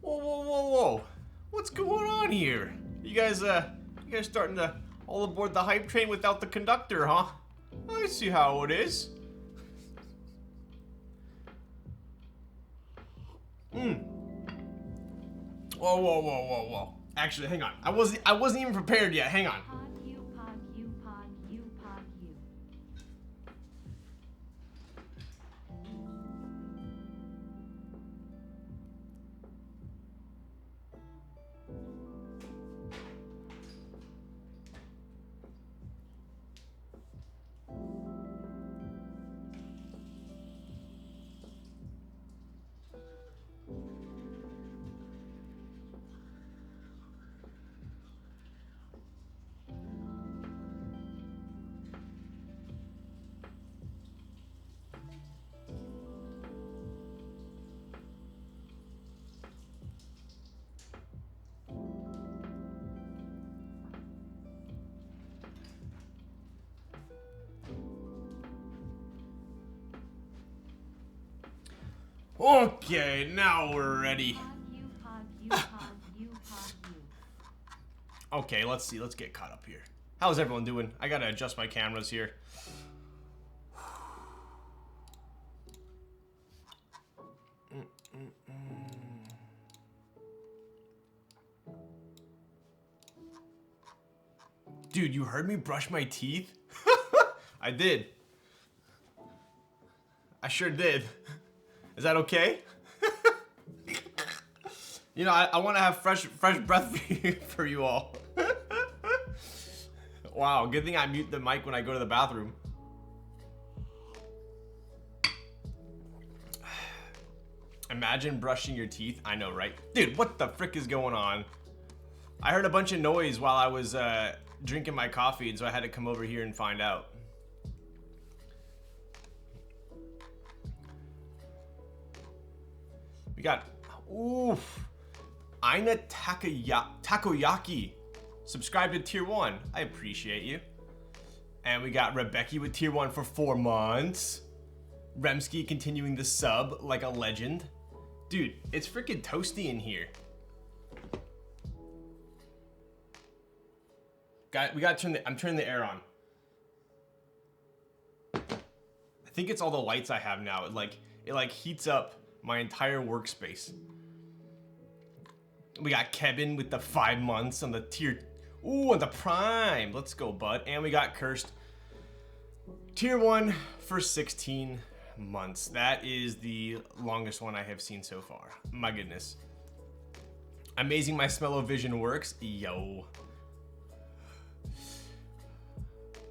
Whoa. What's going on here? You guys starting to all aboard the hype train without the conductor, huh? I see how it is. Whoa. Actually, hang on. I wasn't even prepared yet. Hang on. Okay, now we're ready. Okay, let's see. Let's get caught up here. How's everyone doing? I gotta adjust my cameras here. Dude, you heard me brush my teeth? I did. I sure did. Is that okay? You know, I want to have fresh breath for you all. Wow, good thing I mute the mic when I go to the bathroom. Imagine brushing your teeth. I know, right? Dude, what the frick is going on? I heard a bunch of noise while I was drinking my coffee, and so I had to come over here and find out. We got, oof, Aina Takoyaki. Subscribe to tier 1. I appreciate you. And we got Rebecca with tier 1 for 4 months. Remsky continuing the sub like a legend. Dude, it's freaking toasty in here. We gotta turn I'm turning the air on. I think it's all the lights I have now. It like heats up my entire workspace. We got Kevin with the 5 months on the tier. Ooh, on the prime. Let's go, bud. And we got Cursed. Tier 1 for 16 months. That is the longest one I have seen so far. My goodness. Amazing my smell-o-vision works. Yo.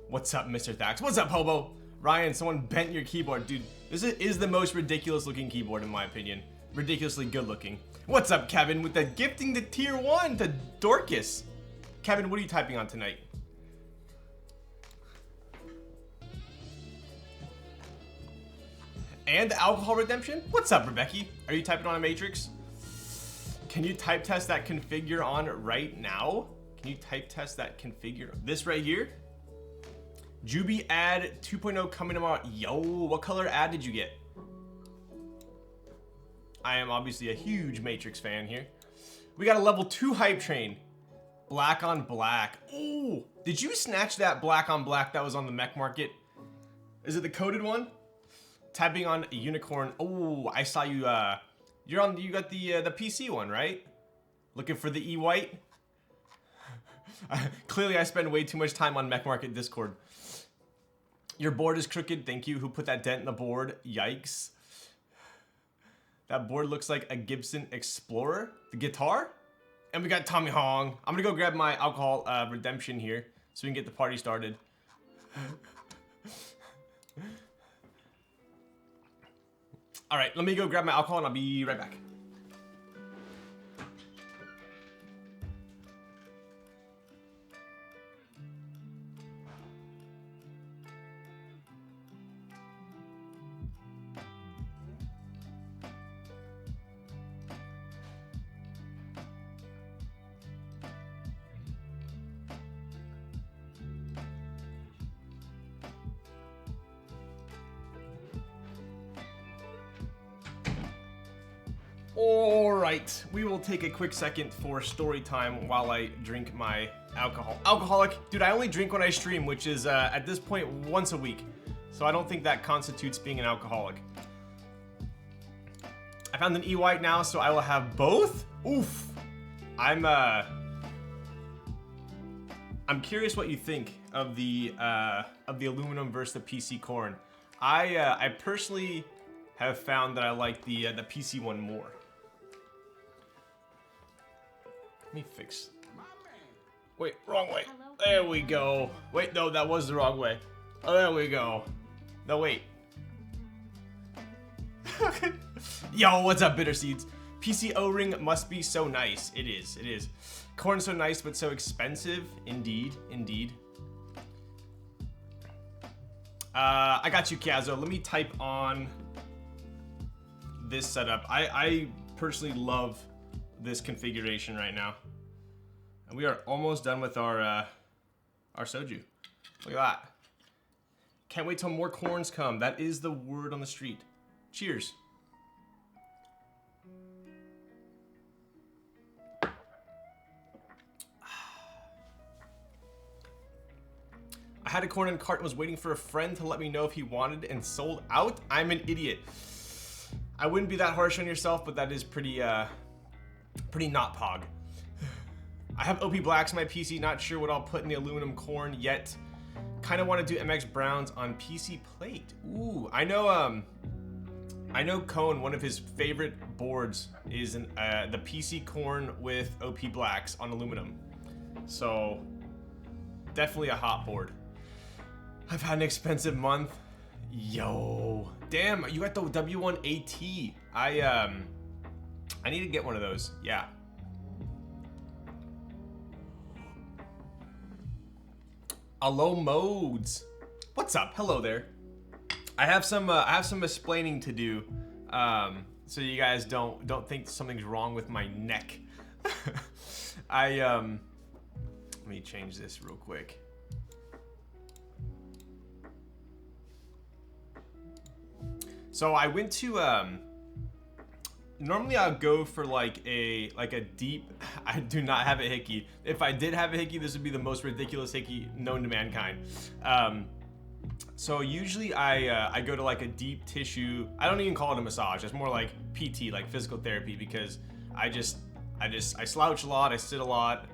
What's up, Mr. Thax? What's up, Hobo? Ryan, someone bent your keyboard. Dude, this is the most ridiculous looking keyboard in my opinion. Ridiculously good looking. What's up, Kevin, with the gifting to tier 1 to Dorcas? Kevin, what are you typing on tonight? And alcohol redemption? What's up, Rebecca? Are you typing on a matrix? Can you type test that configure on right now? Can you type test that configure? This right here? Juby ad 2.0 coming tomorrow. Yo, what color ad did you get? I am obviously a huge Matrix fan here. We got a level 2 hype train. Black on black. Ooh, did you snatch that black on black that was on the mech market? Is it the coded one? Typing on a unicorn. Oh, I saw you. You got the PC one, right? Looking for the E-white. Clearly, I spend way too much time on mech market Discord. Your board is crooked. Thank you. Who put that dent in the board? Yikes. That board looks like a Gibson Explorer. The guitar? And we got Tommy Hong. I'm gonna go grab my alcohol redemption here so we can get the party started. All right, let me go grab my alcohol and I'll be right back. All right, we will take a quick second for story time while I drink my alcohol. Alcoholic, dude, I only drink when I stream, which is at this point once a week. So I don't think that constitutes being an alcoholic. I found an E-White now, so I will have both? Oof. I'm curious what you think of the aluminum versus the PC corn. I personally have found that I like the PC one more. Let me fix. Wait, wrong way. There we go. Wait, no, that was the wrong way. Oh, there we go. No, wait. Yo, what's up, Bitter Seeds? PC O-ring must be so nice. It is, it is. Corn so nice, but so expensive. Indeed, indeed. I got you, Kazo. Let me type on this setup. I personally love this configuration right now. And we are almost done with our soju. Look at that. Can't wait till more corns come. That is the word on the street. Cheers. I had a corn in a cart and was waiting for a friend to let me know if he wanted and sold out. I'm an idiot. I wouldn't be that harsh on yourself, but that is pretty not pog. I have OP Blacks on my PC, not sure what I'll put in the aluminum corn yet. Kind of want to do MX Browns on PC plate. Ooh, I know Cone, one of his favorite boards is the PC corn with OP Blacks on aluminum. So definitely a hot board. I've had an expensive month. Yo, damn, you got the W1AT. I need to get one of those. Yeah. Hello, Modes. What's up? Hello there. I have some explaining to do, so you guys don't think something's wrong with my neck. Let me change this real quick. So I went to normally I'll go for like a deep. I do not have a hickey. If I did have a hickey, this would be the most ridiculous hickey known to mankind. So usually I go to like a deep tissue. I don't even call it a massage. It's more like PT, like physical therapy, because I slouch a lot, I sit a lot,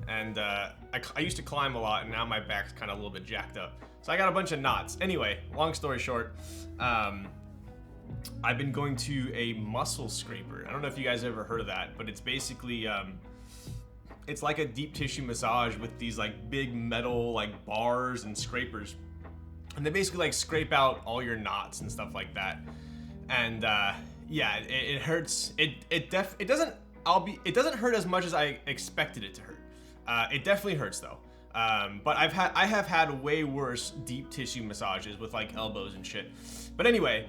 and I used to climb a lot, and now my back's kind of a little bit jacked up. So I got a bunch of knots. Anyway, long story short, I've been going to a muscle scraper. I don't know if you guys ever heard of that, but it's basically it's like a deep tissue massage with these like big metal like bars and scrapers, and they basically like scrape out all your knots and stuff like that. And yeah, it hurts. It doesn't hurt as much as I expected it to hurt. It definitely hurts though. But I have had way worse deep tissue massages with like elbows and shit. But anyway,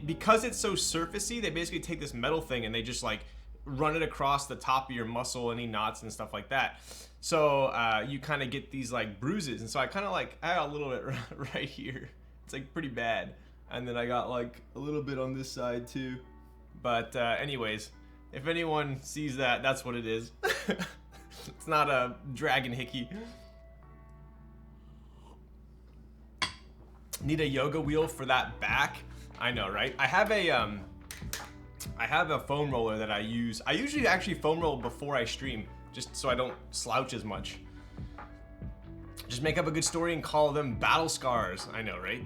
because it's so surfacey, they basically take this metal thing and they just like run it across the top of your muscle, any knots and stuff like that. So you kind of get these like bruises, and so I kind of like I got a little bit right here. It's like pretty bad, and then I got like a little bit on this side too. But anyways, if anyone sees that, that's what it is. It's not a dragon hickey. Need a yoga wheel for that back. I know, right? I have a foam roller that I use. I usually actually foam roll before I stream, just so I don't slouch as much. Just make up a good story and call them battle scars. I know, right?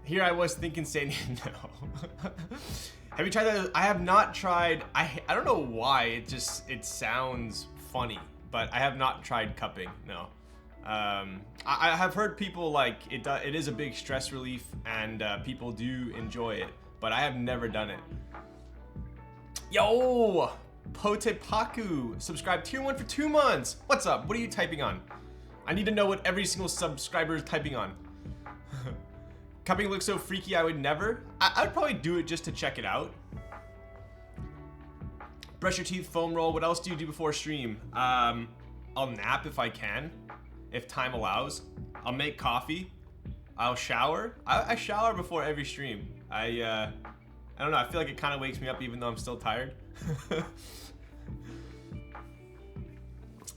Here I was thinking saying no. Have you tried that? I have not tried. I don't know why. It sounds funny, but I have not tried cupping. No. I have heard people like it is a big stress relief, and people do enjoy it, but I have never done it. Yo, Potepaku subscribed tier 1 for 2 months. What's up? What are you typing on? I need to know what every single subscriber is typing on. Cupping looks so freaky, I would never. I'd probably do it just to check it out. Brush your teeth, foam roll. What else do you do before stream? I'll nap if I can, if time allows. I'll make coffee. I'll shower. I shower before every stream. I don't know, I feel like it kind of wakes me up even though I'm still tired.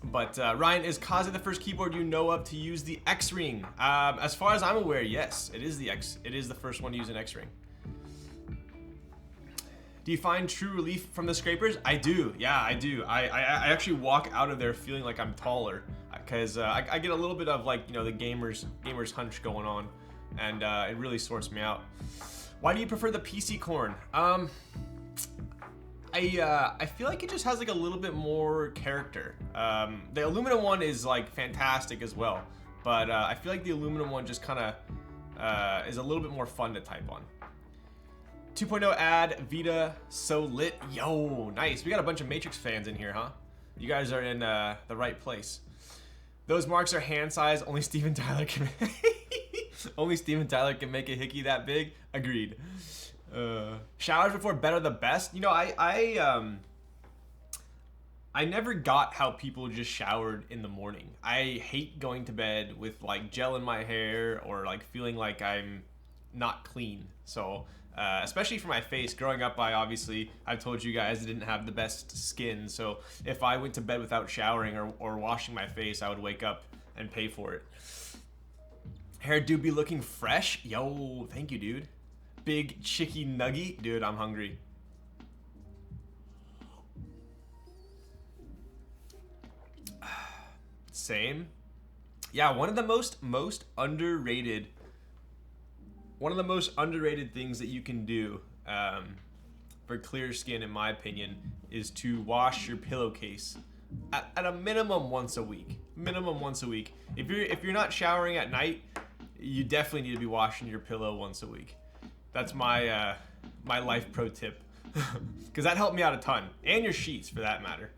But Ryan, is Kaze the first keyboard you know of to use the X-Ring? As far as I'm aware, yes, it is the first one to use an X-Ring. Do you find true relief from the scrapers? I do, yeah, I do. I actually walk out of there feeling like I'm taller, because I get a little bit of, like, you know, the gamer's hunch going on, and it really sorts me out. Why do you prefer the PC corn? I feel like it just has like a little bit more character. The aluminum one is like fantastic as well, but I feel like the aluminum one just kind of is a little bit more fun to type on. 2.0 ad, Vita, so lit. Yo, nice. We got a bunch of Matrix fans in here, huh? You guys are in the right place. Those marks are hand size. Only Steven Tyler can only Steven Tyler can make a hickey that big. Agreed. Showers before bed are the best. You know, I never got how people just showered in the morning. I hate going to bed with like gel in my hair or like feeling like I'm not clean. So especially for my face, growing up, I've told you guys I didn't have the best skin. So if I went to bed without showering or washing my face, I would wake up and pay for it. Hair do be looking fresh. Yo, thank you, dude. Big chicky nugget. Dude, I'm hungry. Same. Yeah, one of the most underrated things that you can do for clear skin, in my opinion, is to wash your pillowcase at a minimum once a week. Minimum once a week. If you're not showering at night, you definitely need to be washing your pillow once a week. That's my my life pro tip, because that helped me out a ton, and your sheets for that matter.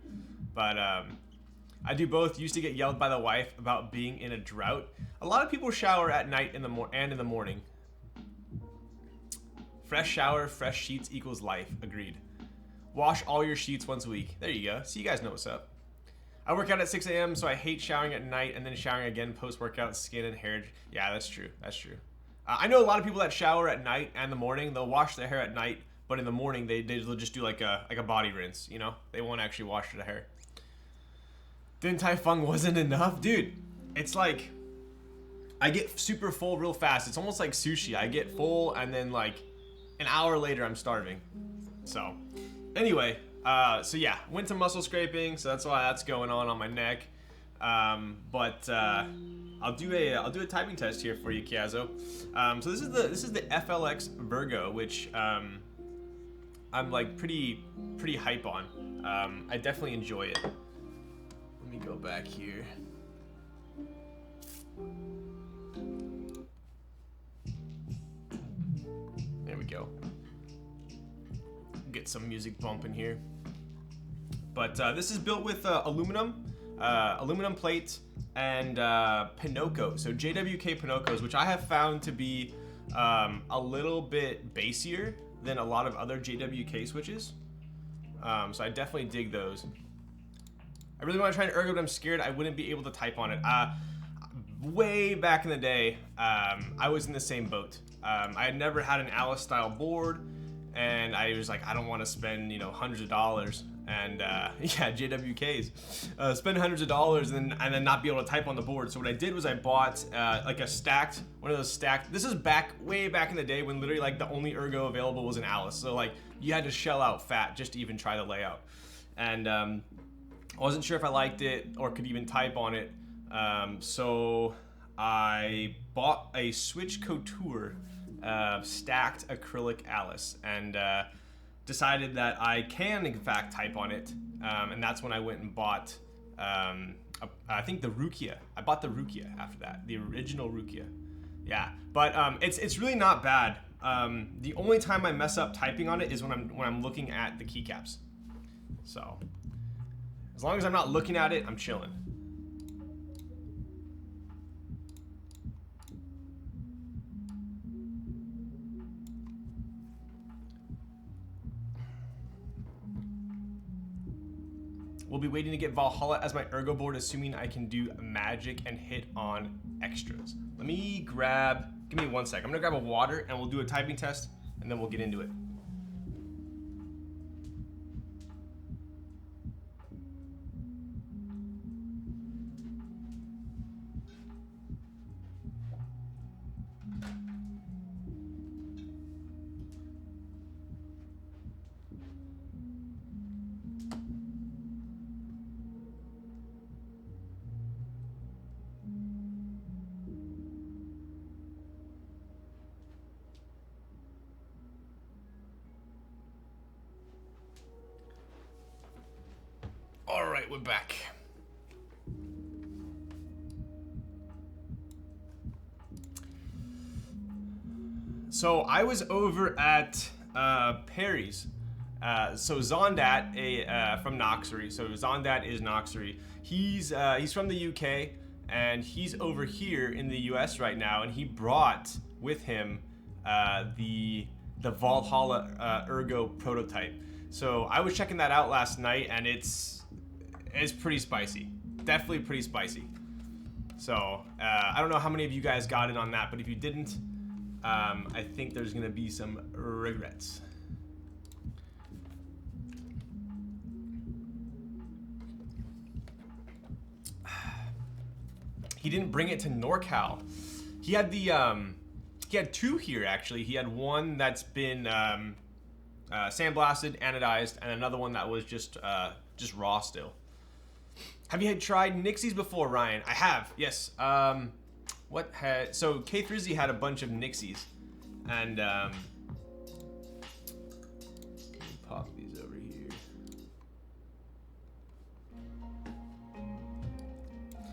But I do both. Used to get yelled by the wife about being in a drought. A lot of people shower at night and in the morning. Fresh shower, fresh sheets equals life. Agreed. Wash all your sheets once a week. There you go. So you guys know what's up. I work out at 6 a.m., so I hate showering at night and then showering again post-workout, skin and hair. Yeah, that's true. That's true. I know a lot of people that shower at night and the morning. They'll wash their hair at night, but in the morning they'll just do like a body rinse. You know, they won't actually wash their hair. Din Tai Fung wasn't enough, dude. It's like I get super full real fast. It's almost like sushi. I get full and then like an hour later I'm starving. So anyway, so yeah, went to muscle scraping. So that's why that's going on my neck. But I'll do a typing test here for you, Kiazo. So this is the FLX Virgo, which I'm like pretty hype on. I definitely enjoy it. Let me go back here. There we go. Get some music bumping here. But this is built with aluminum plate and Pinocchio. So JWK Pinocchios, which I have found to be a little bit bassier than a lot of other JWK switches. So I definitely dig those. I really want to try an ergo, but I'm scared I wouldn't be able to type on it. Way back in the day, I was in the same boat. I had never had an Alice style board, and I was like, I don't want to spend, hundreds of dollars. And yeah, JWKs, spend hundreds of dollars and then not be able to type on the board. So what I did was I bought like one of those stacked. This is way back in the day when literally like the only ergo available was an Alice. So like you had to shell out fat just to even try the layout. And I wasn't sure if I liked it or could even type on it. So I bought a Switch Couture stacked acrylic Alice and decided that I can in fact type on it, and that's when I went and bought I think the Rukia. I bought the Rukia after that, the original Rukia. Yeah, but it's really not bad. The only time I mess up typing on it is when I'm looking at the keycaps. So as long as I'm not looking at it, I'm chilling. We'll be waiting to get Valhalla as my ergo board, assuming I can do magic and hit on extras. Let me give me 1 sec. I'm gonna grab a water and we'll do a typing test and then we'll get into it. we're back. So I was over at Perry's. So Zondat, from Noxery. So Zondat is Noxery. He's from the UK, and he's over here in the US right now, and he brought with him the Valhalla Ergo prototype. So I was checking that out last night, and it's pretty spicy. Definitely pretty spicy. So I don't know how many of you guys got in on that, but if you didn't, I think there's gonna be some regrets. He didn't bring it to NorCal. He had he had two here actually. He had one that's been sandblasted, anodized, and another one that was just raw still. Have you tried Nixies before, Ryan? I have, yes. So K3Z had a bunch of Nixies, and let me pop these over here.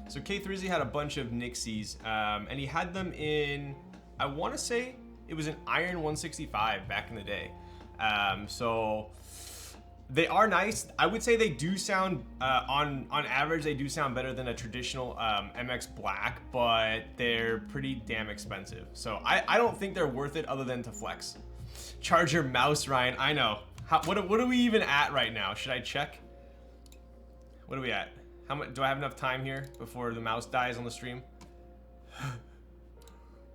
So K3Z had a bunch of Nixies, and he had them in, I want to say it was an Iron 165 back in the day. So they are nice. I would say they do sound, on average, they do sound better than a traditional MX Black, but they're pretty damn expensive. So I don't think they're worth it other than to flex. Charge your mouse, Ryan. I know. What are we even at right now? Should I check? What are we at? How much do I have enough time here before the mouse dies on the stream?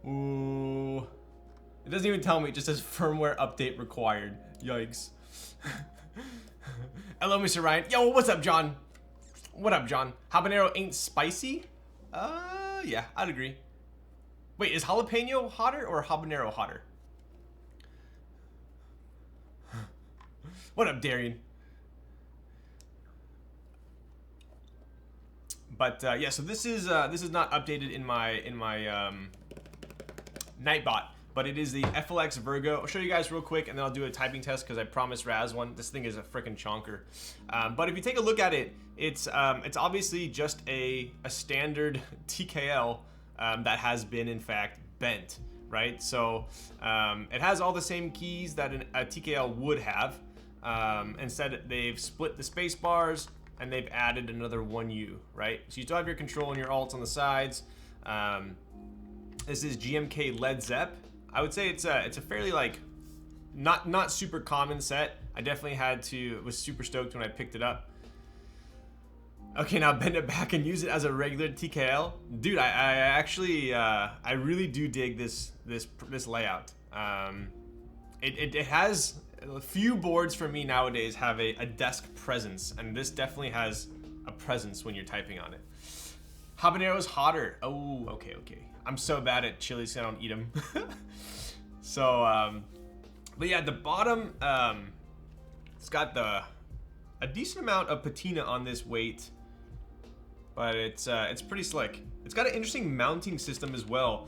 Ooh. It doesn't even tell me, it just says firmware update required. Yikes. Hello, Mr. Ryan. Yo, what's up, John? What up, John? Habanero ain't spicy? Yeah, I'd agree. Wait, is jalapeno hotter or habanero hotter? What up, Darian? But yeah, so this is not updated in my Nightbot, but it is the FLX Virgo. I'll show you guys real quick, and then I'll do a typing test because I promised Raz one. This thing is a freaking chonker. But if you take a look at it, it's obviously just a standard TKL that has been in fact bent, right? So it has all the same keys that a TKL would have. Instead, they've split the space bars, and they've added another 1U, right? So you still have your control and your alts on the sides. This is GMK Led Zepp. I would say it's a fairly like not super common set. I definitely was super stoked when I picked it up. Okay, now bend it back and use it as a regular TKL. Dude, I actually I really do dig this layout. It has a few boards for me nowadays have a desk presence, and this definitely has a presence when you're typing on it. Habanero's hotter. Oh, okay. I'm so bad at chilies, I don't eat them. So, but yeah, the bottom, it's got a decent amount of patina on this weight, but it's pretty slick. It's got an interesting mounting system as well.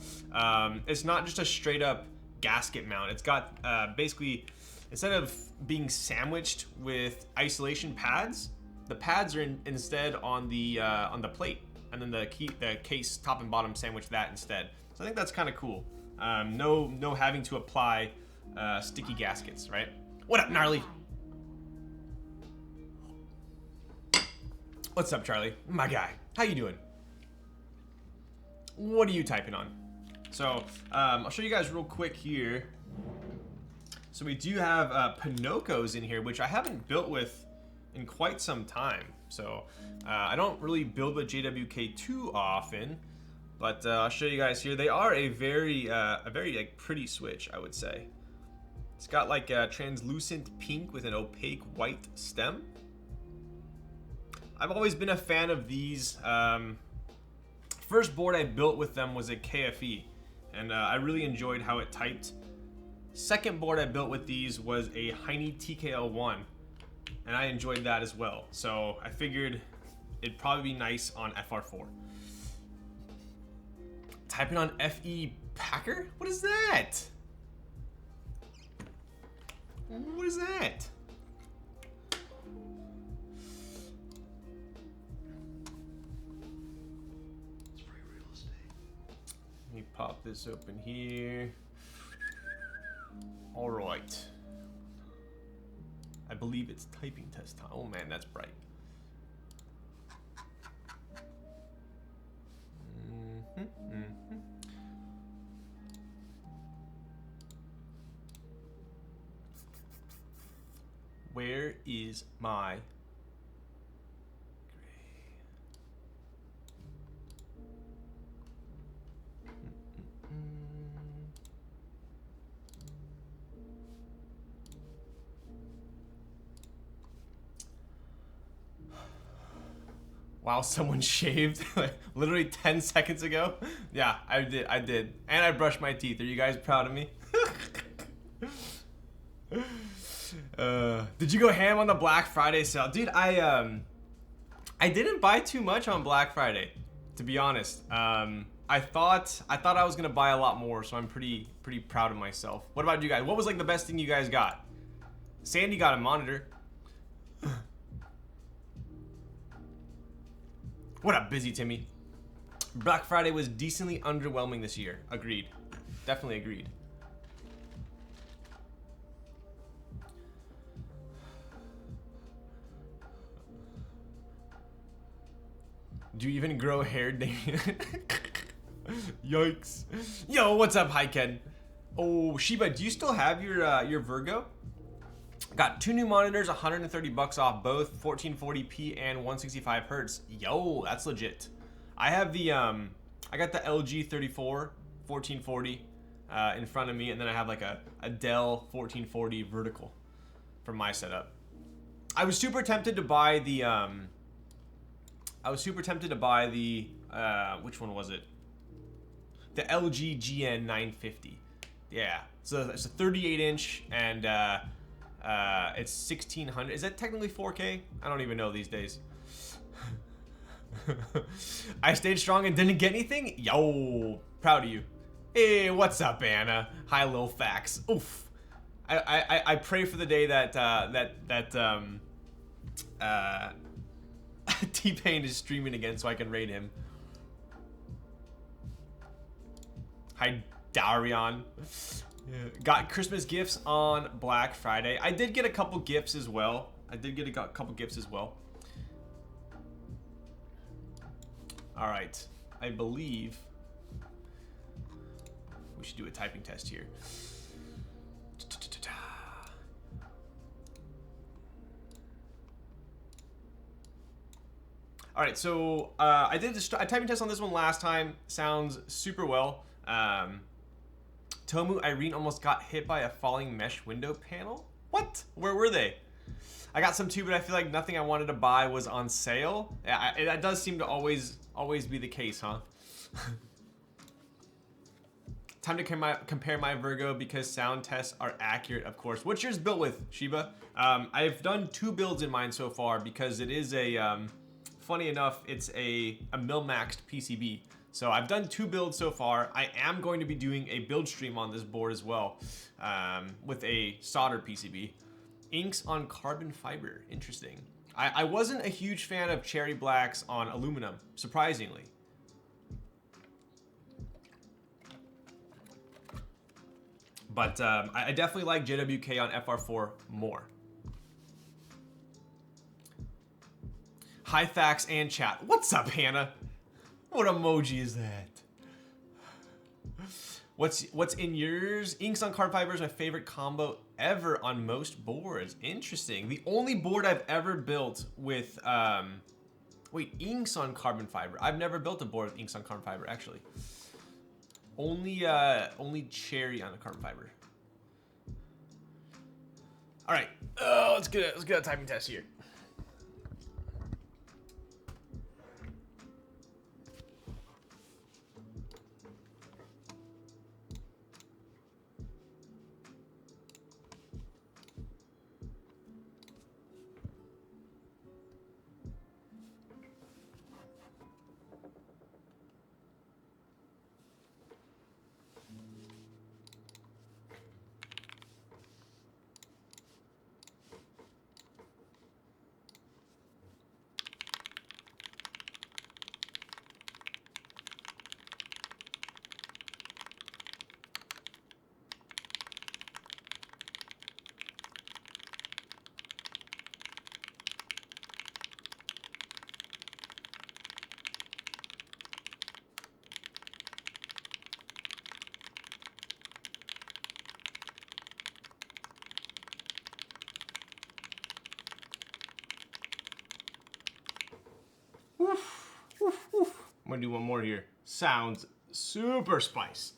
It's not just a straight up gasket mount. It's got basically, instead of being sandwiched with isolation pads, the pads are instead on the plate, and then the case top and bottom sandwich that instead. So I think that's kind of cool. No having to apply sticky gaskets, right? What up, Gnarly? What's up, Charlie? My guy. How you doing? What are you typing on? So I'll show you guys real quick here. So we do have Pinocchos in here, which I haven't built with in quite some time. So I don't really build with JWK too often, but I'll show you guys here. They are a very like pretty switch, I would say. It's got like a translucent pink with an opaque white stem. I've always been a fan of these. First board I built with them was a KFE, and I really enjoyed how it typed. Second board I built with these was a Heine TKL1, and I enjoyed that as well. So I figured it'd probably be nice on FR4. Typing on FE Packer? What is that? What is that? pop this open here. All right. I believe it's typing test time. Oh man, that's bright. Where is my Wow, someone shaved like literally 10 seconds ago. Yeah, I did. And I brushed my teeth. Are you guys proud of me? Did you go ham on the Black Friday sale? Dude, I didn't buy too much on Black Friday, to be honest. I thought I was gonna buy a lot more, so I'm pretty proud of myself. What about you guys? What was like the best thing you guys got? Sandy got a monitor. What up, Busy Timmy? Black Friday was decently underwhelming this year. Agreed. Definitely agreed. Do you even grow hair, Damien? Yikes. Yo, what's up, Hyken? Oh, Shiba, do you still have your Virgo? Got 2 new monitors, 130 bucks off both, 1440p and 165 hertz. Yo, that's legit. I have the I got the LG 34 1440 in front of me, and then I have like a Dell 1440 vertical for my setup. I was super tempted to buy the which one was it? The LG GN 950. Yeah, so it's a 38 inch and it's 1600. Is that technically 4K? I don't even know these days. I stayed strong and didn't get anything? Yo, proud of you. Hey, what's up, Anna? Hi, Lil Fax. Oof. I pray for the day that T-Pain is streaming again so I can raid him. Hi, Darion. Yeah. Got Christmas gifts on Black Friday. I did get a couple gifts as well. All right. I believe we should do a typing test here. All right, so I did a typing test on this one last time. Sounds super well. Tomu Irene almost got hit by a falling mesh window panel. What? Where were they? I got some too, but I feel like nothing I wanted to buy was on sale. Yeah, that does seem to always be the case, huh? Time to compare my Virgo because sound tests are accurate, of course. What's yours built with, Shiba? I've done 2 builds in mine so far because it is a, funny enough, it's a mil-maxed PCB. So I've done 2 builds so far. I am going to be doing a build stream on this board as well, with a solder PCB. Inks on carbon fiber, interesting. I wasn't a huge fan of cherry blacks on aluminum, surprisingly. But I definitely like JWK on FR4 more. Hi, Fax and chat. What's up, Hannah? What emoji is that? What's in yours? Inks on carbon fiber is my favorite combo ever on most boards. Interesting. The only board I've ever built with inks on carbon fiber. I've never built a board with inks on carbon fiber actually. Only cherry on the carbon fiber. All right, let's get a typing test here. Oof, oof, oof. I'm gonna do one more here. Sounds super spice.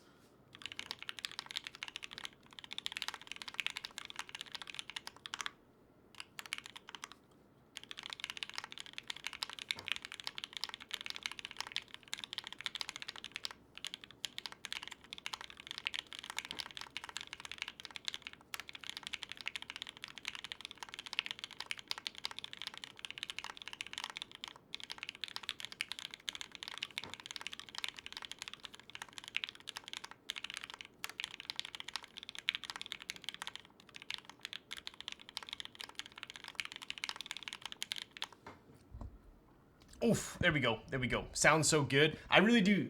Oof, there we go. There we go. Sounds so good. I really do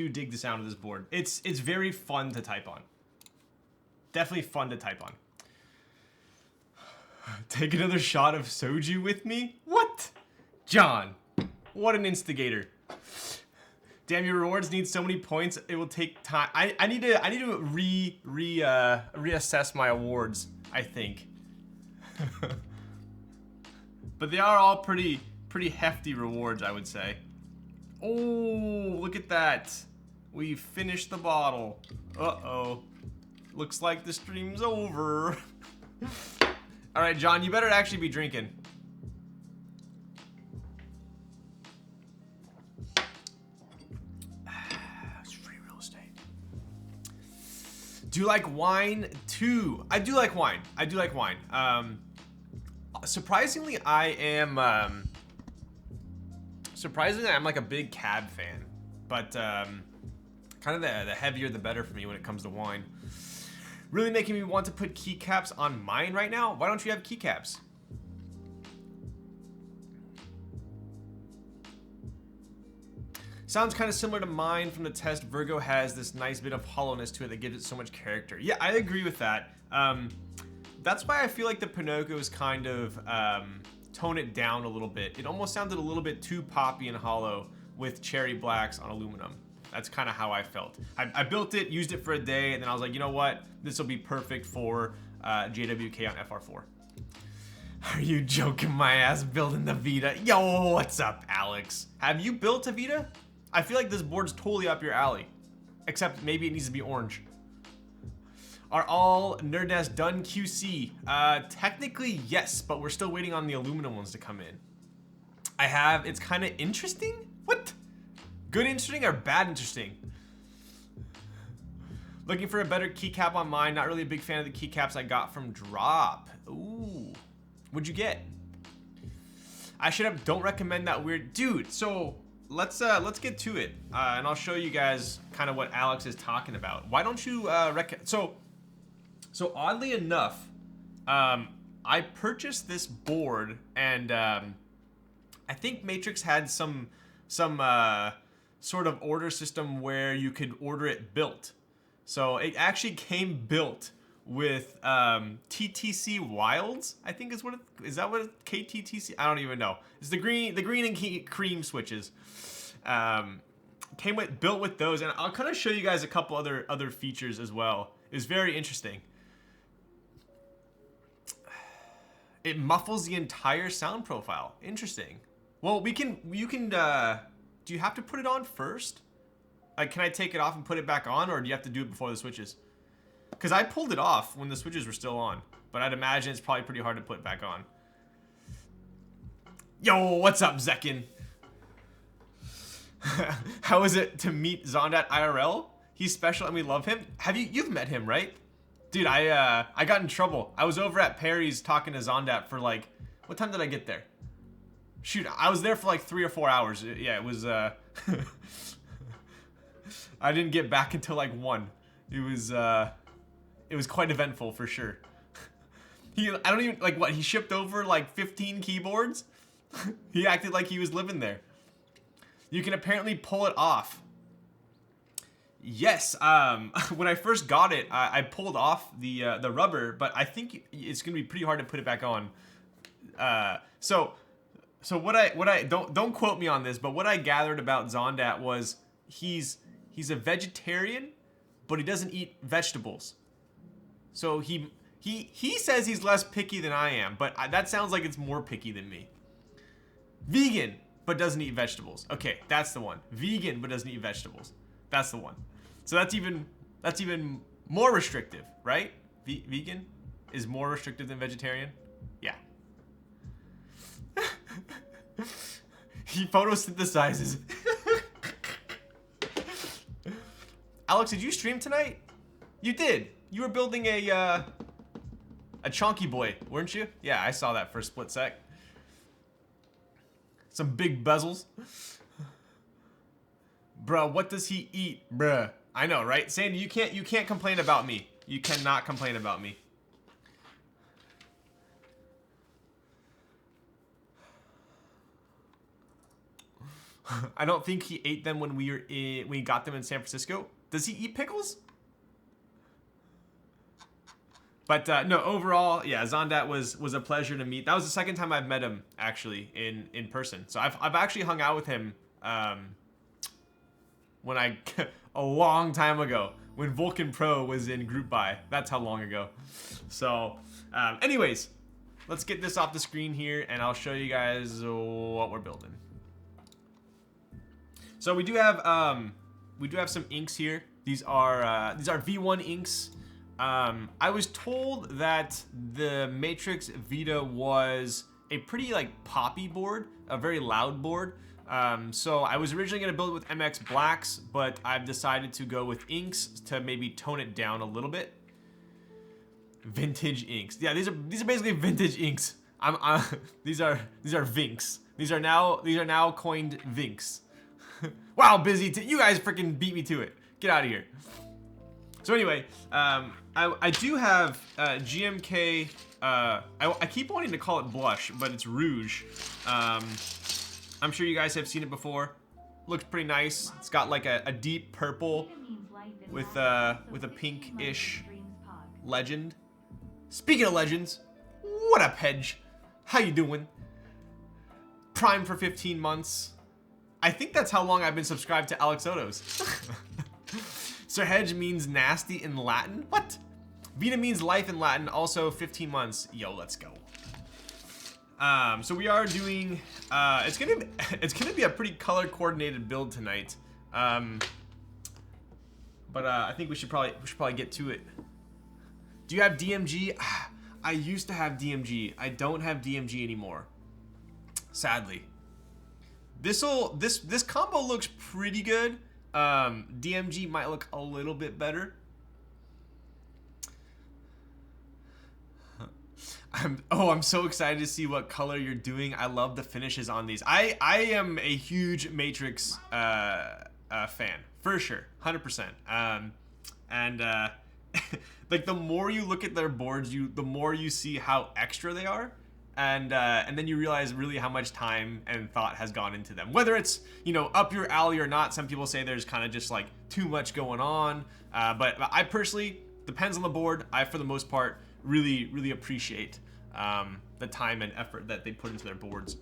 dig the sound of this board. It's very fun to type on. Definitely fun to type on. Take another shot of soju with me? What? John, what an instigator. Damn, your rewards need so many points. It will take time. I need to reassess my awards, I think. But they are all pretty hefty rewards, I would say. Oh, look at that. We finished the bottle. Uh-oh. Looks like the stream's over. All right, John, you better actually be drinking. It's free real estate. Do you like wine too? I do like wine. I do like wine. Surprisingly, I'm like a big cab fan, but kind of the heavier the better for me when it comes to wine. Really making me want to put keycaps on mine right now. Why don't you have keycaps? Sounds kind of similar to mine from the test. Virgo has this nice bit of hollowness to it that gives it so much character. Yeah, I agree with that. That's why I feel like the Pinocchio's kind of tone it down a little bit. It almost sounded a little bit too poppy and hollow with cherry blacks on aluminum. That's kind of how I felt. I built it, used it for a day, and then I was like, you know what? This will be perfect for JWK on FR4. Are you joking my ass building the Vita? Yo, what's up, Alex? Have you built a Vita? I feel like this board's totally up your alley. Except maybe it needs to be orange. Are all Nerdnest done QC? Technically, yes, but we're still waiting on the aluminum ones to come in. I have, it's kind of interesting? What? Good interesting or bad interesting? Looking for a better keycap on mine. Not really a big fan of the keycaps I got from Drop. Ooh, what'd you get? I should have, don't recommend that weird, dude. So let's get to it, and I'll show you guys kind of what Alex is talking about. Why don't you so oddly enough, I purchased this board, and I think Matrix had some sort of order system where you could order it built. So it actually came built with TTC Wilds, I think is what it, is that what it, KTTC? I don't even know. It's the green and cream switches. Came with built with those, and I'll kind of show you guys a couple other features as well. It's very interesting. It muffles the entire sound profile. Interesting. Well, you can. Do you have to put it on first? Like, can I take it off and put it back on, or do you have to do it before the switches? Because I pulled it off when the switches were still on, but I'd imagine it's probably pretty hard to put back on. Yo, what's up, Zekin? How is it to meet Zondat IRL? He's special and we love him. You've met him, right? Dude, I got in trouble. I was over at Perry's talking to Zondat for like, what time did I get there? Shoot, I was there for like 3 or 4 hours. Yeah, it was, I didn't get back until like 1. It was quite eventful for sure. I don't even, like what, he shipped over like 15 keyboards? He acted like he was living there. You can apparently pull it off. Yes, when I first got it, I pulled off the rubber, but I think it's gonna be pretty hard to put it back on. So what I don't quote me on this, but what I gathered about Zondat was he's a vegetarian, but he doesn't eat vegetables. So he says he's less picky than I am, but that sounds like it's more picky than me. Vegan, but doesn't eat vegetables. Okay, that's the one. Vegan but doesn't eat vegetables. That's the one. So that's even more restrictive, right? Vegan is more restrictive than vegetarian. Yeah. He photosynthesizes. Alex, did you stream tonight? You did. You were building a chonky boy, weren't you? Yeah, I saw that for a split sec. Some big bezels. Bruh, what does he eat? Bruh. I know, right? Sandy, you can't complain about me. You cannot complain about me. I don't think he ate them when we got them in San Francisco. Does he eat pickles? But no, overall, yeah, Zondat was a pleasure to meet. That was the second time I've met him actually in person. So I've actually hung out with him when a long time ago when Vulcan Pro was in group buy. That's how long ago. So anyways, let's get this off the screen here and I'll show you guys what we're building. So we do have some inks here. These are V1 inks. I was told that the Matrix Vita was a pretty like poppy board, a very loud board. So I was originally gonna build it with MX blacks, but I've decided to go with inks to maybe tone it down a little bit. Vintage inks. Yeah, these are basically vintage inks. These are Vinks. These are now coined Vinks. Wow, busy. You guys freaking beat me to it. Get out of here. So anyway, I do have GMK. I keep wanting to call it blush, but it's Rouge. I'm sure you guys have seen it before. Looks pretty nice. It's got like a deep purple with a pink-ish legend. Speaking of legends, what up, Hedge? How you doing? Prime for 15 months. I think that's how long I've been subscribed to Alex Oto's. Sir Hedge means nasty in Latin? What? Vita means life in Latin, also 15 months. Yo, let's go. So we are doing, it's gonna be a pretty color coordinated build tonight. But I think we should probably get to it. Do you have DMG? I used to have DMG. I don't have DMG anymore. Sadly. This combo looks pretty good. DMG might look a little bit better. I'm so excited to see what color you're doing. I love the finishes on these. I am a huge Matrix fan for sure, 100%. Like the more you look at their boards, the more you see how extra they are. And then you realize really how much time and thought has gone into them. Whether it's, you know, up your alley or not, some people say there's kind of just like too much going on. But I personally, depends on the board, I for the most part really appreciate the time and effort that they put into their boards.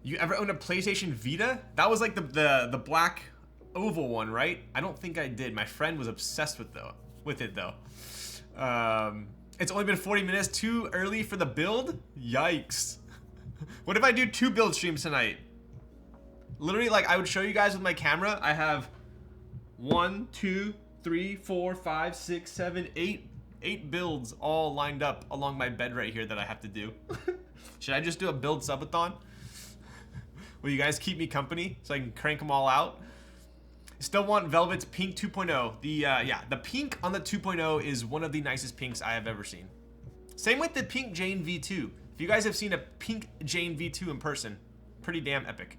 You ever owned a PlayStation Vita? That was like the black oval one, right? I don't think I did. My friend was obsessed with it though. It's only been 40 minutes. Too early for the build? Yikes. What if I do 2 build streams tonight? Literally, like I would show you guys with my camera. I have 1, 2, 3, 4, 5, 6, 7, 8 builds all lined up along my bed right here that I have to do. Should I just do a build subathon? Will you guys keep me company so I can crank them all out? Still want Velvet's pink 2.0. The pink on the 2.0 is one of the nicest pinks I have ever seen. Same with the pink Jane V2. If you guys have seen a pink Jane V2 in person, pretty damn epic.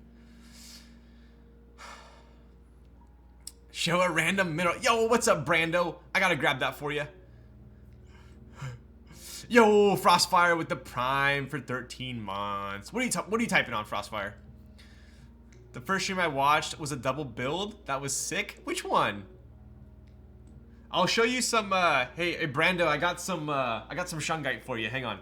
Show a random middle. Yo, what's up, Brando? I gotta grab that for you. Yo, Frostfire with the Prime for 13 months. What are you typing on, Frostfire? The first stream I watched was a double build. That was sick. Which one? I'll show you some. Hey, Brando, I got some shungite for you. Hang on.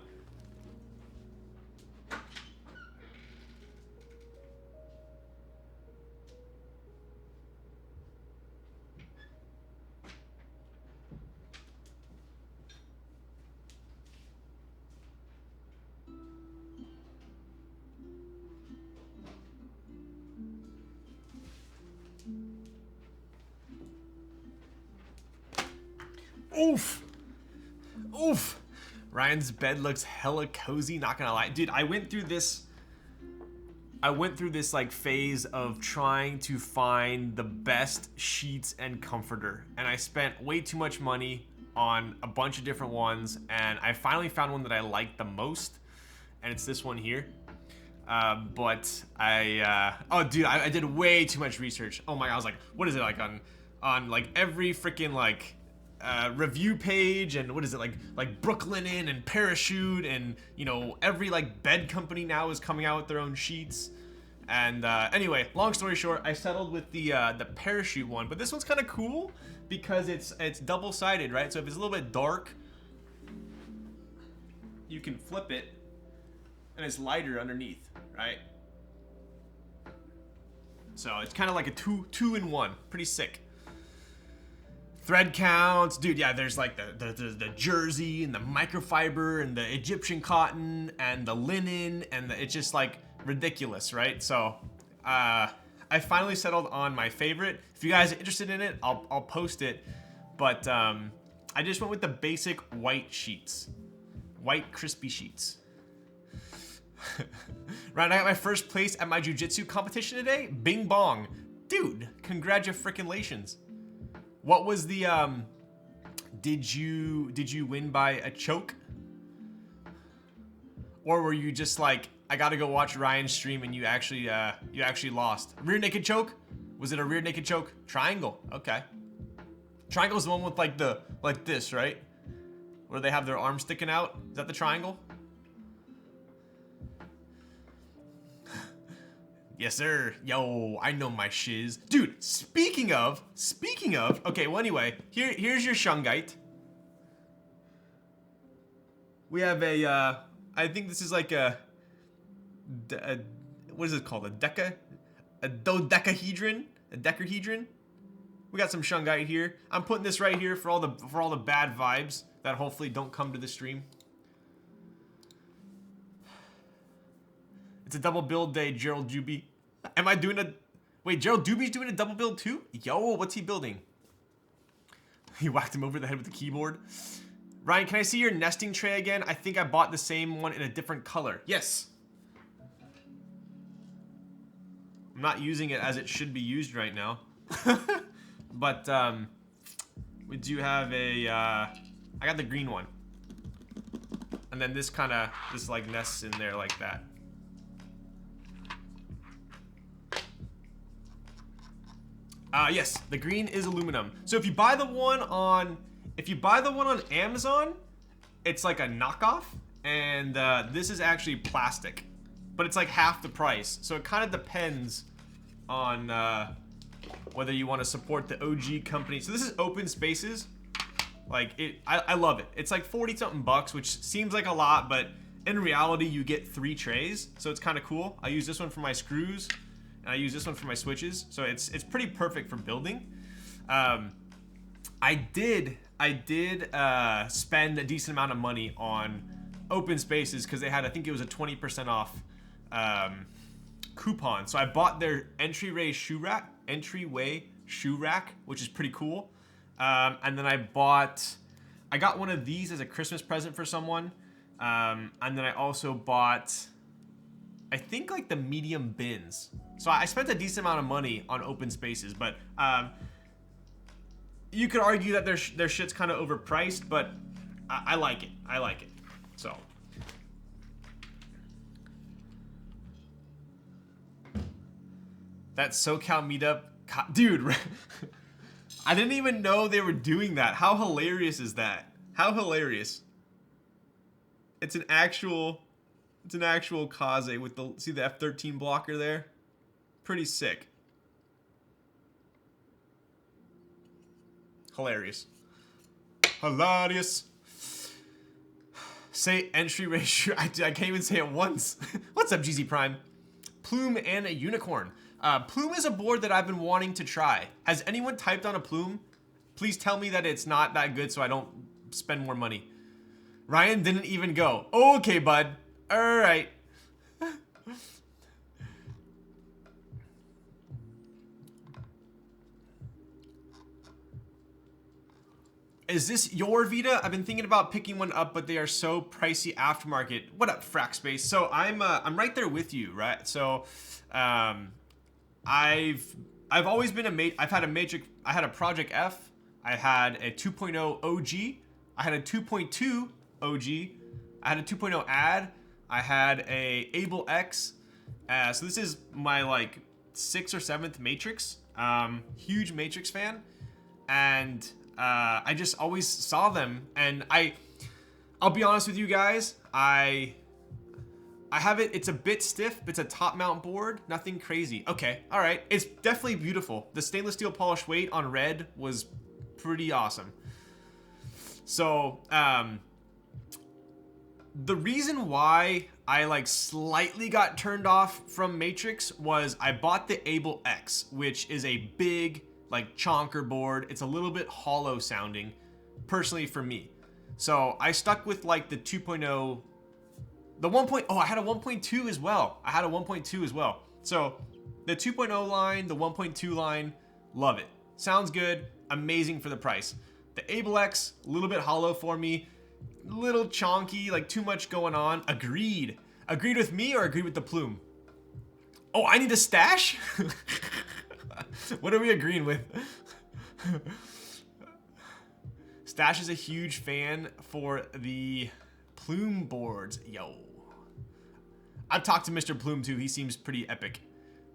Oof. Oof. Ryan's bed looks hella cozy, not gonna lie. Dude, I went through this like phase of trying to find the best sheets and comforter, and I spent way too much money on a bunch of different ones, and I finally found one that I liked the most, and it's this one here. But oh dude, I did way too much research. Oh my god, I was like, what is it like on like every freaking like review page, and what is it like Brooklinen and Parachute, and you know, every like bed company now is coming out with their own sheets. And anyway, long story short, I settled with the Parachute one, but this one's kind of cool because it's double-sided, right? So if it's a little bit dark, you can flip it and it's lighter underneath, right? So it's kind of like a two-in-one, pretty sick. Thread counts, dude. Yeah, there's like the jersey and the microfiber and the Egyptian cotton and the linen, and it's just like ridiculous, right? So I finally settled on my favorite. If you guys are interested in it, I'll post it. But I just went with the basic white sheets, white crispy sheets. Right, I got my first place at my jiu-jitsu competition today. Bing bong, dude! Congratulations. What was the did you win by a choke? Or were you just like, I gotta go watch Ryan's stream, and you actually lost? Rear naked choke? Was it a rear naked choke? Triangle, okay. Triangle's the one with like this, right? Where they have their arms sticking out. Is that the triangle? Yes, sir. Yo, I know my shiz. Dude, speaking of, okay, well anyway, here's your shungite. We have a, I think this is like a what is it called? A dodecahedron? A decahedron? We got some shungite here. I'm putting this right here for all the bad vibes that hopefully don't come to the stream. It's a double build day, Gerald Juby. Am I doing a... Wait, Gerald Juby's doing a double build too? Yo, what's he building? He whacked him over the head with the keyboard. Ryan, can I see your nesting tray again? I think I bought the same one in a different color. Yes. I'm not using it as it should be used right now. But, we do have a... I got the green one. And then this like nests in there like that. Yes, the green is aluminum. So if you buy the one on Amazon, it's like a knockoff, and this is actually plastic, but it's like half the price. So it kind of depends on whether you want to support the OG company. So this is Open Spaces. Like I love it. It's like 40-something bucks, which seems like a lot, but in reality, you get 3 trays, so it's kind of cool. I use this one for my screws. I use this one for my switches, so it's pretty perfect for building. I did spend a decent amount of money on Open Spaces because they had, I think it was a 20% off coupon. So I bought their entryway shoe rack, which is pretty cool. And then I got one of these as a Christmas present for someone. And then I also bought, I think, like the medium bins. So I spent a decent amount of money on Open Spaces, but you could argue that their shit's kind of overpriced, but I like it. I like it. So. That SoCal meetup, dude, I didn't even know they were doing that. How hilarious is that? How hilarious. It's an actual Kaze with see the F13 blocker there? Pretty sick. Hilarious. Hilarious. Say entry ratio. I can't even say it once. What's up, GZ Prime? Plume and a unicorn. Plume is a board that I've been wanting to try. Has anyone typed on a Plume? Please tell me that it's not that good so I don't spend more money. Ryan didn't even go. Okay, bud. All right. Is this your Vita? I've been thinking about picking one up, but they are so pricey aftermarket. What up, Frackspace? So I'm right there with you, right? So I've always been I've had a Matrix. I had a Project F. I had a 2.0 OG. I had a 2.2 OG. I had a 2.0 Ad. I had a Able X. So this is my like 6th or 7th Matrix. Huge Matrix fan, and I just always saw them, and I'll be honest with you guys, I have it. It's a bit stiff. It's a top mount board. Nothing crazy. Okay, all right. It's definitely beautiful. The stainless steel polished weight on red was pretty awesome. So the reason why I like slightly got turned off from Matrix was I bought the Able X, which is a big like chonker board. It's a little bit hollow sounding, personally for me. So I stuck with like the 2.0, the 1. Oh, I had a 1.2 as well. I had a 1.2 as well. So the 2.0 line, the 1.2 line, love it. Sounds good, amazing for the price. The Able X, a little bit hollow for me, little chonky, like too much going on. Agreed. Agreed with me or agreed with the plume? Oh, I need a stash? What are we agreeing with? Stash is a huge fan for the plume boards. Yo. I've talked to Mr. Plume too. He seems pretty epic.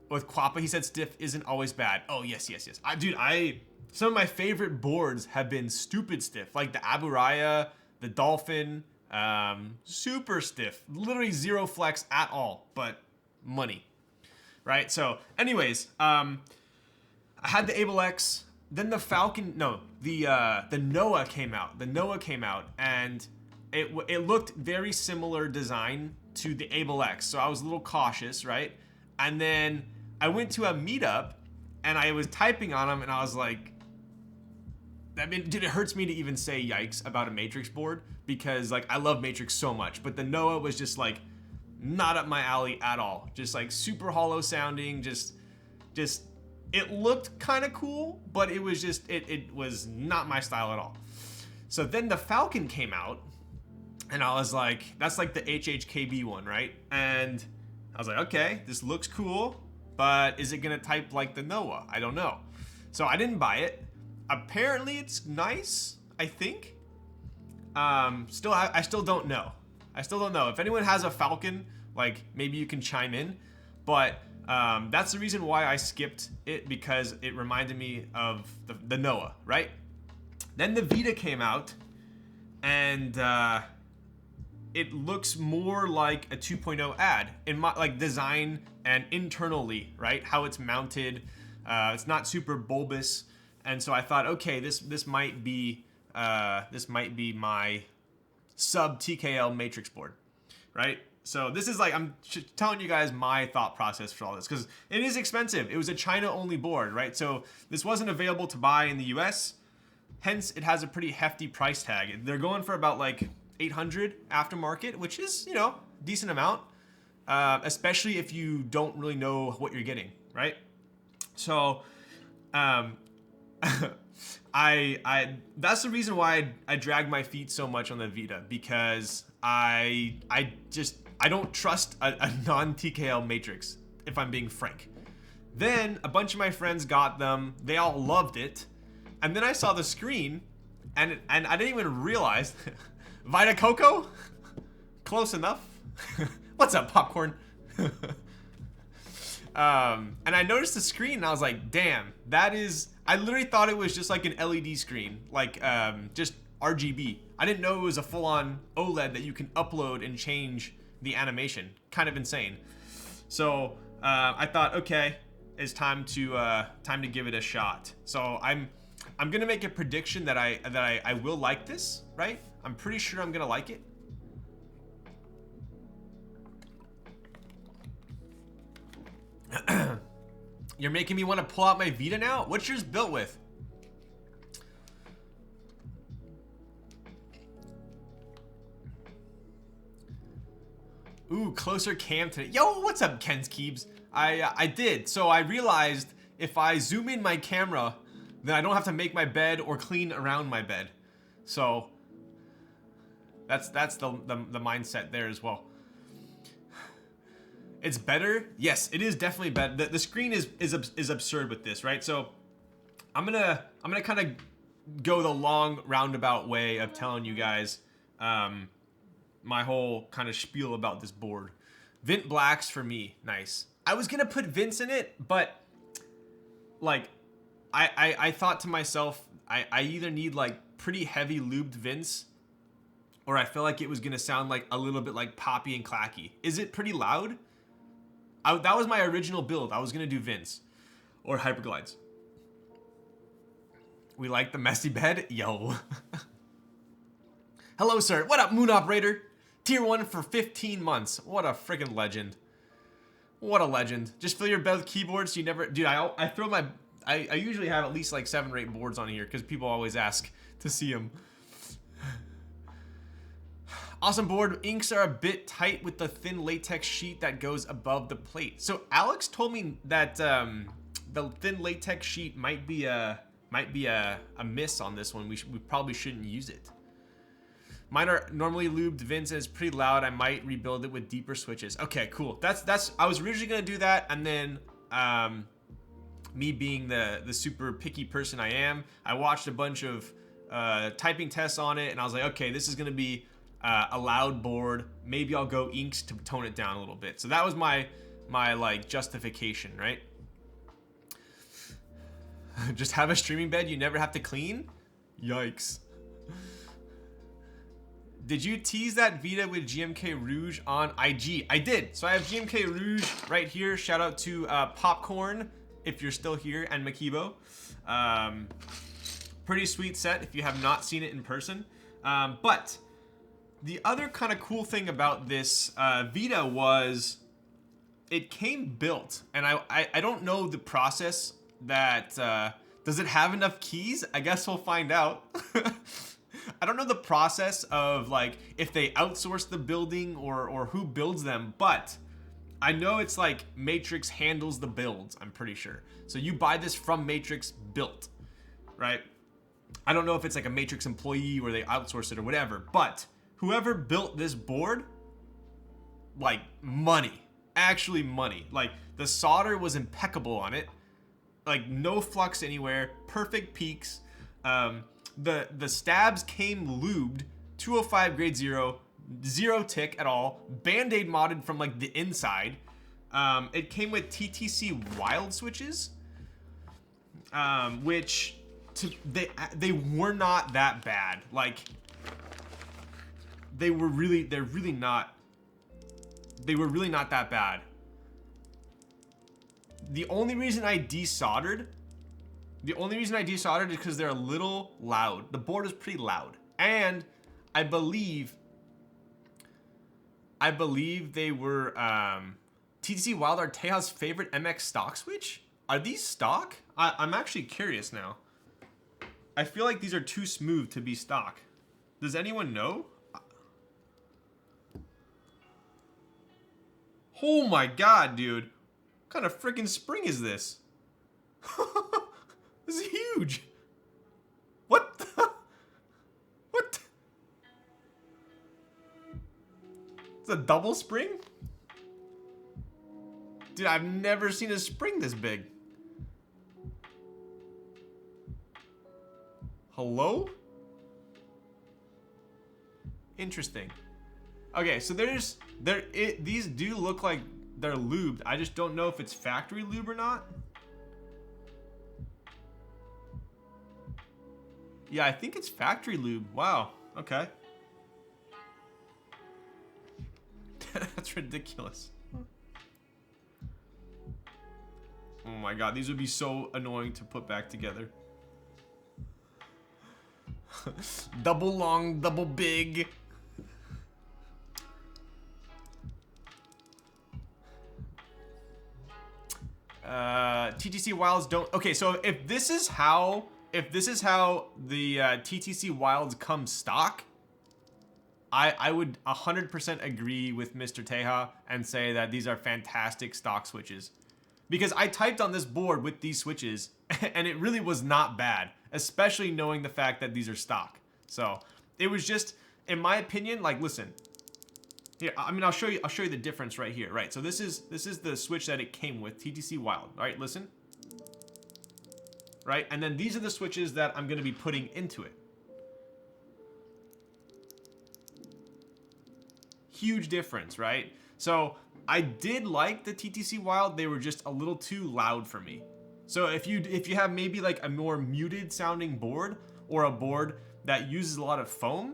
With Quappa, he said stiff isn't always bad. Oh, yes, yes, yes. Some of my favorite boards have been stupid stiff, like the Abu Raya, the Dolphin, super stiff, literally zero flex at all, but money, right? So anyways, I had the Able X, then the Falcon, no, the Noah came out. The Noah came out, and it looked very similar design to the Able X, so I was a little cautious, right? And then I went to a meetup, and I was typing on them, and I was like, I mean, dude, it hurts me to even say yikes about a Matrix board because like I love Matrix so much, but the Noah was just like not up my alley at all. Just like super hollow sounding, just it looked kind of cool, but it was just it was not my style at all. So then the Falcon came out, and I was like, that's like the HHKB one, right? And I was like, okay, this looks cool, but is it gonna type like the Noah? I don't know. So I didn't buy it. Apparently it's nice, I think. I still don't know. I still don't know. If anyone has a Falcon, like maybe you can chime in. But that's the reason why I skipped it, because it reminded me of the Noah, right? Then the Vita came out, and it looks more like a 2.0 ad in my like design and internally, right? How it's mounted. It's not super bulbous. And so I thought, okay, this might be my sub TKL Matrix board, right? So this is like, I'm telling you guys my thought process for all this, because it is expensive. It was a China only board, right? So this wasn't available to buy in the US, hence it has a pretty hefty price tag. They're going for about like 800 aftermarket, which is, you know, decent amount, especially if you don't really know what you're getting, right? So that's the reason why I drag my feet so much on the Vita, because I don't trust a non-TKL Matrix, if I'm being frank. Then a bunch of my friends got them, they all loved it, and then I saw the screen, and I didn't even realize Vita Coco? Close enough. What's up, popcorn? And I noticed the screen, and I was like, damn, I literally thought it was just like an LED screen, like just RGB. I didn't know it was a full-on OLED that you can upload and change the animation. Kind of insane. So I thought, okay, it's time to give it a shot. So I'm gonna make a prediction that I will like this, right? I'm pretty sure I'm gonna like it. You're making me want to pull out my Vita now? What's yours built with? Ooh, closer cam today. Yo, what's up, Ken's Keebs? I did. So I realized if I zoom in my camera, then I don't have to make my bed or clean around my bed. So that's the mindset there as well. It's better. Yes, it is definitely better. The screen is absurd with this, right? So I'm gonna kind of go the long roundabout way of telling you guys my whole kind of spiel about this board. Vint blacks for me, nice. I was gonna put Vints in it, but like I thought to myself, I either need like pretty heavy lubed Vints, or I feel like it was gonna sound like a little bit like poppy and clacky. Is it pretty loud? That was my original build. I was gonna do Vints or Hyperglides. We like the messy bed? Yo. Hello, sir. What up, Moon Operator? Tier 1 for 15 months. What a freaking legend. What a legend. Just fill your bed with keyboards so you never... Dude, I throw my... I usually have at least like 7 or 8 boards on here because people always ask to see them. Awesome board. Inks are a bit tight with the thin latex sheet that goes above the plate. So Alex told me that the thin latex sheet might be a miss on this one. We probably shouldn't use it. Mine are normally lubed Vints and it's pretty loud. I might rebuild it with deeper switches. Okay, cool. That's I was originally gonna do that, and then me being the super picky person I am, I watched a bunch of typing tests on it, and I was like, okay, this is gonna be a loud board. Maybe I'll go inks to tone it down a little bit. So that was my like justification, right? Just have a streaming bed you never have to clean? Yikes. Did you tease that Vita with GMK Rouge on IG? I did. So I have GMK Rouge right here. Shout out to Popcorn, if you're still here, and Makibo. Pretty sweet set if you have not seen it in person. But the other kind of cool thing about this Vita was it came built. And I don't know the process that... does it have enough keys? I guess we'll find out. I don't know the process of like if they outsource the building or who builds them, but I know it's like Matrix handles the builds, I'm pretty sure. So you buy this from Matrix built, right? I don't know if it's like a Matrix employee or they outsource it or whatever, but whoever built this board, like money, actually money. Like the solder was impeccable on it, like no flux anywhere, perfect peaks. The stabs came lubed, 205 grade 0, 0 tick at all, Band-Aid modded from like the inside. It came with TTC wild switches, which they were not that bad. Like they were really not that bad. The only reason I desoldered is because they're a little loud. The board is pretty loud. And I believe they were TTC Wild are Teja's favorite MX stock switch? Are these stock? I'm actually curious now. I feel like these are too smooth to be stock. Does anyone know? Oh my god, dude. What kind of freaking spring is this? This is huge. What the? What? It's a double spring? Dude, I've never seen a spring this big. Hello? Interesting. Okay, so these do look like they're lubed. I just don't know if it's factory lube or not. Yeah, I think it's factory lube. Wow. Okay. That's ridiculous. Oh my god, these would be so annoying to put back together. Double long, double big. TTC Wilds don't... Okay, so if this is how the TTC Wilds come stock, I would 100% agree with Mr. Teja and say that these are fantastic stock switches. Because I typed on this board with these switches, and it really was not bad, especially knowing the fact that these are stock. So it was just, in my opinion, like, listen. Here, I mean, I'll show you the difference right here, right? So this is the switch that it came with, TTC Wild. All right, listen. Right, and then these are the switches that I'm going to be putting into it. Huge difference, right? So I did like the TTC Wild. They were just a little too loud for me. So if you have maybe like a more muted sounding board or a board that uses a lot of foam,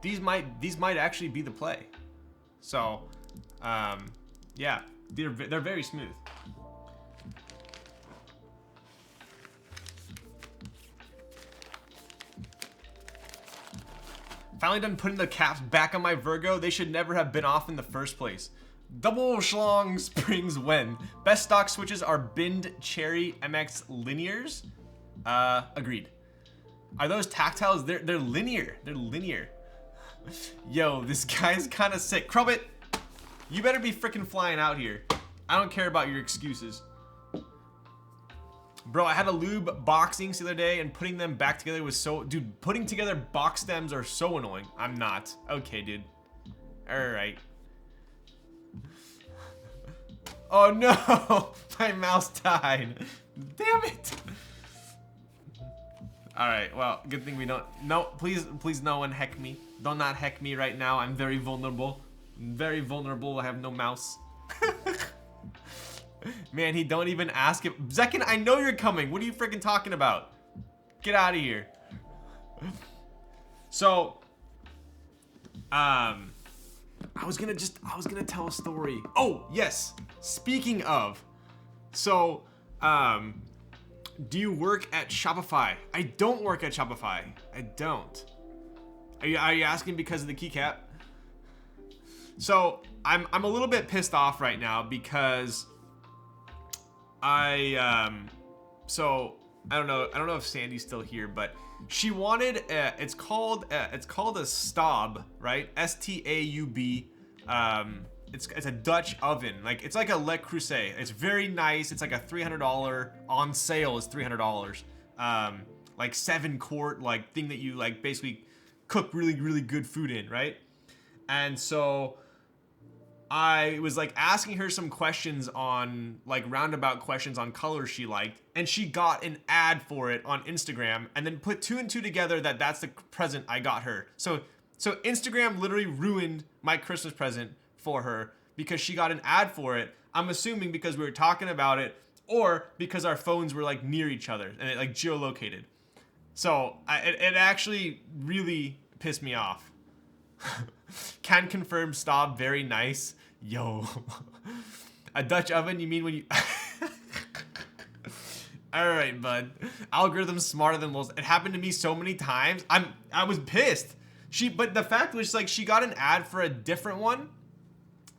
these might actually be the play. So yeah, they're very smooth. Finally done putting the caps back on my Virgo. They should never have been off in the first place. Double schlong springs when. Best stock switches are Bind Cherry MX linears. Agreed. Are those tactiles? They're linear. They're linear. Yo, this guy's kind of sick. Crubbit, you better be freaking flying out here. I don't care about your excuses. Bro, I had to lube boxings the other day, and putting them back together was so... Dude, putting together box stems are so annoying. I'm not. Okay, dude. Alright. Oh, no! My mouse died. Damn it! Alright, well, good thing we don't... No, please no one heck me. Do not heck me right now. I'm very vulnerable. I'm very vulnerable. I have no mouse. Man, he don't even ask him. Zekin, I know you're coming. What are you freaking talking about? Get out of here. So, I was gonna tell a story. Oh, yes. Speaking of, so, do you work at Shopify? I don't work at Shopify. I don't. Are you asking because of the keycap? So, I'm a little bit pissed off right now because so I don't know if Sandy's still here, but she wanted it's called a Staub, right? S-T-A-U-B. It's a Dutch oven. Like, it's like a Le Creuset. It's very nice. It's like a $300 on sale is $300. Like 7-quart like thing that you like basically cook really good food in, right? And so I was like asking her some questions on like roundabout questions on colors she liked, and she got an ad for it on Instagram, and then put 2 and 2 together that that's the present I got her. So Instagram literally ruined my Christmas present for her because she got an ad for it. I'm assuming because we were talking about it, or because our phones were like near each other and it like geolocated. So it actually really pissed me off. Can confirm Staub, very nice. Yo. A Dutch oven, you mean when you... Alright, bud. Algorithm's smarter than most. It happened to me so many times. I was pissed. But the fact was, like, she got an ad for a different one,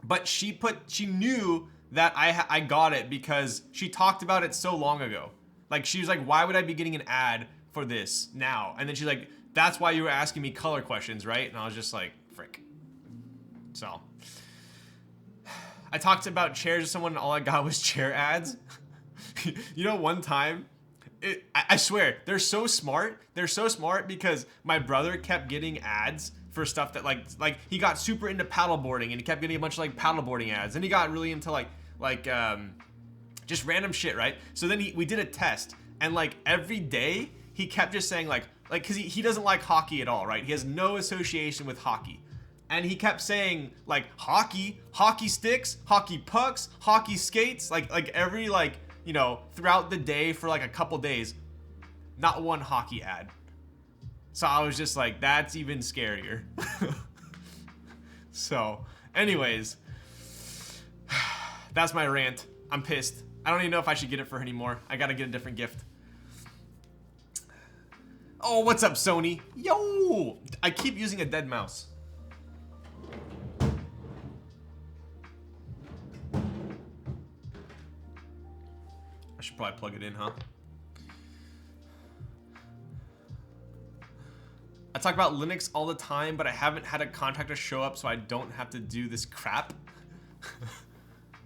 but she knew that I got it because she talked about it so long ago. Like, she was like, why would I be getting an ad for this now? And then she's like, that's why you were asking me color questions, right? And I was just like, frick. So, I talked about chairs to someone and all I got was chair ads. You know, one time, I swear, they're so smart. They're so smart because my brother kept getting ads for stuff that like he got super into paddleboarding, and he kept getting a bunch of like paddleboarding ads, and he got really into like just random shit, right? So then we did a test, and like every day he kept just saying like because he doesn't like hockey at all, right? He has no association with hockey. And he kept saying like hockey sticks, hockey pucks, hockey skates, like every like, you know, throughout the day for like a couple days, not one hockey ad. So I was just like, that's even scarier. So, anyways, that's my rant. I'm pissed. I don't even know if I should get it for her anymore. I gotta get a different gift. Oh, what's up, Sony? Yo! I keep using a dead mouse. I should probably plug it in, huh? I talk about Linux all the time, but I haven't had a contractor show up, so I don't have to do this crap.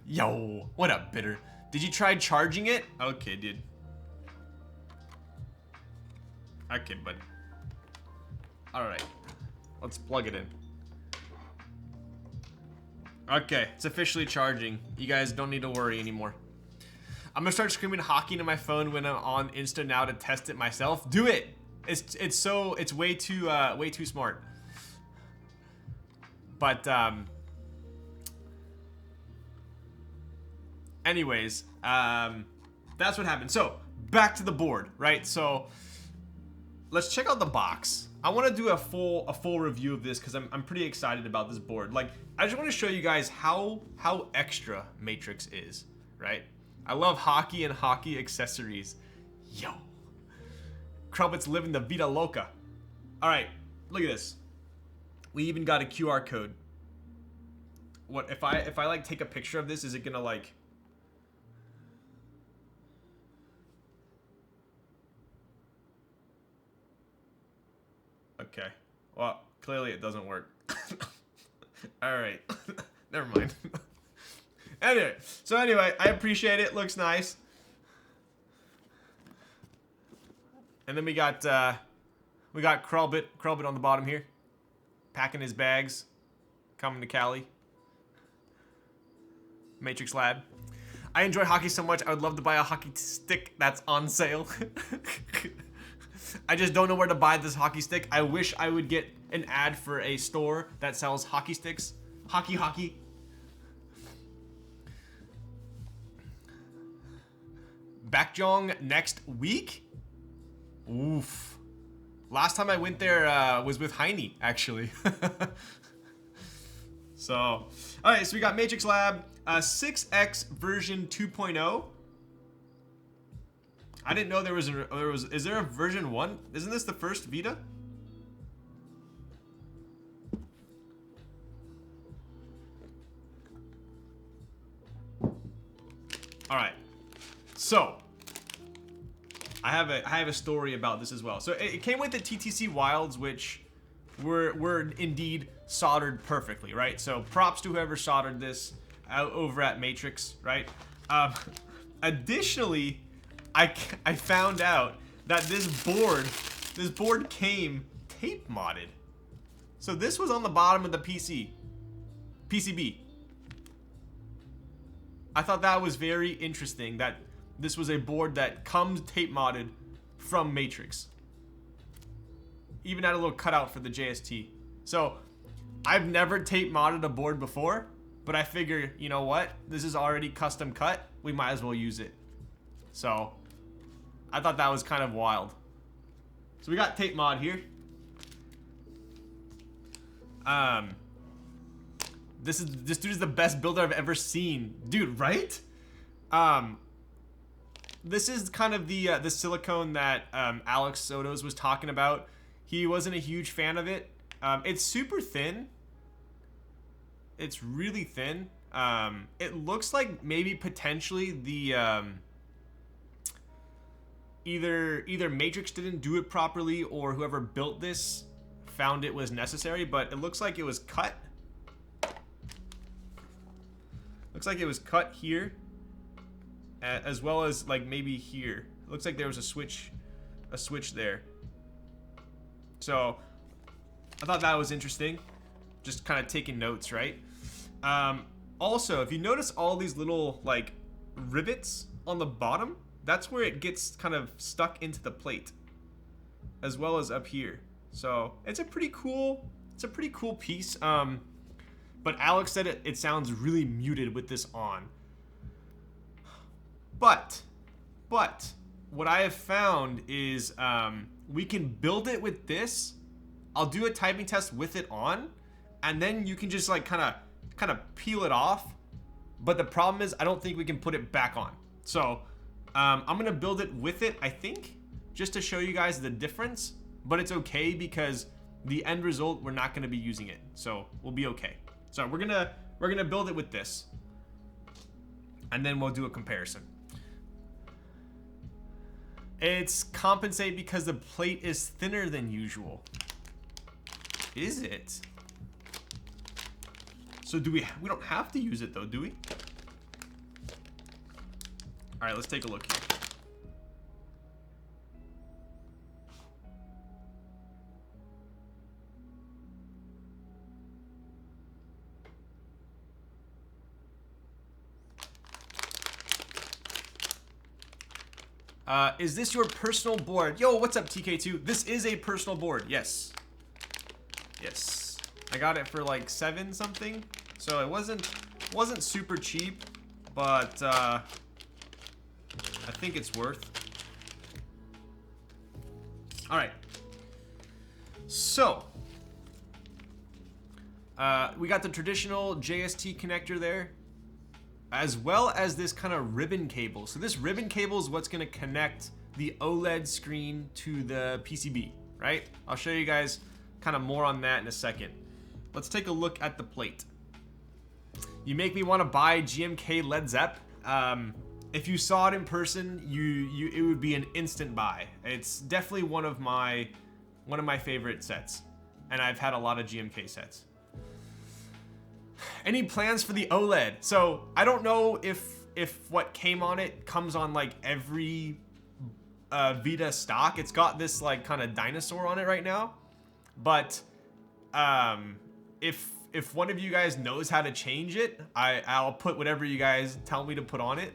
Yo, what up, Bitter? Did you try charging it? Okay, dude. Okay, bud. All right, let's plug it in. Okay, it's officially charging. You guys don't need to worry anymore. I'm gonna start screaming hockey into my phone when I'm on Insta now to test it myself. Do it. It's way too smart. But anyways, that's what happened. So back to the board, right? So let's check out the box. I want to do a full review of this because I'm pretty excited about this board. Like, I just want to show you guys how extra Matrix is, right? I love hockey and hockey accessories. Yo, Krubit's living the Vita Loca. All right, look at this. We even got a QR code. What if I like take a picture of this? Is it gonna like? Okay. Well, clearly it doesn't work. All right. Never mind. Anyway, I appreciate it. Looks nice. And then we got Krubit on the bottom here, packing his bags, coming to Cali. Matrix Lab. I enjoy hockey so much. I would love to buy a hockey stick that's on sale. I just don't know where to buy this hockey stick. I wish I would get an ad for a store that sells hockey sticks. Hockey. Baekjong next week? Oof. Last time I went there was with Heine, actually. So, all right, so we got Matrix Lab 6X version 2.0. I didn't know there was is there a version 1? Isn't this the first Vita? All right. So, I have a story about this as well. So, it came with the TTC Wilds, which were indeed soldered perfectly, right? So, props to whoever soldered this out over at Matrix, right? Additionally, I found out that this board came tape modded. So this was on the bottom of the PCB. I thought that was very interesting that this was a board that comes tape modded from Matrix. Even had a little cutout for the JST. So I've never tape modded a board before, but I figure, you know what? This is already custom cut. We might as well use it. So I thought that was kind of wild. So we got tape mod here. This dude is the best builder I've ever seen, dude. Right? This is kind of the silicone that Alex Sotos was talking about. He wasn't a huge fan of it. It's super thin. It's really thin. It looks like maybe potentially the either Matrix didn't do it properly or whoever built this found it was necessary, but it looks like it was cut. Looks like it was cut here, as well as like maybe here. It looks like there was a switch there. So I thought that was interesting. Just kind of taking notes, right? Also, if you notice all these little like rivets on the bottom, that's where it gets kind of stuck into the plate, as well as up here. So it's a pretty cool piece. But Alex said it sounds really muted with this on. But what I have found is we can build it with this. I'll do a typing test with it on, and then you can just like kind of peel it off. But the problem is I don't think we can put it back on. So I'm gonna build it with it, I think, just to show you guys the difference. But it's okay because the end result, we're not gonna be using it, so we'll be okay. So we're gonna build it with this, and then we'll do a comparison. It's compensate because the plate is thinner than usual. Is it? So do we don't have to use it though, do we? All right, let's take a look here. Is this your personal board? Yo, what's up, TK2? This is a personal board. Yes. Yes. I got it for like 7 something. So it wasn't super cheap, but I think it's worth. All right. So we got the traditional JST connector there, as well as this kind of ribbon cable. So this ribbon cable is what's going to connect the OLED screen to the PCB, right? I'll show you guys kind of more on that in a second. Let's take a look at the plate. You make me want to buy GMK Led Zepp. If you saw it in person, it would be an instant buy. It's definitely one of my favorite sets, and I've had a lot of GMK sets. Any plans for the OLED? So I don't know if what came on it comes on like every Vita stock. It's got this like kind of dinosaur on it right now, but if one of you guys knows how to change it, I'll put whatever you guys tell me to put on it.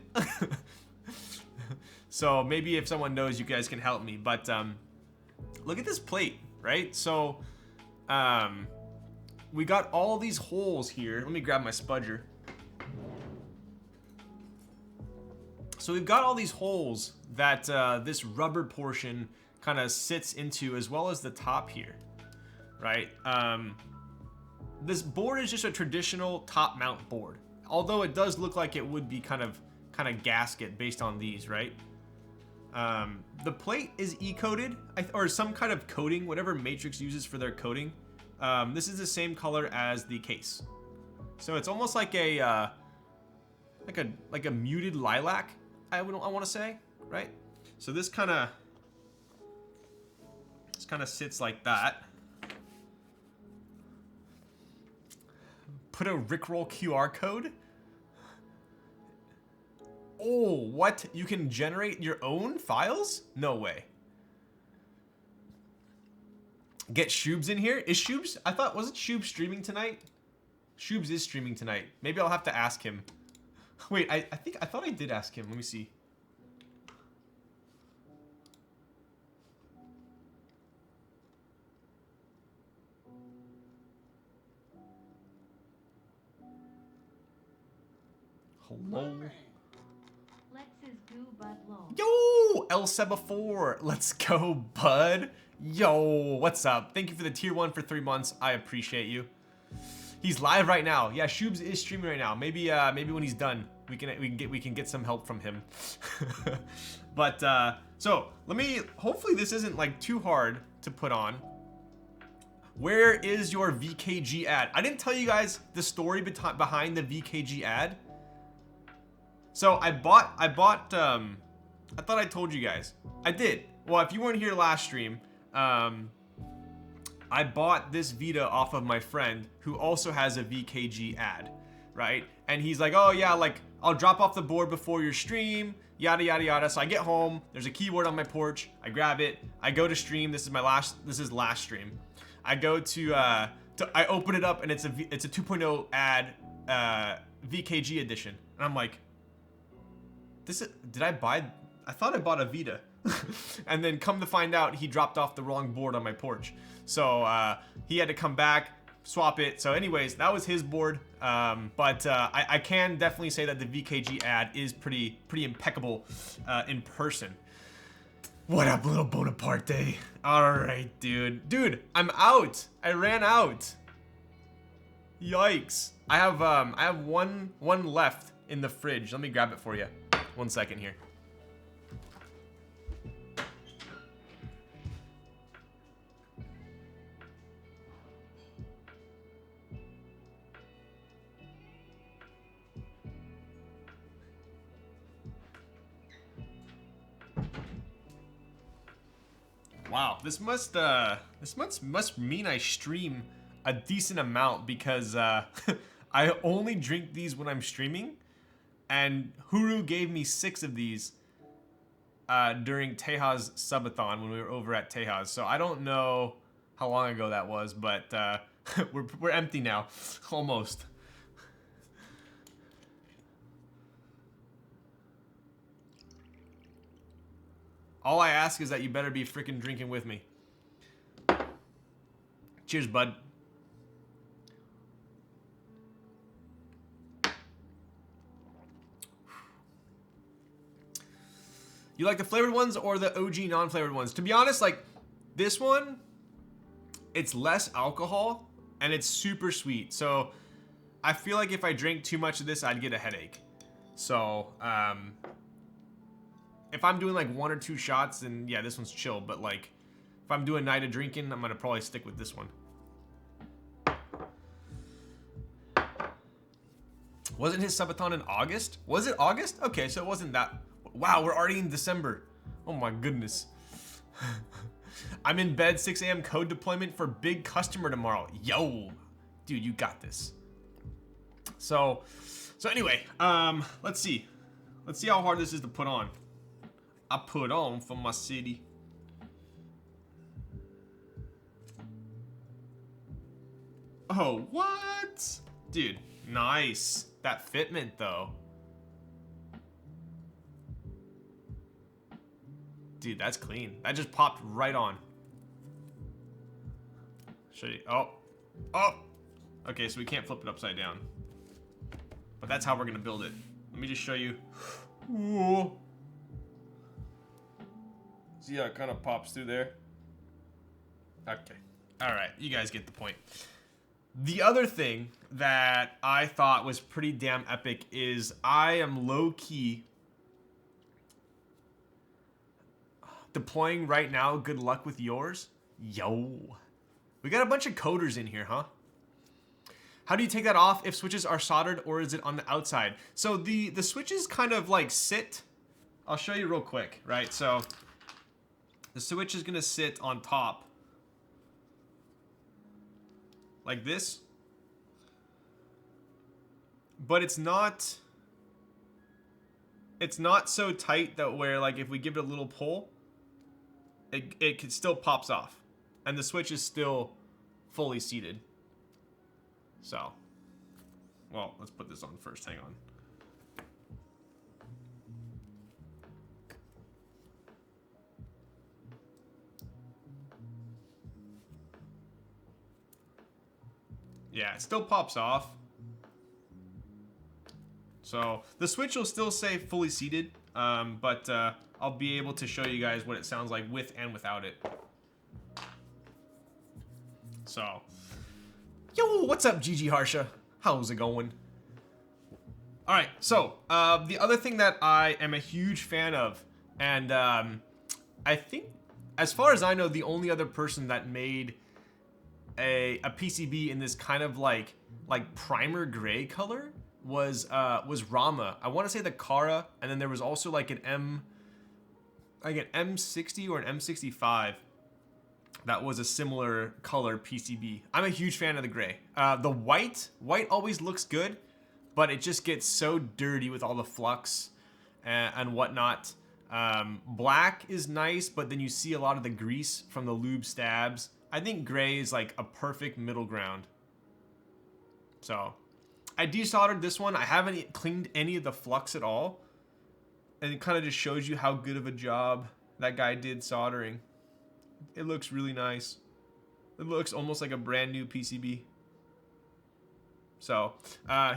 So maybe if someone knows, you guys can help me. But look at this plate, right? So we got all these holes here. Let me grab my spudger. So we've got all these holes that this rubber portion kind of sits into, as well as the top here, right? This board is just a traditional top mount board, although it does look like it would be kind of gasket based on these, right? The plate is e-coated, or some kind of coating, whatever Matrix uses for their coating. This is the same color as the case, so it's almost like a muted lilac. I want to say, right? So this kind of sits like that. Put a Rickroll QR code. Oh, what? You can generate your own files? No way. Get Shoobs in here? Is Shoobs? Wasn't Shoobs streaming tonight? Shoobs is streaming tonight. Maybe I'll have to ask him. Wait, I thought I did ask him. Let me see. Hello. Yo, El Seba4, let's go, bud. Yo, what's up? Thank you for the tier 1 for 3 months. I appreciate you. He's live right now. Yeah, Shoobs is streaming right now. Maybe when he's done, we can get some help from him. But so hopefully this isn't like too hard to put on. Where is your VKG ad? I didn't tell you guys the story behind the VKG ad. So I thought I told you guys. I did. Well, if you weren't here last stream, I bought this Vita off of my friend who also has a VKG ad, right? And he's like, oh yeah, like I'll drop off the board before your stream, yada yada yada. So I get home, there's a keyboard on my porch, I grab it, I go to stream. This is last stream. I go to I open it up and it's a 2.0 ad, VKG edition, and I'm like, I thought I bought a Vita. And then come to find out, he dropped off the wrong board on my porch. So he had to come back, swap it. So anyways, that was his board. But I can definitely say that the VKG ad is pretty impeccable in person. What up, little Bonaparte? All right, dude. Dude, I'm out. I ran out. Yikes. I have one left in the fridge. Let me grab it for you. 1 second here. Wow, this must mean I stream a decent amount, because I only drink these when I'm streaming, and Huru gave me 6 of these during Teja's subathon when we were over at Teja's. So I don't know how long ago that was, but we're empty now, almost. All I ask is that you better be freaking drinking with me. Cheers, bud. You like the flavored ones or the OG non-flavored ones? To be honest, like this one, it's less alcohol and it's super sweet. So I feel like if I drank too much of this, I'd get a headache. So if I'm doing like 1 or 2 shots, then yeah, this one's chill. But like if I'm doing a night of drinking, I'm gonna probably stick with this one. Wasn't his subathon in August? Was it August? Okay, so it wasn't that. Wow, we're already in December. Oh my goodness. I'm in bed, 6 a.m. code deployment for big customer tomorrow. Yo, dude, you got this. So anyway, let's see. Let's see how hard this is to put on. I put on for my city. Oh, what? Dude, nice. That fitment though. Dude, that's clean. That just popped right on. Show you. Oh. Okay, so we can't flip it upside down. But that's how we're gonna build it. Let me just show you. Ooh. See how it kind of pops through there? Okay. Alright, you guys get the point. The other thing that I thought was pretty damn epic is I am low-key deploying right now. Good luck with yours. Yo. We got a bunch of coders in here, huh? How do you take that off if switches are soldered or is it on the outside? So the switches kind of like sit. I'll show you real quick, right? So the switch is gonna sit on top like this. But it's not so tight that where like if we give it a little pull, it still pops off, and the switch is still fully seated. So, well, let's put this on first. Hang on. Yeah, it still pops off. So the switch will still say fully seated, but I'll be able to show you guys what it sounds like with and without it. So, yo, what's up, Gigi Harsha? How's it going? All right, so the other thing that I am a huge fan of, and I think, as far as I know, the only other person that made a PCB in this kind of like primer gray color was Rama. I want to say the Kara, and then there was also like an M60 or an M65 that was a similar color PCB. I'm a huge fan of the gray. The white always looks good, but it just gets so dirty with all the flux and whatnot. Black is nice, but then you see a lot of the grease from the lube stabs. I think gray is like a perfect middle ground. So I desoldered this one. I haven't cleaned any of the flux at all. And it kind of just shows you how good of a job that guy did soldering. It looks really nice. It looks almost like a brand new PCB. So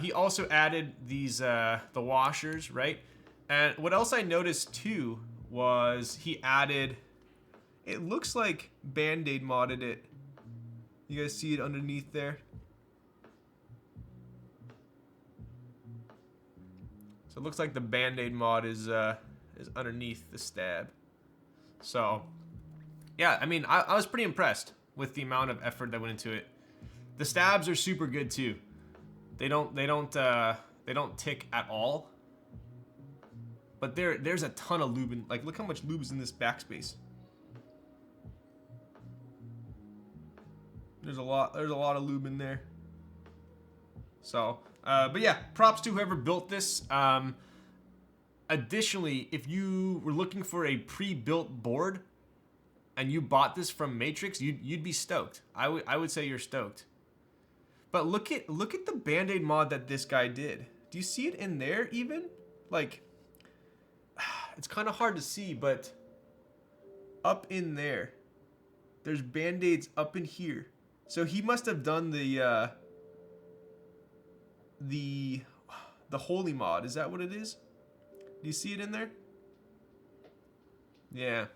he also added these the washers, right? And what else I noticed too was he added, it looks like Band-Aid modded it. You guys see it underneath there? So it looks like the Band-Aid mod is underneath the stab. So yeah, I mean, I was pretty impressed with the amount of effort that went into it. The stabs are super good too. They don't tick at all. But there's a ton of lube in, like, look how much lube is in this backspace. There's a lot of lube in there. So, but yeah, props to whoever built this. Additionally, if you were looking for a pre-built board and you bought this from Matrix, you'd be stoked. I would say you're stoked. But look at the Band-Aid mod that this guy did. Do you see it in there even? Like, it's kind of hard to see, but up in there. There's band-aids up in here. So he must have done the holy mod. Is that what it is? Do you see it in there? Yeah.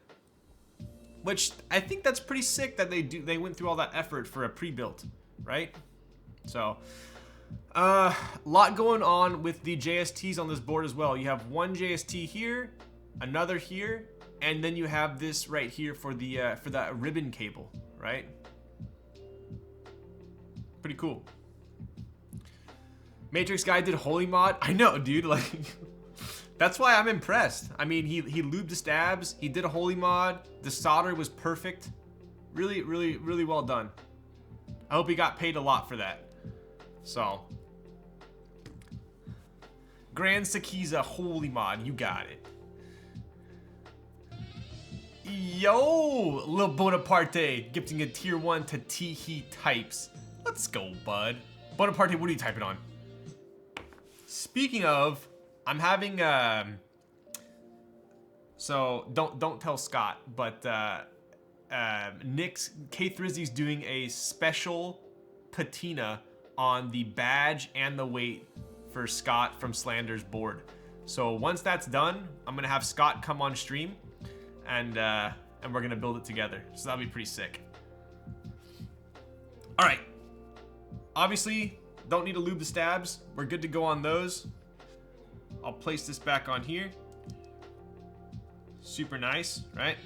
Which I think that's pretty sick that they went through all that effort for a pre-built, right? So lot going on with the JSTs on this board as well. You have one JST here, another here, and then you have this right here for that ribbon cable, right? Pretty cool. Matrix guy did holy mod. I know, dude. Like, that's why I'm impressed. I mean, he lubed the stabs. He did a holy mod. The solder was perfect. Really, really, really well done. I hope he got paid a lot for that. So, Grand Sakiza holy mod. You got it. Yo, Lil Bonaparte gifting a tier 1 to T-He types. Let's go, bud. Bonaparte, what are you typing on? Speaking of, I'm having so don't tell Scott, but Nick's K3zzy's doing a special patina on the badge and the weight for Scott from Slander's board. So once that's done, I'm gonna have Scott come on stream, and we're gonna build it together. So that'll be pretty sick. All right. Obviously, don't need to lube the stabs. We're good to go on those. I'll place this back on here. Super nice, right?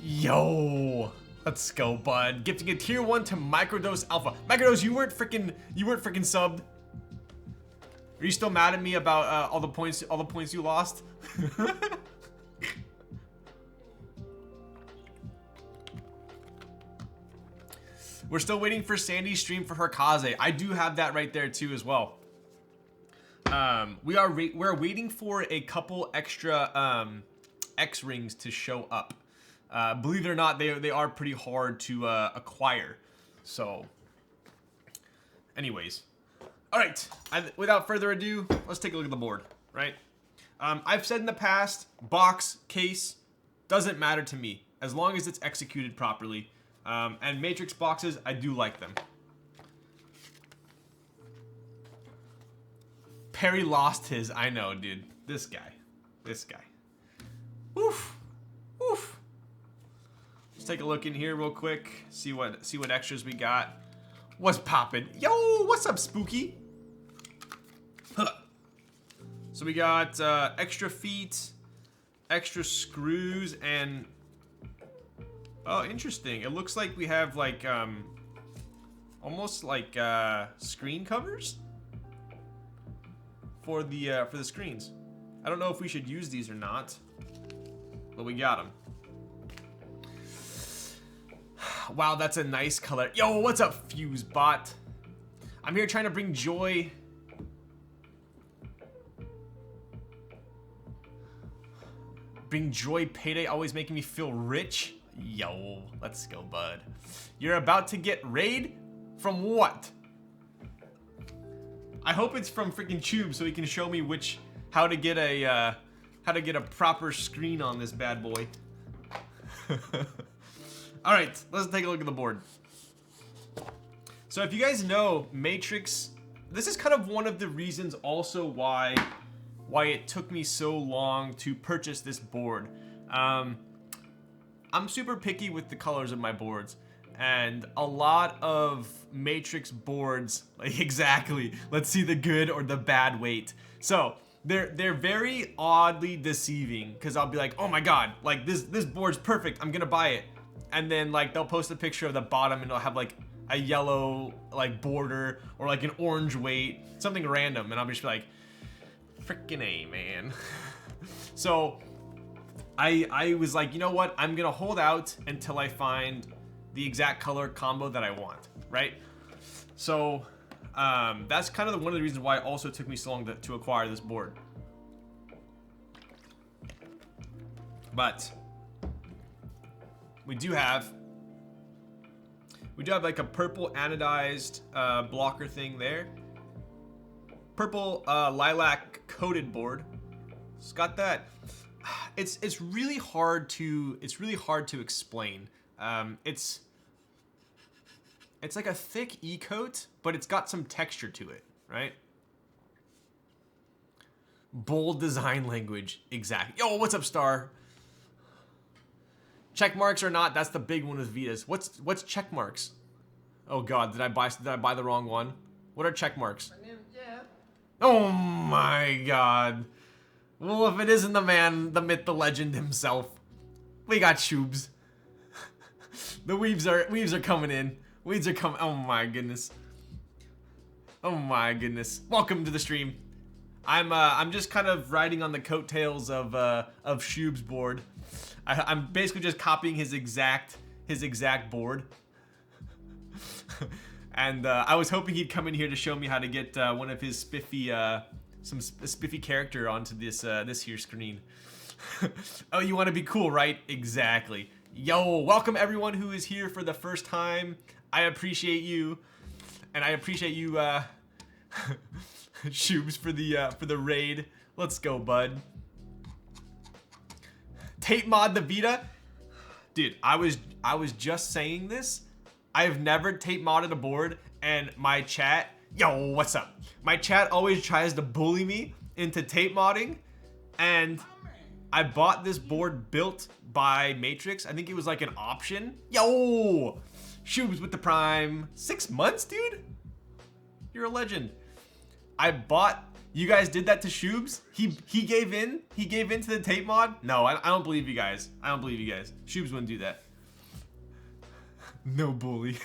Yo, let's go, bud. Gifting a tier 1 to Microdose Alpha. Microdose, you weren't freaking subbed. Are you still mad at me about all the points you lost? We're still waiting for Sandy's stream for her Kaze. I do have that right there too as well. We're waiting for a couple extra X rings to show up. Believe it or not, they are pretty hard to acquire. So, anyways, all right. Without further ado, let's take a look at the board. Right? I've said in the past, box, case, doesn't matter to me as long as it's executed properly. And Matrix boxes, I do like them. Perry lost his. I know, dude. This guy. Woof. Woof. Let's take a look in here real quick. See what extras we got. What's poppin'? Yo, what's up, Spooky? Huh. So we got extra feet, extra screws, and oh, interesting. It looks like we have like almost like screen covers for the screens. I don't know if we should use these or not, but we got them. Wow, that's a nice color. Yo, what's up, Fusebot? I'm here trying to bring joy. Bring joy payday, always making me feel rich. Yo, let's go, bud. You're about to get raid? From what? I hope it's from freaking Tube so he can show me how to get a proper screen on this bad boy. All right, let's take a look at the board. So if you guys know, Matrix, this is kind of one of the reasons also why it took me so long to purchase this board. I'm super picky with the colors of my boards, and a lot of Matrix boards, like exactly, let's see the good or the bad weight. So they're very oddly deceiving, because I'll be like, oh my god, like this board's perfect, I'm gonna buy it. And then like they'll post a picture of the bottom and it'll have like a yellow like border or like an orange weight, something random, and I'll just be like, freaking A, man. So I was like, you know what? I'm gonna hold out until I find the exact color combo that I want, right? So that's kind of one of the reasons why it also took me so long to acquire this board. But we do have like a purple anodized blocker thing there. Purple lilac coated board. It's got that. it's really hard to explain. It's like a thick e-coat, but it's got some texture to it, right? Bold design language, exactly. Yo, what's up, Star? Check marks or not? That's the big one with Vitas. What's check marks? Oh God, did I buy the wrong one? What are check marks? Yeah. Oh my God. Well, if it isn't the man, the myth, the legend himself, we got Shoobs. The weaves are coming in. Weeds are coming. Oh my goodness. Oh my goodness. Welcome to the stream. I'm just kind of riding on the coattails of Shoob's board. I'm basically just copying his exact board. And I was hoping he'd come in here to show me how to get one of his spiffy spiffy character onto this here screen. Oh, you want to be cool, right? Exactly. Yo, welcome everyone who is here for the first time. I appreciate you, and I appreciate you, Shoobs, for the raid. Let's go, bud. Tape mod the Vita, dude. I was just saying this. I have never tape modded a board, and my chat, yo, what's up? My chat always tries to bully me into tape modding, and I bought this board built by Matrix. I think it was like an option. Yo, Shoobs with the prime. 6 months, dude. You're a legend. I bought. You guys did that to Shoobs? He gave in? He gave in to the tape mod? No, I don't believe you guys. I don't believe you guys. Shoobs wouldn't do that. No bully.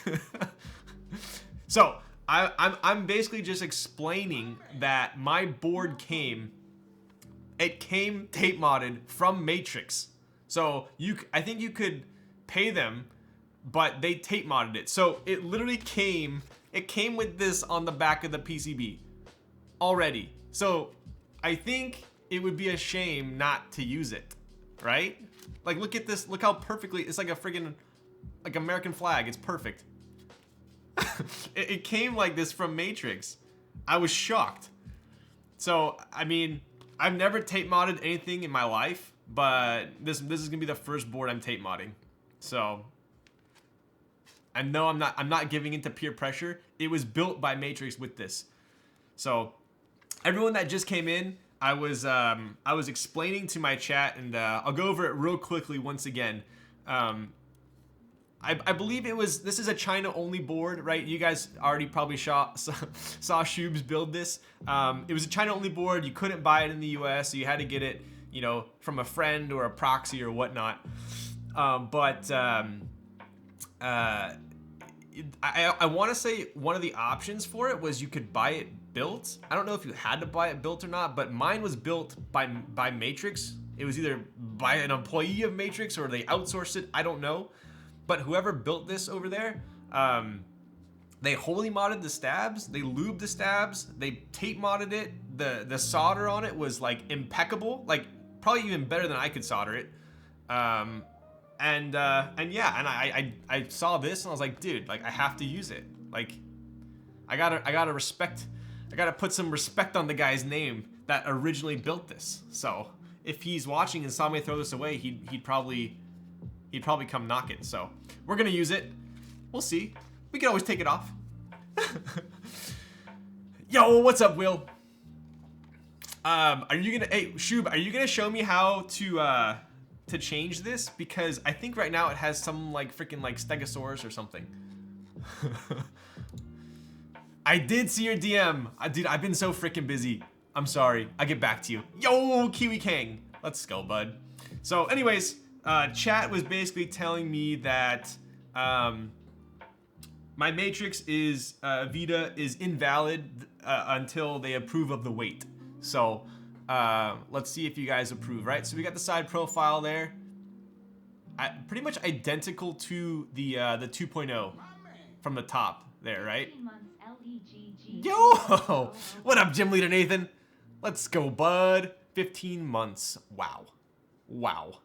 So, I'm basically just explaining that my board came tape modded from Matrix. So, I think you could pay them, but they tape modded it. So, it literally came with this on the back of the PCB already. So I think it would be a shame not to use it, right? Like, look at this. Look how perfectly, it's like a friggin' like American flag. It's perfect. It came like this from Matrix. I was shocked. So, I mean, I've never tape modded anything in my life, but this is gonna be the first board I'm tape modding. So, I know I'm not giving into peer pressure. It was built by Matrix with this. So, everyone that just came in, I was explaining to my chat, and I'll go over it real quickly once again. I believe this is a China only board, right? You guys already probably saw Shoobs build this. It was a China only board. You couldn't buy it in the US, so you had to get it, you know, from a friend or a proxy or whatnot. I want to say one of the options for it was you could buy it built. I don't know if you had to buy it built or not, but mine was built by Matrix. It was either by an employee of Matrix or they outsourced it. I don't know. But whoever built this over there, they wholly modded the stabs. They lubed the stabs. They tape modded it. The solder on it was like impeccable, like probably even better than I could solder it. And yeah, and I saw this and I was like, dude, like I have to use it. Like I gotta respect. I gotta put some respect on the guy's name that originally built this. So if he's watching and saw me throw this away, he'd probably come knocking. So we're gonna use it. We'll see. We can always take it off. Yo, what's up, Will? Are you gonna? Hey, Shoob, are you gonna show me how to change this? Because I think right now it has some like freaking like Stegosaurus or something. I did see your DM. Dude, I've been so freaking busy. I'm sorry. I'll get back to you. Yo, Kiwi Kang. Let's go, bud. So anyways, chat was basically telling me that my Matrix is Vita is invalid until they approve of the weight. So let's see if you guys approve, right? So we got the side profile there. Pretty much identical to the 2.0 from the top there, right? Yo! What up, Gym Leader Nathan? Let's go, bud. 15 months. Wow. Wow.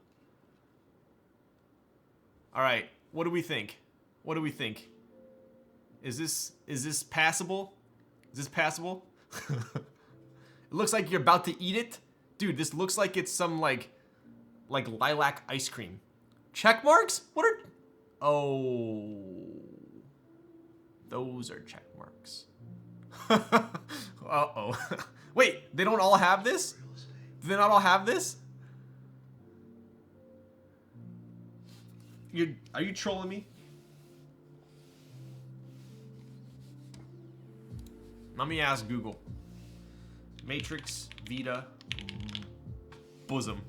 All right. What do we think? What do we think? Is this passable? Is this passable? It looks like you're about to eat it. Dude, this looks like it's some like like lilac ice cream. Check marks? What are... Oh. Those are check marks. Uh-oh. Wait, they don't all have this? Do they not all have this? Are you trolling me? Let me ask Google. Matrix, Vita, bosom.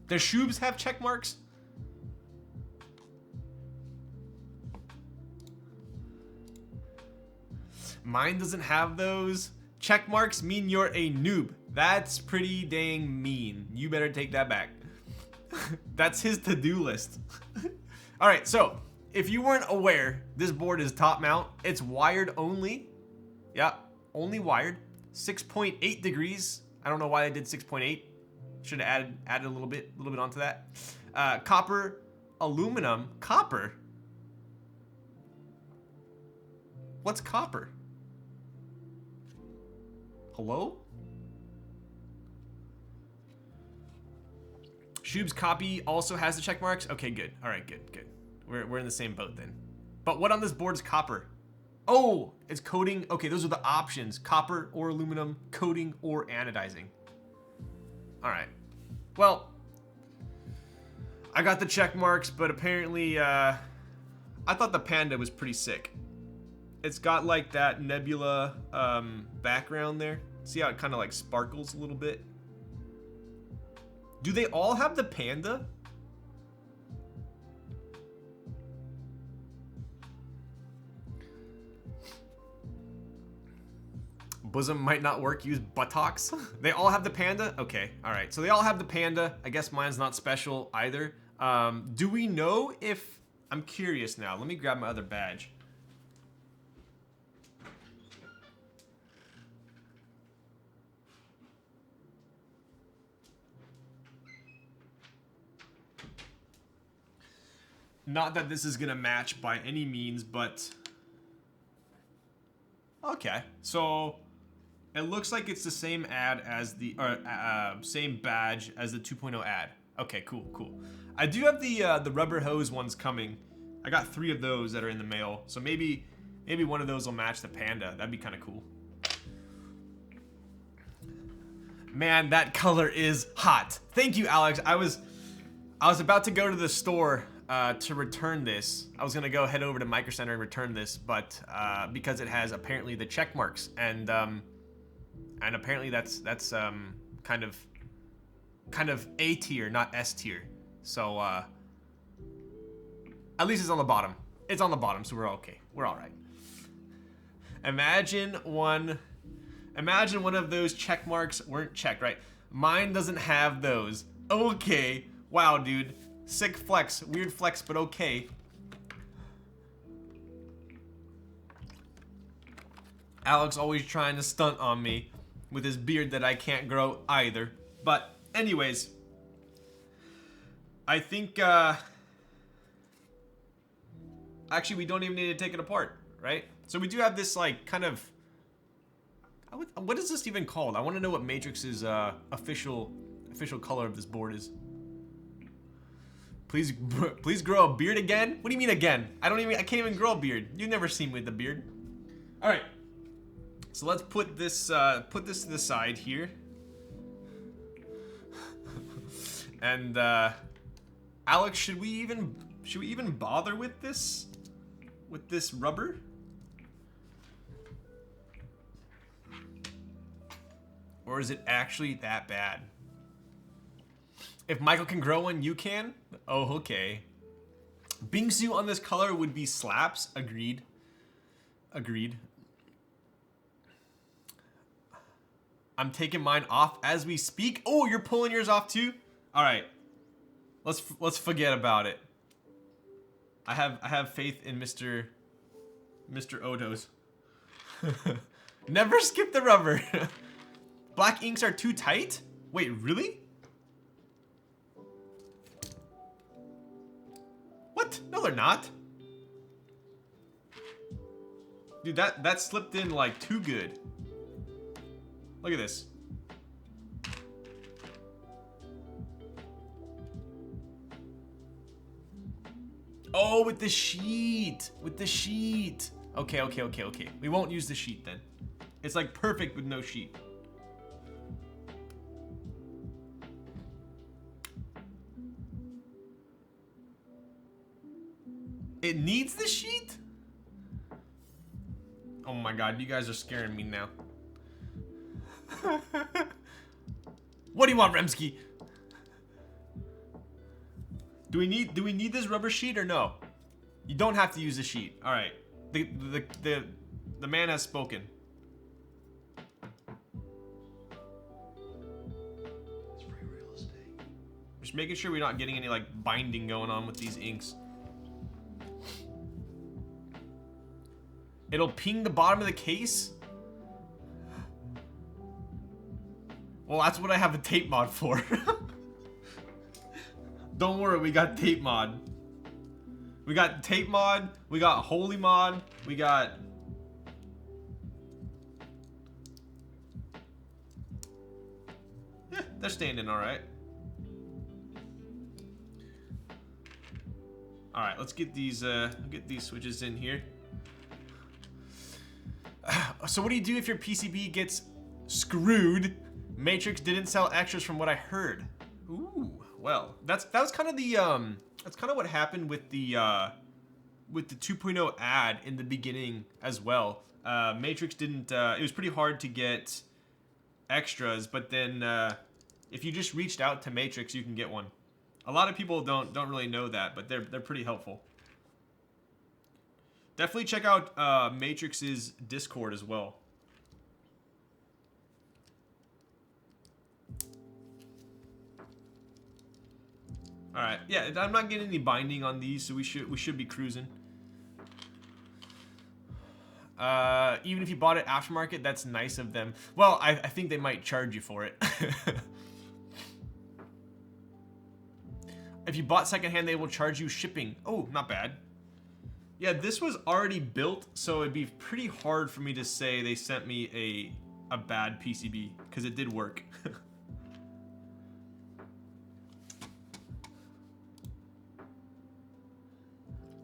Does Shoobs have check marks? Mine doesn't have those. Check marks mean you're a noob. That's pretty dang mean. You better take that back. That's his to-do list. All right, so if you weren't aware, this board is top mount. It's wired only. Yeah, only wired. 6.8 degrees. I don't know why they did 6.8. Should have added a little bit onto that. Copper, aluminum, copper. What's copper? Hello? Shoob's copy also has the check marks. Okay, good. All right, good. We're in the same boat then. But what on this board is copper? Oh, it's coating. Okay, those are the options. Copper or aluminum, coating or anodizing. All right. Well, I got the check marks, but apparently, I thought the Panda was pretty sick. It's got like that nebula background there. See how it kind of like sparkles a little bit? Do they all have the Panda? Bosom might not work, use buttocks. They all have the Panda? Okay, all right. So they all have the Panda. I guess mine's not special either. Do we know if... I'm curious now. Let me grab my other badge. Not that this is gonna match by any means, but... Okay, so... It looks like it's the same ad as the, same badge as the 2.0 ad. Okay, cool. I do have the rubber hose ones coming. I got 3 of those that are in the mail, so maybe one of those will match the Panda. That'd be kind of cool. Man, that color is hot. Thank you, Alex. I was about to go to the store to return this. I was gonna go head over to Micro Center and return this, but because it has apparently the check marks and apparently that's kind of A tier, not S tier. So at least it's on the bottom. It's on the bottom, so we're okay. We're all right. Imagine one of those check marks weren't checked, right? Mine doesn't have those. Okay. Wow, dude. Sick flex. Weird flex, but okay. Alex always trying to stunt on me with his beard that I can't grow either. But anyways, I think actually we don't even need to take it apart, right? So we do have this like kind of, what is this even called? I want to know what Matrix's official color of this board is. Please grow a beard again? What do you mean again? I can't even grow a beard. You've never seen me with a beard. All right. So let's put this to the side here. And Alex, should we even bother with this rubber? Or is it actually that bad? If Michael can grow one, you can? Oh, okay. Bingsu on this color would be slaps. Agreed. I'm taking mine off as we speak. Oh, you're pulling yours off too? All right. Let's forget about it. I have faith in Mr. Odo's. Never skip the rubber. Black inks are too tight? Wait, really? What? No, they're not. Dude, that slipped in like too good. Look at this. Oh, with the sheet. With the sheet. Okay, okay, okay, okay. We won't use the sheet then. It's like perfect with no sheet. It needs the sheet? Oh my god, you guys are scaring me now. What do you want, Remsky? Do we need this rubber sheet or no? You don't have to use the sheet. All right. The man has spoken. It's free real estate. Just making sure we're not getting any like binding going on with these inks. It'll ping the bottom of the case? Well, that's what I have a tape mod for. Don't worry, we got tape mod. We got tape mod, we got holy mod, we got... Yeah, they're staying in all right. All right, let's get these switches in here. So what do you do if your PCB gets screwed? Matrix didn't sell extras from what I heard. Ooh, well, that was kind of the that's kind of what happened with the 2.0 ad in the beginning as well. Matrix didn't. It was pretty hard to get extras, but then if you just reached out to Matrix, you can get one. A lot of people don't really know that, but they're pretty helpful. Definitely check out Matrix's Discord as well. All right, yeah, I'm not getting any binding on these, so we should be cruising. Even if you bought it aftermarket, that's nice of them. Well, I think they might charge you for it. If you bought secondhand, they will charge you shipping. Oh, not bad. Yeah, this was already built, so it'd be pretty hard for me to say they sent me a bad PCB, because it did work.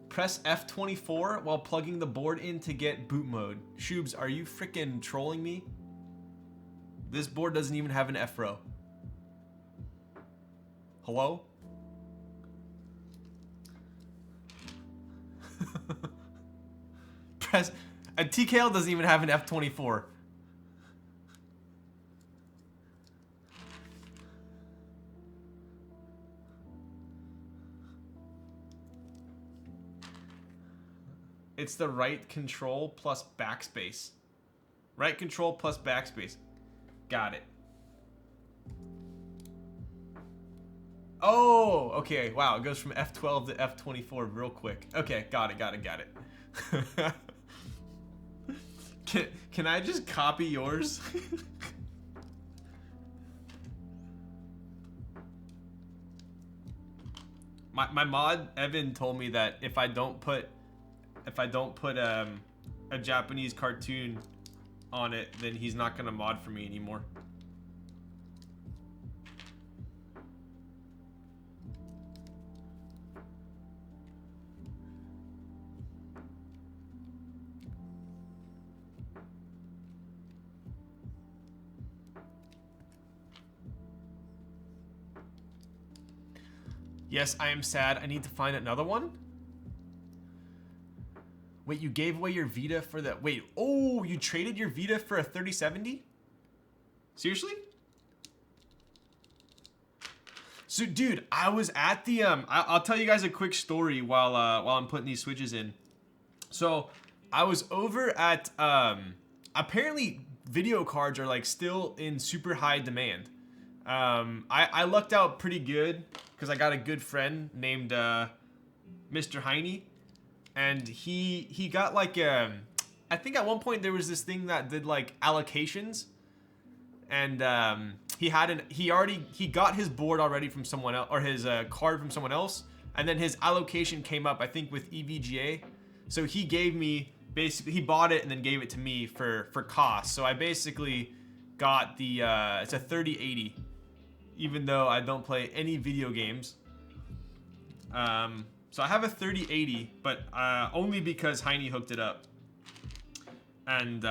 Press F24 while plugging the board in to get boot mode. Shoobs, are you freaking trolling me? This board doesn't even have an F-row. Hello? Press... A TKL doesn't even have an F24. It's the right control plus backspace. Right control plus backspace. Got it. Oh, okay. Wow, it goes from F12 to F24 real quick. Okay, got it. Can I just copy yours? My mod Evan told me that if I don't put a Japanese cartoon on it, then he's not gonna mod for me anymore. Yes, I am sad. I need to find another one. Wait, you gave away your Vita for the... Wait, oh, you traded your Vita for a 3070? Seriously? So, dude, I was at the... I'll tell you guys a quick story while I'm putting these switches in. So, I was over at... apparently, video cards are, like, still in super high demand. I lucked out pretty good because I got a good friend named Mr. Heine. And he got like I think at one point there was this thing that did like allocations, and he got his board already from someone else, or his card from someone else, and then his allocation came up I think with EVGA, so he gave me basically, he bought it and then gave it to me for cost. So I basically got the it's a 3080, even though I don't play any video games. So I have a 3080, but only because Heine hooked it up. And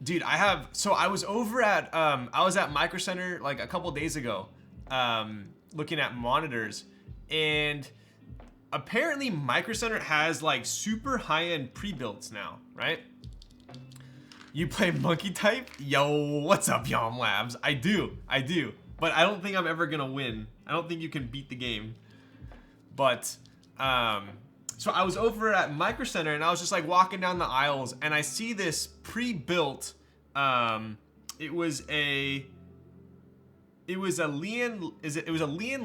dude, I was over at I was at Micro Center like a couple days ago, looking at monitors, and apparently Micro Center has like super high-end pre-builds now, right? You play Monkey Type? Yo, what's up, Yom Labs? I do, but I don't think I'm ever gonna win. I don't think you can beat the game. But so I was over at Micro Center and I was just like walking down the aisles and I see this pre-built, it was a Lian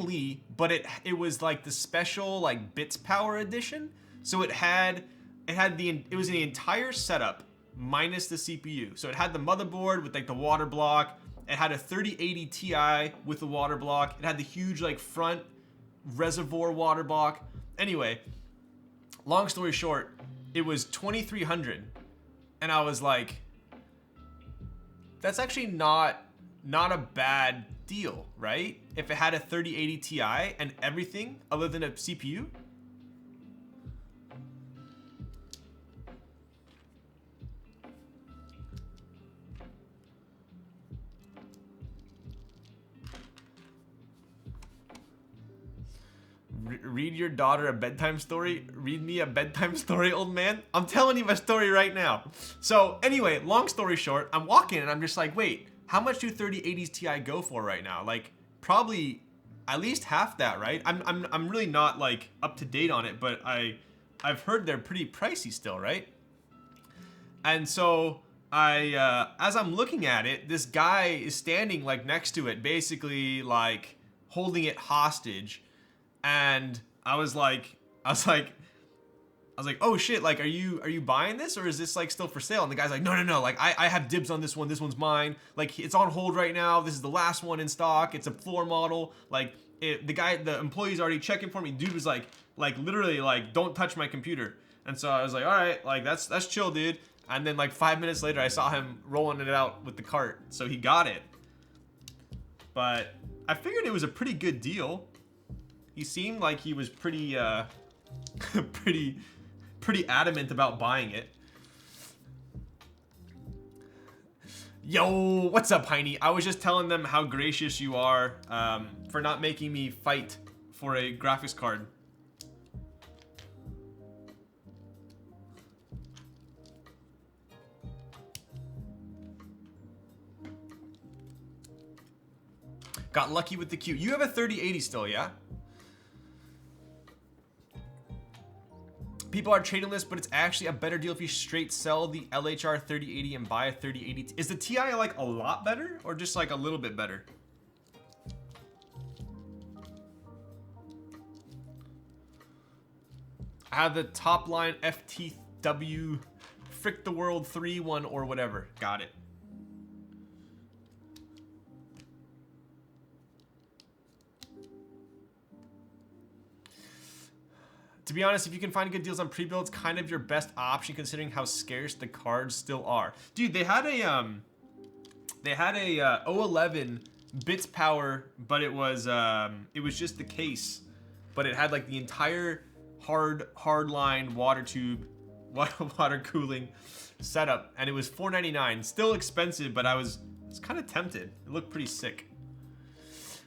Li, but it was like the special like Bits Power edition. So it was the entire setup minus the CPU. So it had the motherboard with like the water block. It had a 3080 Ti with the water block. It had the huge like front reservoir water block. Anyway, long story short, it was 2300, and I was like, that's actually not a bad deal, right? If it had a 3080 Ti and everything other than a CPU. Read your daughter a bedtime story? Read me a bedtime story, old man? I'm telling you my story right now. So anyway, long story short, I'm walking and I'm just like, wait, how much do 3080s Ti go for right now? Like probably at least half that, right? I'm really not like up to date on it, but I've heard they're pretty pricey still, right? And so as I'm looking at it, this guy is standing like next to it, basically like holding it hostage. And I was like, oh shit, like, are you buying this, or is this like still for sale? And the guy's like, no, like I have dibs on this one. This one's mine. Like it's on hold right now. This is the last one in stock. It's a floor model. Like the employee's already checking for me. Dude was like literally like, don't touch my computer. And so I was like, all right, like that's chill, dude. And then like 5 minutes later, I saw him rolling it out with the cart. So he got it. But I figured it was a pretty good deal. He seemed like he was pretty adamant about buying it. Yo, what's up, Heine? I was just telling them how gracious you are for not making me fight for a graphics card. Got lucky with the Q. You have a 3080 still, yeah? People are trading this, but it's actually a better deal if you straight sell the LHR 3080 and buy a 3080. Is the Ti like a lot better or just like a little bit better? I have the top line FTW Frick the World 3 one or whatever. Got it. To be honest, if you can find good deals on pre-builds, kind of your best option considering how scarce the cards still are. Dude, they had a O11 Bits Power, but it was just the case, but it had like the entire hard line water tube, water cooling setup, and it was $499. Still expensive, but I was kind of tempted. It looked pretty sick.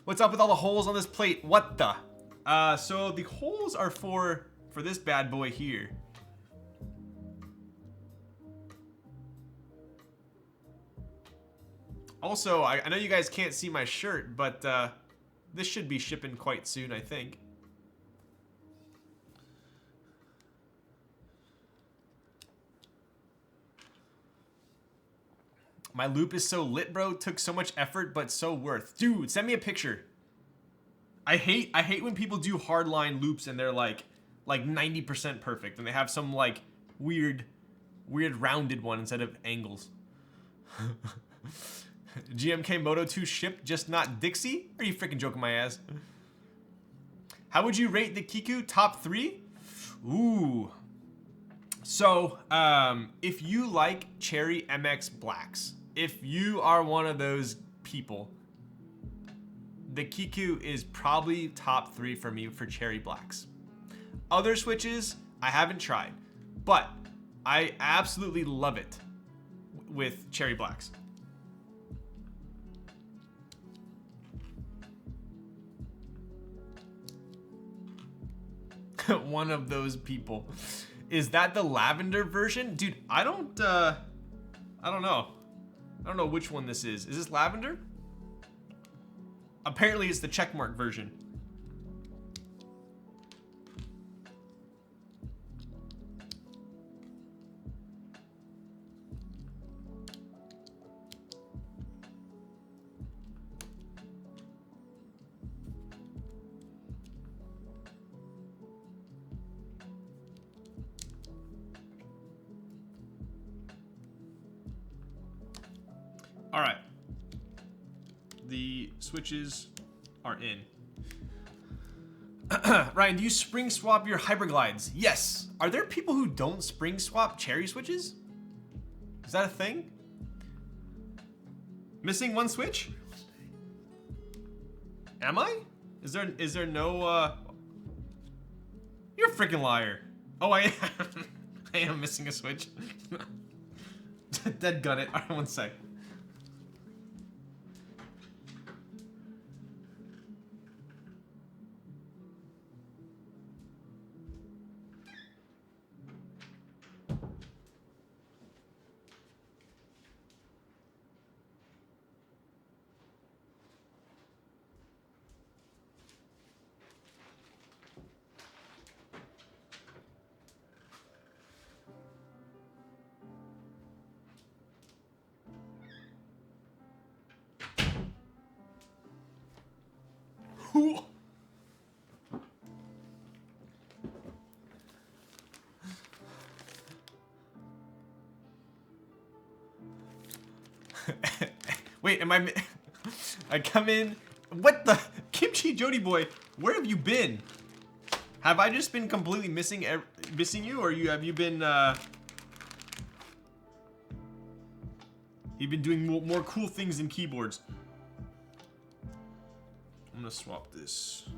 What's up with all the holes on this plate? What the? So the holes are for this bad boy here. Also, I know you guys can't see my shirt, but this should be shipping quite soon, I think. My loop is so lit, bro. Took so much effort, but so worth. Dude, send me a picture. I hate when people do hardline loops and they're like 90% perfect, and they have some like weird rounded one instead of angles. GMK Moto 2 shipped, just not Dixie? Are you freaking joking my ass? How would you rate the Kiku top 3? Ooh. So, if you like Cherry MX Blacks, if you are one of those people, the Kiku is probably top 3 for me for cherry blacks. Other switches, I haven't tried, but I absolutely love it with cherry blacks. One of those people. Is that the lavender version? Dude, I don't know. I don't know which one this is. Is this lavender? Apparently it's the checkmark version. All right. The switches are in. Ryan, do you spring swap your Hyperglides? Yes. Are there people who don't spring swap cherry switches? Is that a thing? Missing one switch? Am I? Is there no You're a freaking liar. Oh, I am. I am missing a switch. Dead gun it. All right, one sec. Wait, am I? I come in. What the? Kimchi Jody boy, where have you been? Have I just been completely missing you, or have you been? You've been doing more cool things than keyboards. I'm gonna swap this.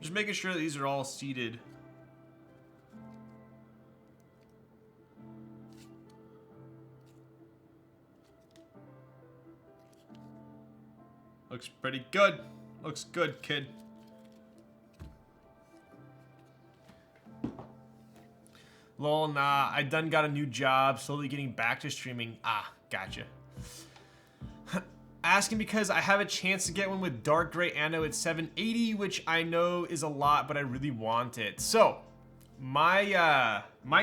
Just making sure that these are all seated. Looks pretty good. Looks good, kid. Lol, nah, I done got a new job, slowly getting back to streaming. Ah, gotcha. Asking because I have a chance to get one with dark gray anno at 780, which I know is a lot, but I really want it. So, my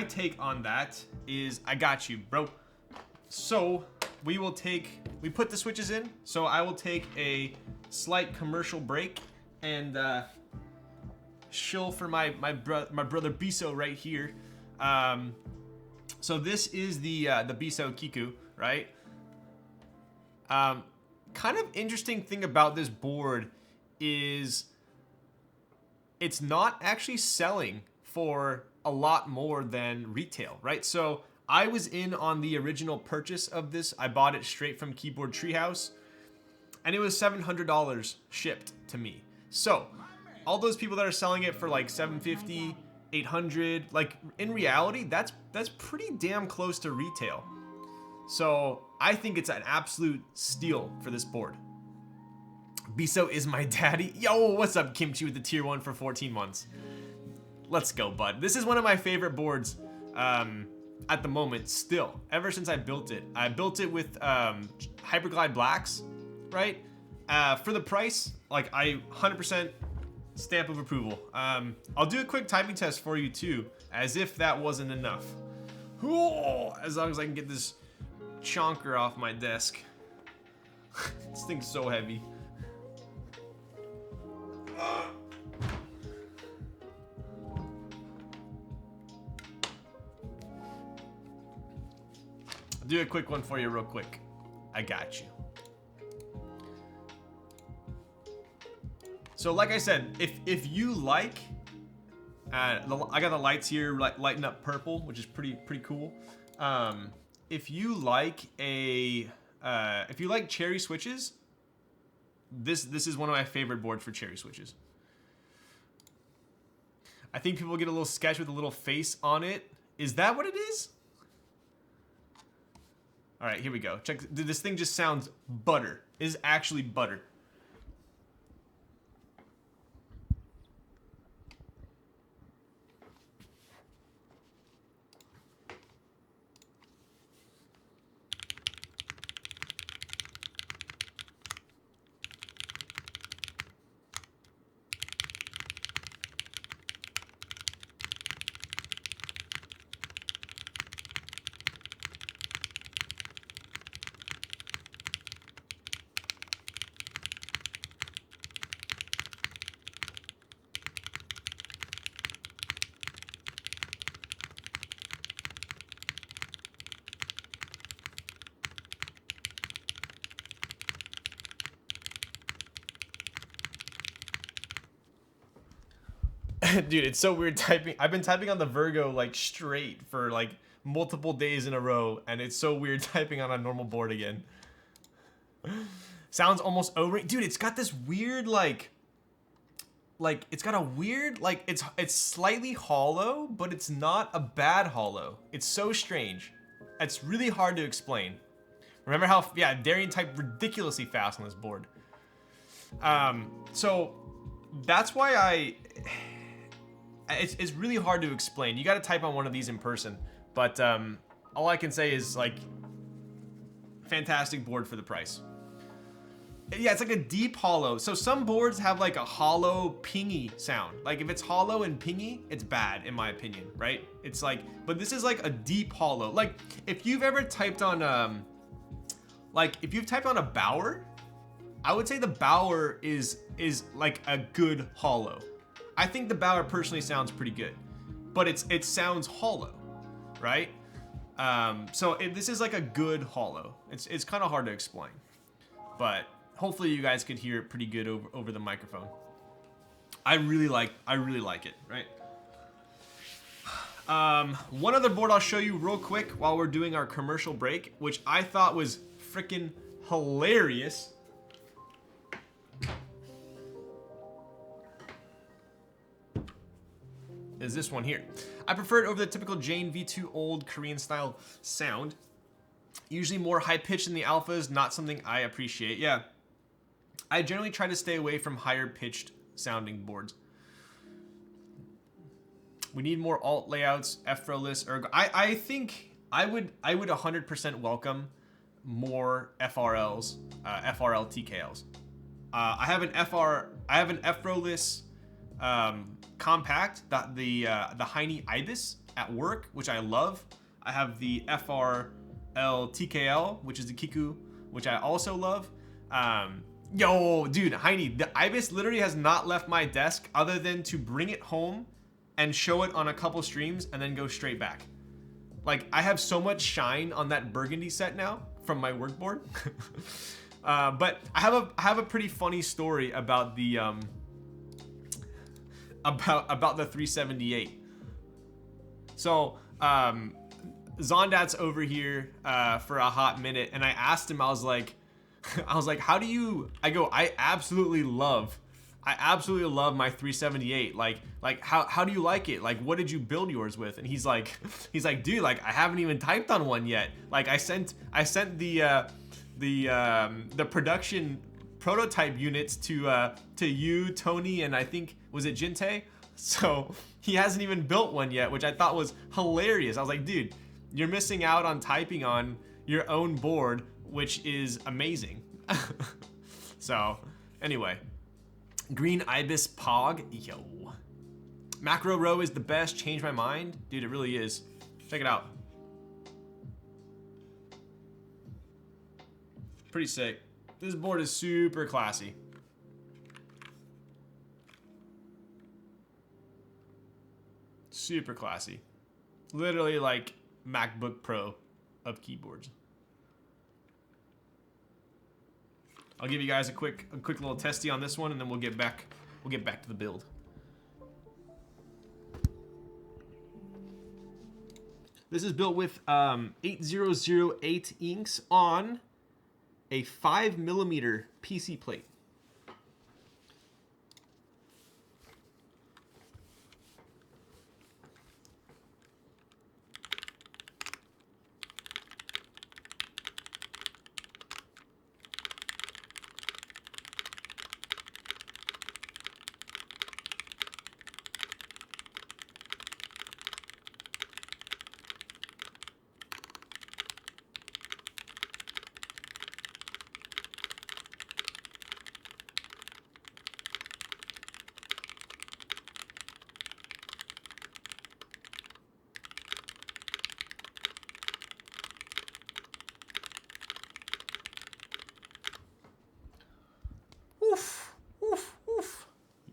take on that is I got you, bro. So, we put the switches in, so I will take a slight commercial break and shill for my brother Biso right here. So this is the Biso Kiku, right? Kind of interesting thing about this board is it's not actually selling for a lot more than retail, right? So I was in on the original purchase of this. I bought it straight from Keyboard Treehouse, and it was $700 shipped to me. So all those people that are selling it for like $750, $800, like in reality, that's pretty damn close to retail. So I think it's an absolute steal for this board. Biso is my daddy. Yo, what's up, Kimchi with the tier 1 for 14 months. Let's go, bud. This is one of my favorite boards at the moment still, ever since I built it. I built it with Hyperglide Blacks, right? For the price, like I 100% stamp of approval. I'll do a quick typing test for you too, as if that wasn't enough. As long as I can get this chonker off my desk. This thing's so heavy. do a quick one for you real quick. I got you. So like I said, if you like, I got the lights here lighting up purple, which is pretty cool. If you like cherry switches, this is one of my favorite boards for cherry switches. I think people get a little sketch with a little face on it. Is that what it is? All right, here we go. Check. Dude, this thing just sounds butter. It is actually butter. Dude, it's so weird typing. I've been typing on the Virgo like straight for like multiple days in a row, and it's so weird typing on a normal board again. Sounds almost over. Dude, it's got this weird like it's got a weird like it's slightly hollow, but it's not a bad hollow. It's so strange. It's really hard to explain. Remember how Darian typed ridiculously fast on this board. So that's why it's really hard to explain. You got to type on one of these in person, but all I can say is like fantastic board for the price. Yeah, it's like a deep hollow. So some boards have like a hollow pingy sound. Like if it's hollow and pingy, it's bad in my opinion, right? It's like, but this is like a deep hollow. Like if you've ever typed on if you've typed on a Bauer, I would say the Bauer is like a good hollow. I think the Bauer personally sounds pretty good, but it sounds hollow, right? So this is like a good hollow. It's kind of hard to explain, but hopefully you guys could hear it pretty good over the microphone. I really like it, right? One other board I'll show you real quick while we're doing our commercial break, which I thought was freaking hilarious. Is this one here. I prefer it over the typical Jane V2 old Korean style sound. Usually more high pitched than the alphas, not something I appreciate. Yeah. I generally try to stay away from higher pitched sounding boards. We need more alt layouts, F-Rowless, ergo. I think I would 100% welcome more FRLs, FRL TKLs. I have an F-Rowless compact, the Heine Ibis at work, which I love. I have the FRL TKL, which is the Kiku, which I also love. Yo, dude, Heine, the Ibis literally has not left my desk other than to bring it home and show it on a couple streams and then go straight back. Like, I have so much shine on that burgundy set now from my work board. But I have a pretty funny story about the about the 378. So Zondat's over here for a hot minute, and I asked him, I was like, how do you? I absolutely love my 378. Like how do you like it? Like, what did you build yours with? And he's like, dude, like I haven't even typed on one yet. Like I sent the production prototype units to you, Tony, and I think, was it Jinte? So he hasn't even built one yet, which I thought was hilarious. I was like, dude, you're missing out on typing on your own board, which is amazing. So anyway, Green Ibis Pog, yo. Macro Row is the best, changed my mind. Dude, it really is. Check it out. Pretty sick. This board is super classy. Super classy. Literally like MacBook Pro of keyboards. I'll give you guys a quick little testy on this one, and then we'll get back to the build. This is built with 8008 inks on a 5mm PC plate.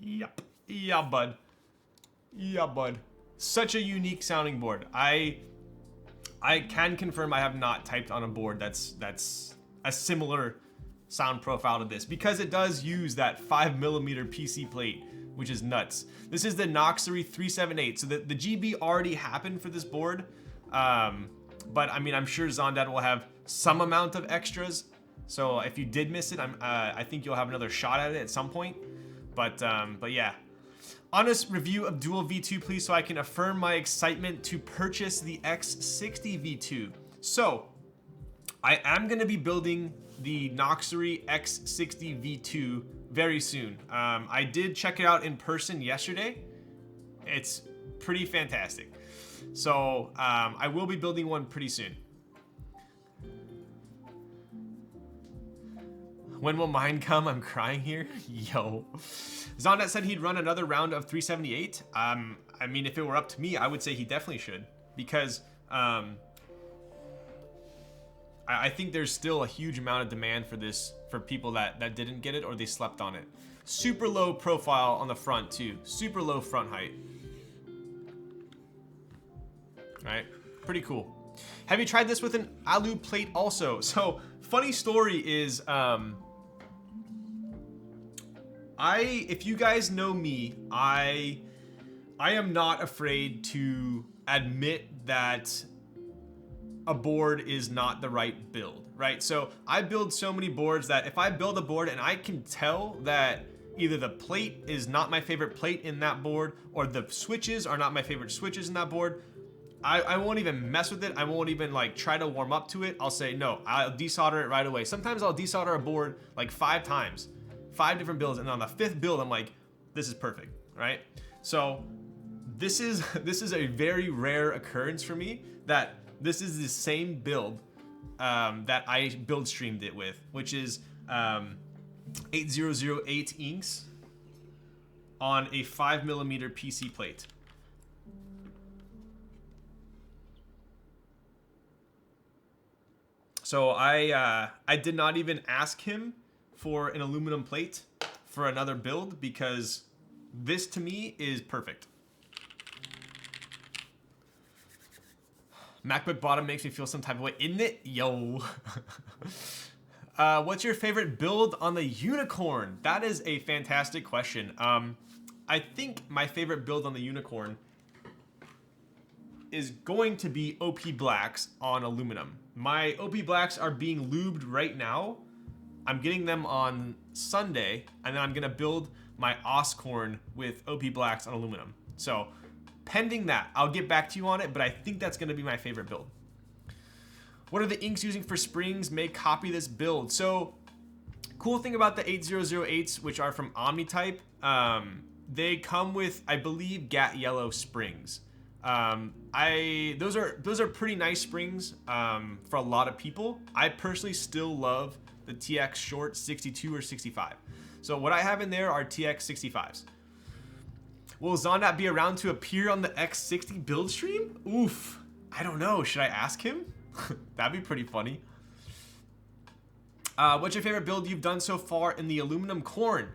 Yep. Yeah, bud. Yeah, bud. Such a unique sounding board. I can confirm I have not typed on a board that's a similar sound profile to this, because it does use that 5mm PC plate, which is nuts. This is the Noxery 378. So the GB already happened for this board. But I mean, I'm sure Zondad will have some amount of extras. So if you did miss it, I think you'll have another shot at it at some point. But yeah. Honest review of Dual V2, please, so I can affirm my excitement to purchase the X60 V2. So, I am going to be building the Noxery X60 V2 very soon. I did check it out in person yesterday. It's pretty fantastic. So, I will be building one pretty soon. When will mine come? I'm crying here. Yo. Zondat said he'd run another round of 378. I mean, if it were up to me, I would say he definitely should. Because I think there's still a huge amount of demand for this for people that didn't get it or they slept on it. Super low profile on the front too. Super low front height. Alright, pretty cool. Have you tried this with an alu plate also? So, funny story is, if you guys know me, I am not afraid to admit that a board is not the right build, right? So I build so many boards that if I build a board and I can tell that either the plate is not my favorite plate in that board or the switches are not my favorite switches in that board, I won't even mess with it. I won't even like try to warm up to it. I'll say, no, I'll desolder it right away. Sometimes I'll desolder a board like 5 times. 5 different builds, and on the 5th build, I'm like, this is perfect, right? So this is a very rare occurrence for me that this is the same build that I build streamed it with, which is 8008 inks on a 5mm PC plate. So I did not even ask him for an aluminum plate for another build because this to me is perfect. MacBook bottom makes me feel some type of way, isn't it? Yo. What's your favorite build on the Unicorn? That is a fantastic question. I think my favorite build on the Unicorn is going to be OP Blacks on aluminum. My OP Blacks are being lubed right now. I'm getting them on Sunday, and then I'm gonna build my Oscorn with OP Blacks on aluminum. So, pending that, I'll get back to you on it, but I think that's gonna be my favorite build. What are the inks using for springs? May copy this build. So, cool thing about the 8008s, which are from Omnitype, they come with, I believe, Gat Yellow springs. Those are pretty nice springs for a lot of people. I personally still love the TX Short 62 or 65. So what I have in there are TX 65s. Will Zondat be around to appear on the X60 build stream? Oof, I don't know. Should I ask him? That'd be pretty funny. What's your favorite build you've done so far in the aluminum corn?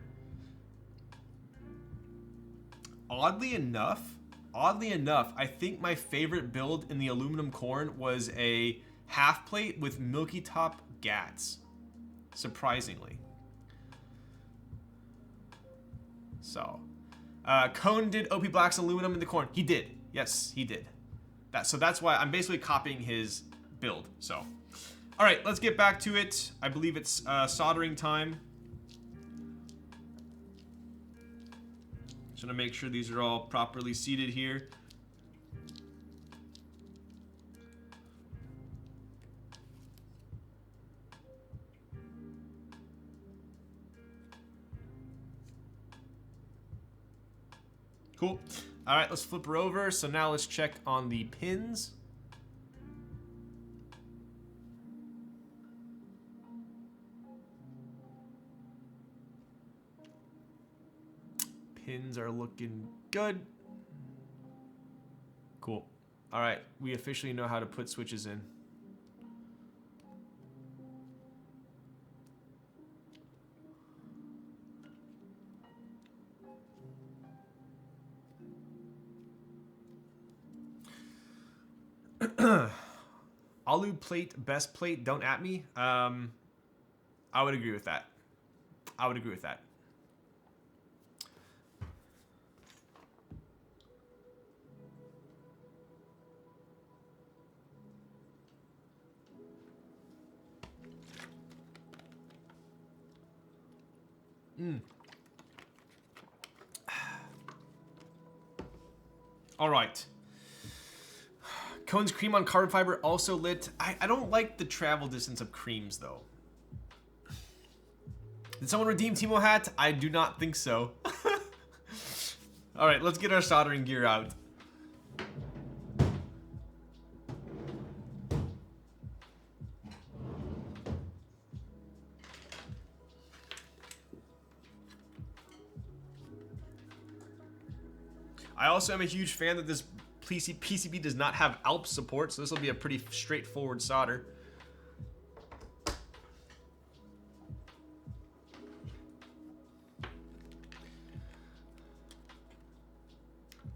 Oddly enough, I think my favorite build in the aluminum corn was a half plate with milky top gats. Surprisingly. So, Cone did OP Black's aluminum in the corn. He did. Yes, he did. So that's why I'm basically copying his build. So, all right, let's get back to it. I believe it's soldering time. Just want to make sure these are all properly seated here. Cool. All right, let's flip her over. So now let's check on the pins. Pins are looking good. Cool. All right, we officially know how to put switches in. Alu plate, best plate, don't at me. I would agree with that. I would agree with that. All right. Cone's cream on carbon fiber also lit. I don't like the travel distance of creams though. Did someone redeem Timo hat? I do not think so. All right, let's get our soldering gear out. I also am a huge fan that this PCB does not have ALP support, so this will be a pretty straightforward solder.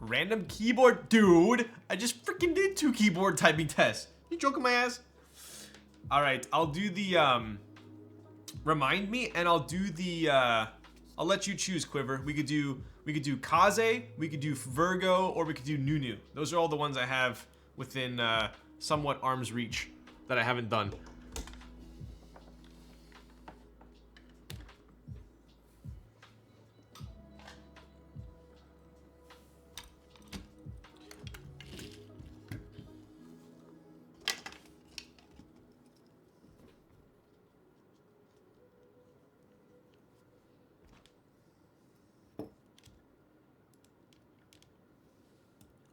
Random keyboard, dude. I just freaking did 2 keyboard typing tests. You joking my ass? All right, I'll do the remind me, and I'll do the I'll let you choose, Quiver. We could do Kaze, we could do Virgo, or we could do Nunu. Those are all the ones I have within somewhat arm's reach that I haven't done.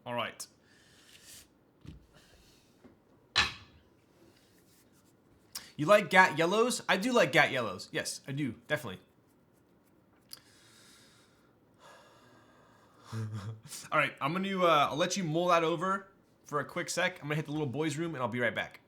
All right. You like GAT yellows? I do like GAT yellows. Yes, I do, definitely. All right, I'm gonna I'll let you mull that over for a quick sec. I'm gonna hit the little boys' room and I'll be right back.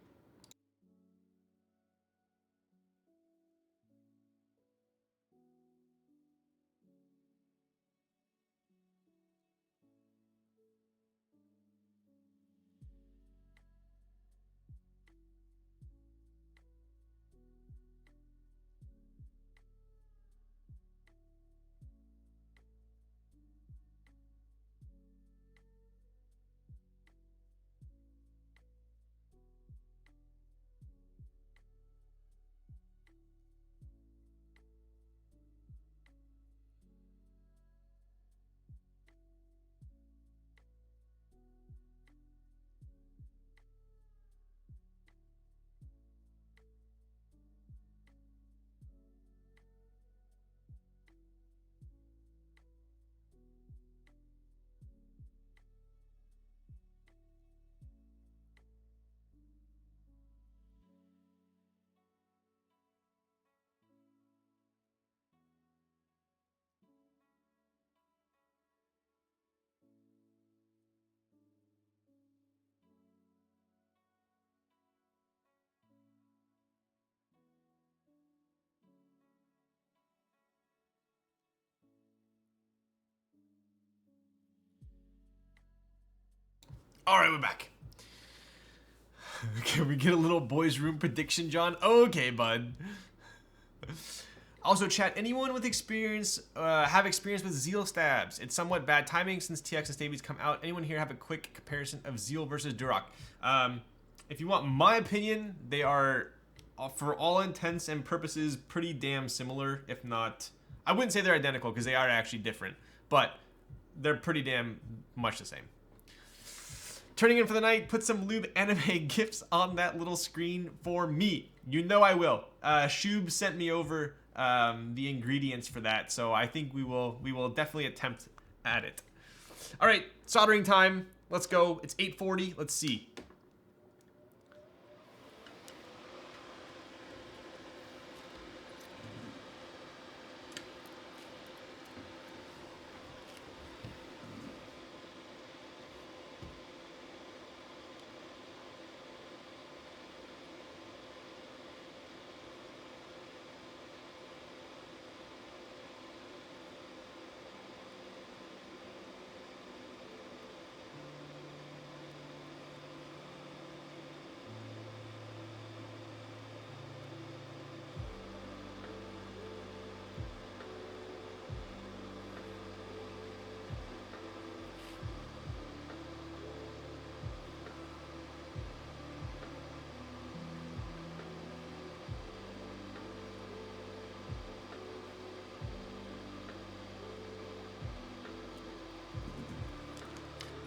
All right, we're back. Can we get a little boys' room prediction, John? Okay, bud. Also, chat, anyone with experience, have experience with Zeal stabs? It's somewhat bad timing since TX and Stabies come out. Anyone here have a quick comparison of Zeal versus Durock? If you want my opinion, they are, for all intents and purposes, pretty damn similar, if not... I wouldn't say they're identical, because they are actually different, but they're pretty damn much the same. Turning in for the night, put some lube anime gifs on that little screen for me. You know I will. Shub sent me over the ingredients for that, so I think we will definitely attempt at it. All right, soldering time. Let's go. It's 8:40. Let's see.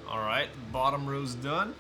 All right, bottom row's done.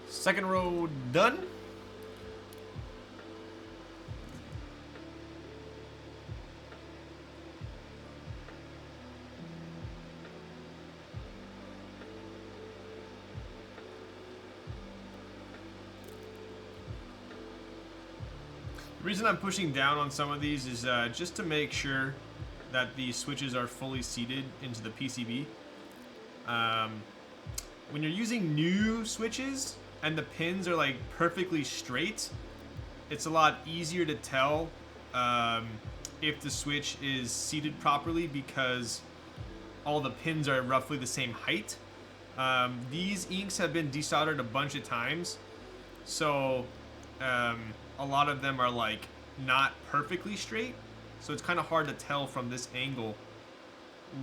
Second row done. The reason I'm pushing down on some of these is just to make sure that the switches are fully seated into the PCB. When you're using new switches and the pins are like perfectly straight, it's a lot easier to tell if the switch is seated properly because all the pins are roughly the same height. These inks have been desoldered a bunch of times, so a lot of them are like not perfectly straight, so it's kind of hard to tell from this angle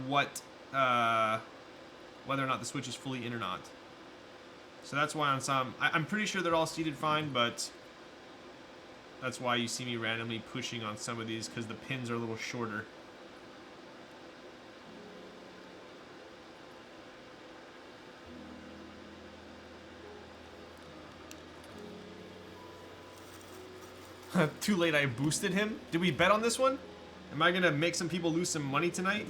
what whether or not the switch is fully in or not. So that's why on some, I'm pretty sure they're all seated fine, but that's why you see me randomly pushing on some of these, because the pins are a little shorter. Too late, I boosted him. Did we bet on this one? Am I gonna make some people lose some money tonight?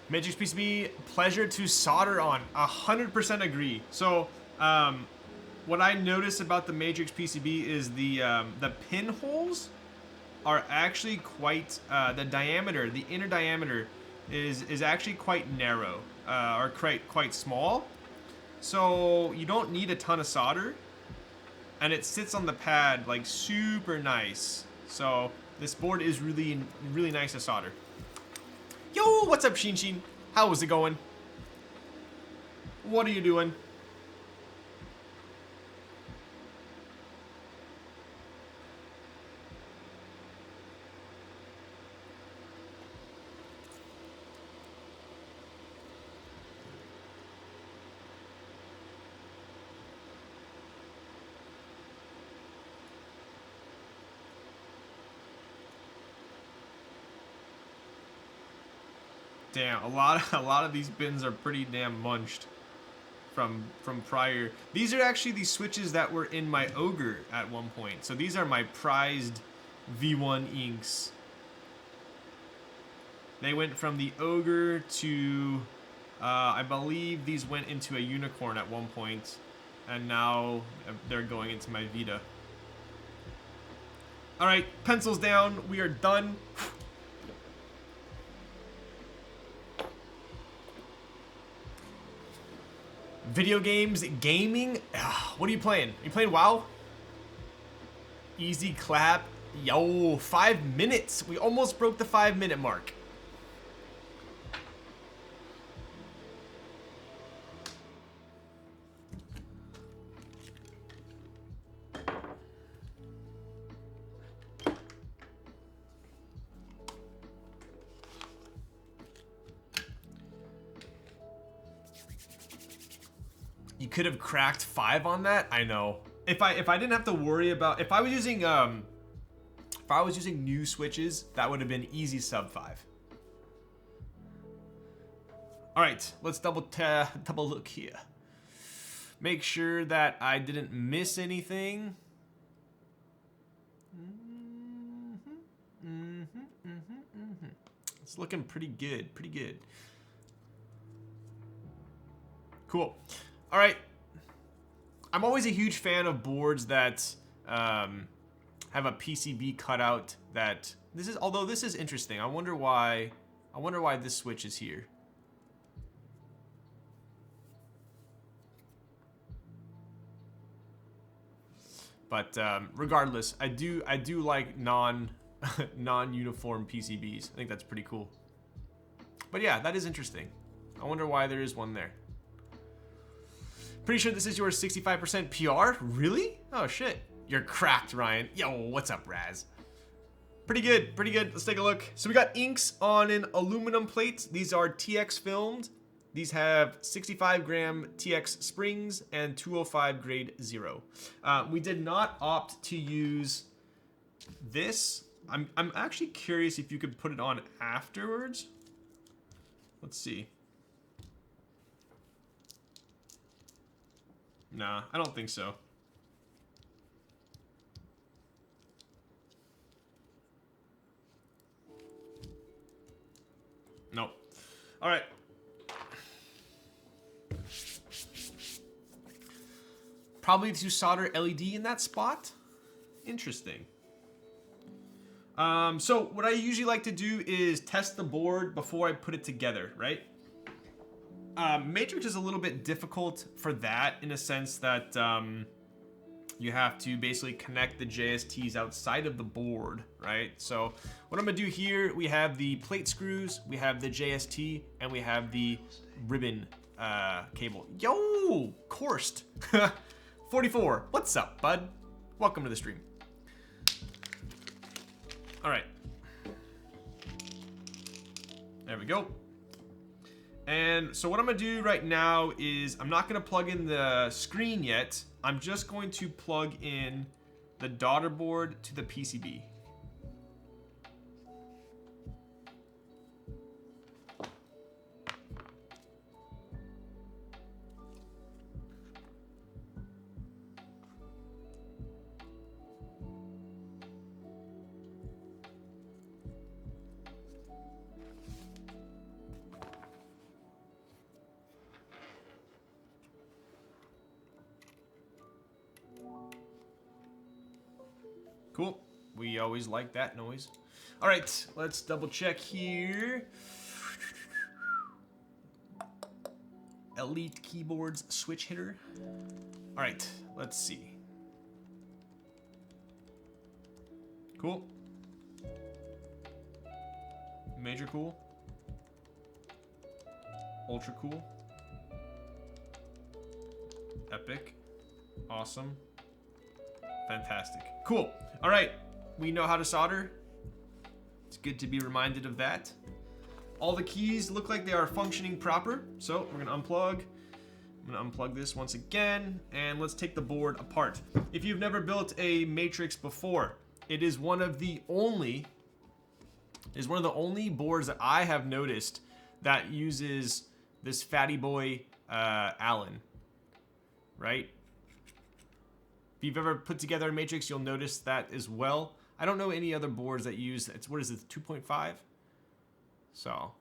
Matrix PCB, pleasure to solder on. 100% agree. So, what I notice about the Matrix PCB is the pinholes are actually quite, the diameter, the inner diameter is actually quite narrow, or quite small. So you don't need a ton of solder, and it sits on the pad like super nice. So this board is really nice to solder. Yo, what's up, Sheen Sheen? How is it going? What are you doing? Damn, a lot of these bins are pretty damn munched from prior. These are actually the switches that were in my Ogre at one point. So these are my prized V1 inks. They went from the Ogre to, I believe these went into a Unicorn at one point, and now they're going into my Vita. All right, pencils down. We are done. Video games, gaming. Ugh, what are you playing? You playing WoW? Easy clap. Yo, 5 minutes. We almost broke the 5-minute mark. You could have cracked 5 on that. I know. If I didn't have to worry about, if I was using new switches, that would have been easy sub 5. All right, let's double look here. Make sure that I didn't miss anything. It's looking pretty good, pretty good. Cool. All right. I'm always a huge fan of boards that have a PCB cutout. That this is, although this is interesting. I wonder why this switch is here. But regardless, I do like non-uniform PCBs. I think that's pretty cool. But yeah, that is interesting. I wonder why there is one there. Pretty sure this is your 65% PR? Really? Oh shit. You're cracked, Ryan. Yo, what's up, Raz? Pretty good, pretty good. Let's take a look. So we got inks on an aluminum plate. These are TX filmed. These have 65 gram TX springs and 205 grade 0. We did not opt to use this. I'm actually curious if you could put it on afterwards. Let's see. Nah, I don't think so. Nope. All right. Probably to solder LED in that spot. Interesting. So what I usually like to do is test the board before I put it together, right? Matrix is a little bit difficult for that in a sense that you have to basically connect the JSTs outside of the board, right? So what I'm gonna do here, we have the plate screws, we have the JST, and we have the ribbon cable. Yo, coursed. 44, what's up, bud? Welcome to the stream. All right. There we go. And so what I'm gonna do right now is I'm not gonna plug in the screen yet. I'm just going to plug in the daughter board to the PCB. Cool. We always like that noise. All right, let's double check here. Elite Keyboards switch hitter. All right, let's see. Cool. Major cool. Ultra cool. Epic. Awesome. Fantastic. Cool. All right, we know how to solder. It's good to be reminded of that. All the keys look like they are functioning proper, so we're gonna unplug. I'm gonna unplug this once again, and let's take the board apart. If you've never built a matrix before, it is one of the only boards that I have noticed that uses this fatty boy Allen, right? If you've ever put together a matrix, you'll notice that as well. I don't know any other boards that use, what is it, 2.5? So,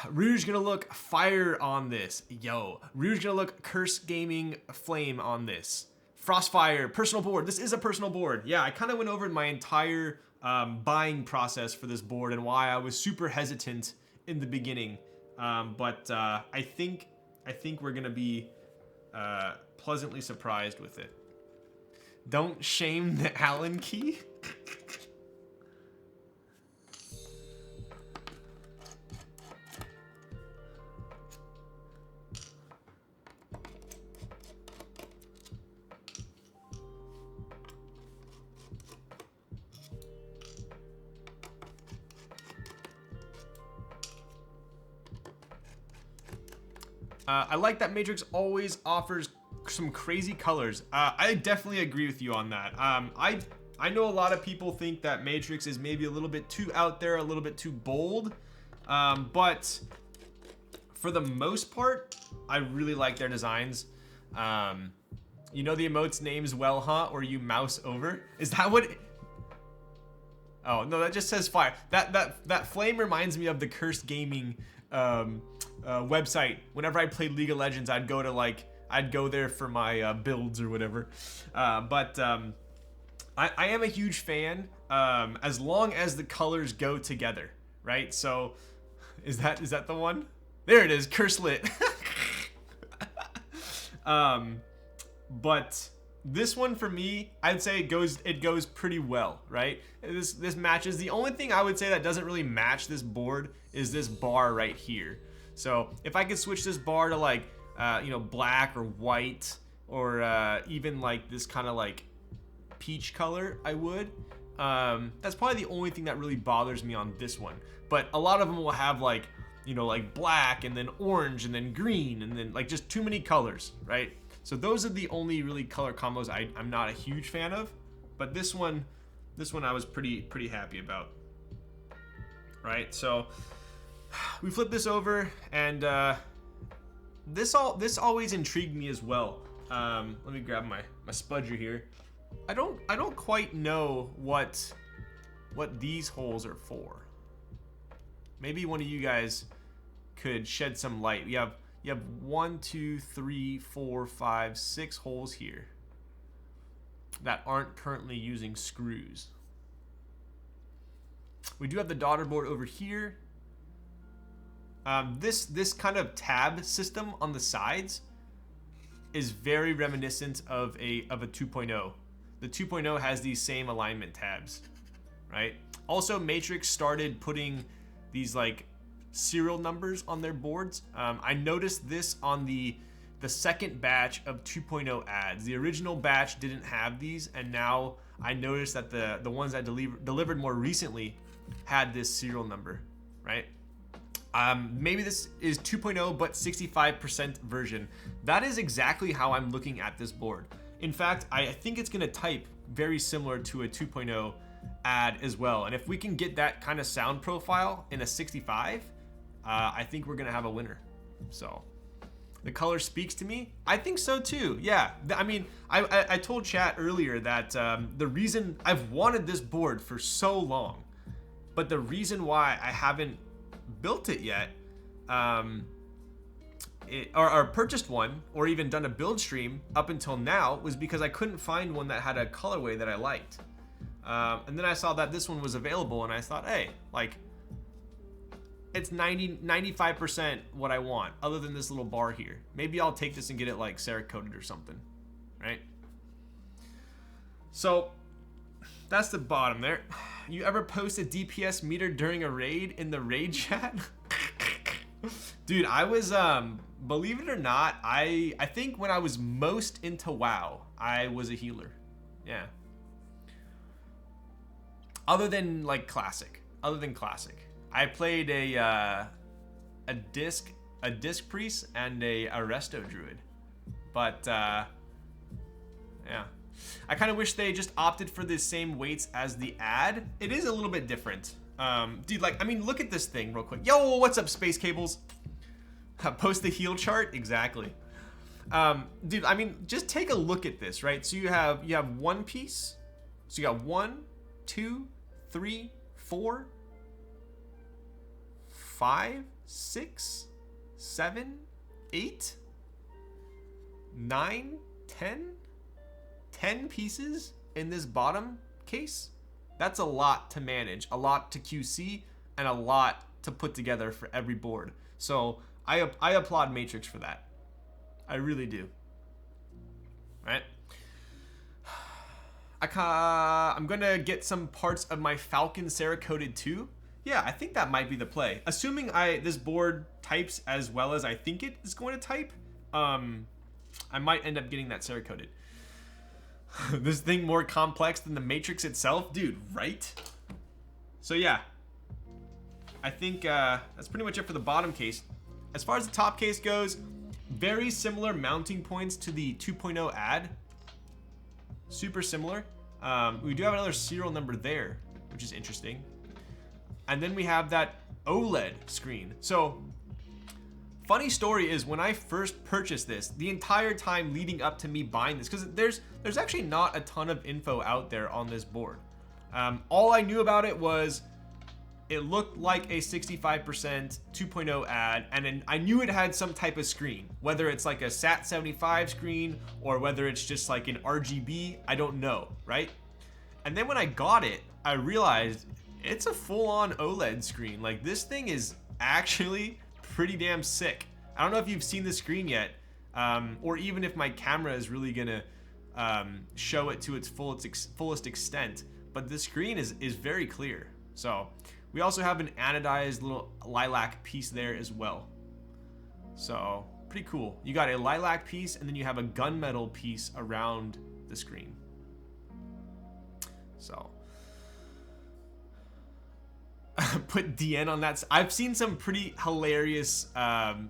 Rouge gonna look fire on this. Yo, Rouge gonna look Curse Gaming Flame on this. Frostfire, personal board. This is a personal board. Yeah, I kind of went over my entire buying process for this board and why I was super hesitant in the beginning. But I think we're gonna be pleasantly surprised with it. Don't shame the Allen key. I like that Matrix always offers some crazy colors. I definitely agree with you on that. I know a lot of people think that Matrix is maybe a little bit too out there, a little bit too bold, but for the most part, I really like their designs. You know the emote's name's well, huh? Or you mouse over? Is that what? Oh no, that just says fire. That flame reminds me of the Cursed Gaming website. Whenever I played League of Legends, I'd go there for my builds or whatever. I am a huge fan as long as the colors go together, right? So, is that the one? There it is, Curse Lit. But this one for me, I'd say it goes pretty well, right? This matches. The only thing I would say that doesn't really match this board is this bar right here. So if I could switch this bar to like black or white or even like this kind of like peach color, I would. That's probably the only thing that really bothers me on this one. But a lot of them will have like like black and then orange and then green and then like just too many colors, right? So those are the only really color combos I'm not a huge fan of. But this one I was pretty happy about. Right? So we flip this over, and this always intrigued me as well. Let me grab my spudger here. I don't quite know what these holes are for. Maybe one of you guys could shed some light. You have 1, 2, 3, 4, 5, 6 holes here that aren't currently using screws. We do have the daughter board over here. This kind of tab system on the sides is very reminiscent of a 2.0. The 2.0 has these same alignment tabs, right? Also, Matrix started putting these like serial numbers on their boards. I noticed this on the second batch of 2.0 ads. The original batch didn't have these, and now I noticed that the ones that delivered more recently had this serial number, right? Maybe this is 2.0 but 65% version. That is exactly how I'm looking at this board. In fact, I think it's gonna type very similar to a 2.0 ad as well. And if we can get that kind of sound profile in a 65, I think we're gonna have a winner. So the color speaks to me. I think so too. Yeah, I mean, I told chat earlier that the reason I've wanted this board for so long, but the reason why I haven't built it yet, or purchased one, or even done a build stream up until now, was because I couldn't find one that had a colorway that I liked. And then I saw that this one was available, and I thought, hey, like, it's 95% what I want, other than this little bar here. Maybe I'll take this and get it like Cerakoted or something, right? So that's the bottom there. You ever post a DPS meter during a raid in the raid chat? Dude, I was, believe it or not, I think when I was most into WoW, I was a healer. Yeah. Other than like classic. I played a disc priest and a resto druid. But yeah. I kind of wish they just opted for the same weights as the ad. It is a little bit different. Dude, like, I mean, look at this thing real quick. Yo, what's up, Space Cables? Post the heal chart? Exactly. Dude, I mean, just take a look at this, right? So you have one piece. So you got 1, 2, 3, 4, 5, 6, 7, 8, 9, 10 pieces in this bottom case. That's a lot to manage, a lot to QC, and a lot to put together for every board. So I applaud Matrix for that. I really do. Right? I'm gonna get some parts of my Falcon Cerakoted too. Yeah, I think that might be the play. Assuming this board types as well as I think it is going to type, I might end up getting that Cerakoted. This thing more complex than the Matrix itself, dude, right? So yeah, I think that's pretty much it for the bottom case. As far as the top case goes, very similar mounting points to the 2.0 ad. Super similar. We do have another serial number there, which is interesting. And then we have that OLED screen. So, funny story is when I first purchased this, the entire time leading up to me buying this, because there's actually not a ton of info out there on this board. All I knew about it was it looked like a 65% 2.0 ad, and then I knew it had some type of screen, whether it's like a SAT75 screen or whether it's just like an RGB, I don't know, right? And then when I got it, I realized it's a full-on OLED screen. Like, this thing is actually pretty damn sick. I don't know if you've seen the screen yet, or even if my camera is really gonna show it to its fullest extent, but the screen is very clear. So we also have an anodized little lilac piece there as well. So pretty cool. You got a lilac piece and then you have a gunmetal piece around the screen. So put DN on that. I've seen some pretty hilarious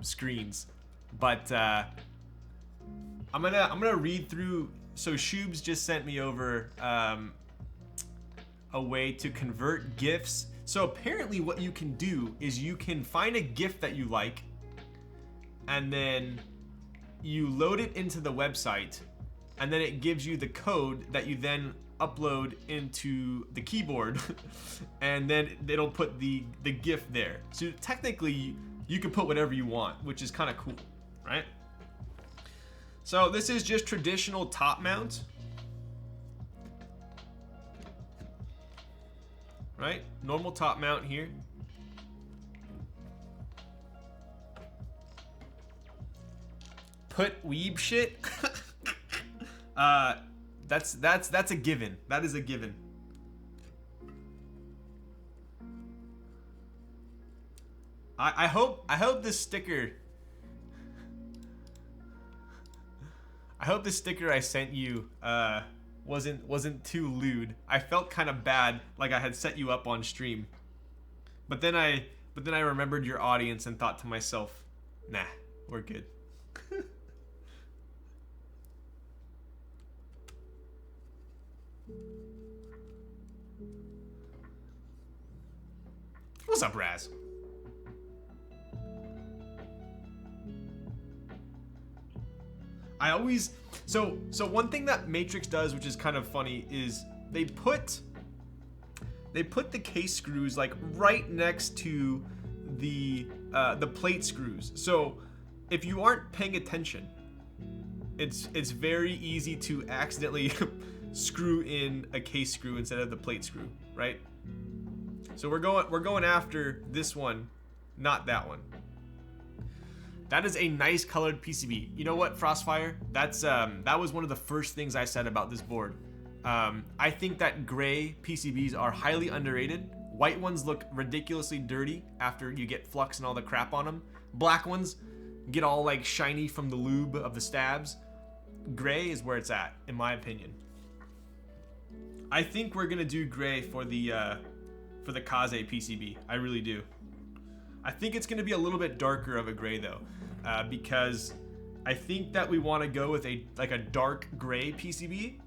screens, but I'm gonna read through. So Shoobs just sent me over a way to convert GIFs. So apparently what you can do is you can find a GIF that you like, and then you load it into the website, and then it gives you the code that you then upload into the keyboard, and then it'll put the GIF there. So technically you can put whatever you want, which is kind of cool, right? So this is just traditional top mount, right? Normal top mount here. Put weeb shit. That's a given. That is a given. I hope this sticker. I hope the sticker I sent you wasn't too lewd. I felt kind of bad, like I had set you up on stream. But then I remembered your audience and thought to myself, nah, we're good. What's up, Raz? I always so one thing that Matrix does, which is kind of funny, is they put the case screws like right next to the plate screws. So if you aren't paying attention, it's very easy to accidentally screw in a case screw instead of the plate screw, right? So we're going after this one Not that one. That is a nice colored PCB. You know what, Frostfire? That was one of the first things I said about this board. I think that gray PCBs are highly underrated. White ones look ridiculously dirty after you get flux and all the crap on them. Black ones get all like shiny from the lube of the stabs. Gray is where it's at, in my opinion. I think we're gonna do gray for the Kaze PCB. I really do. I think it's gonna be a little bit darker of a gray though, because I think that we want to go with a dark gray PCB.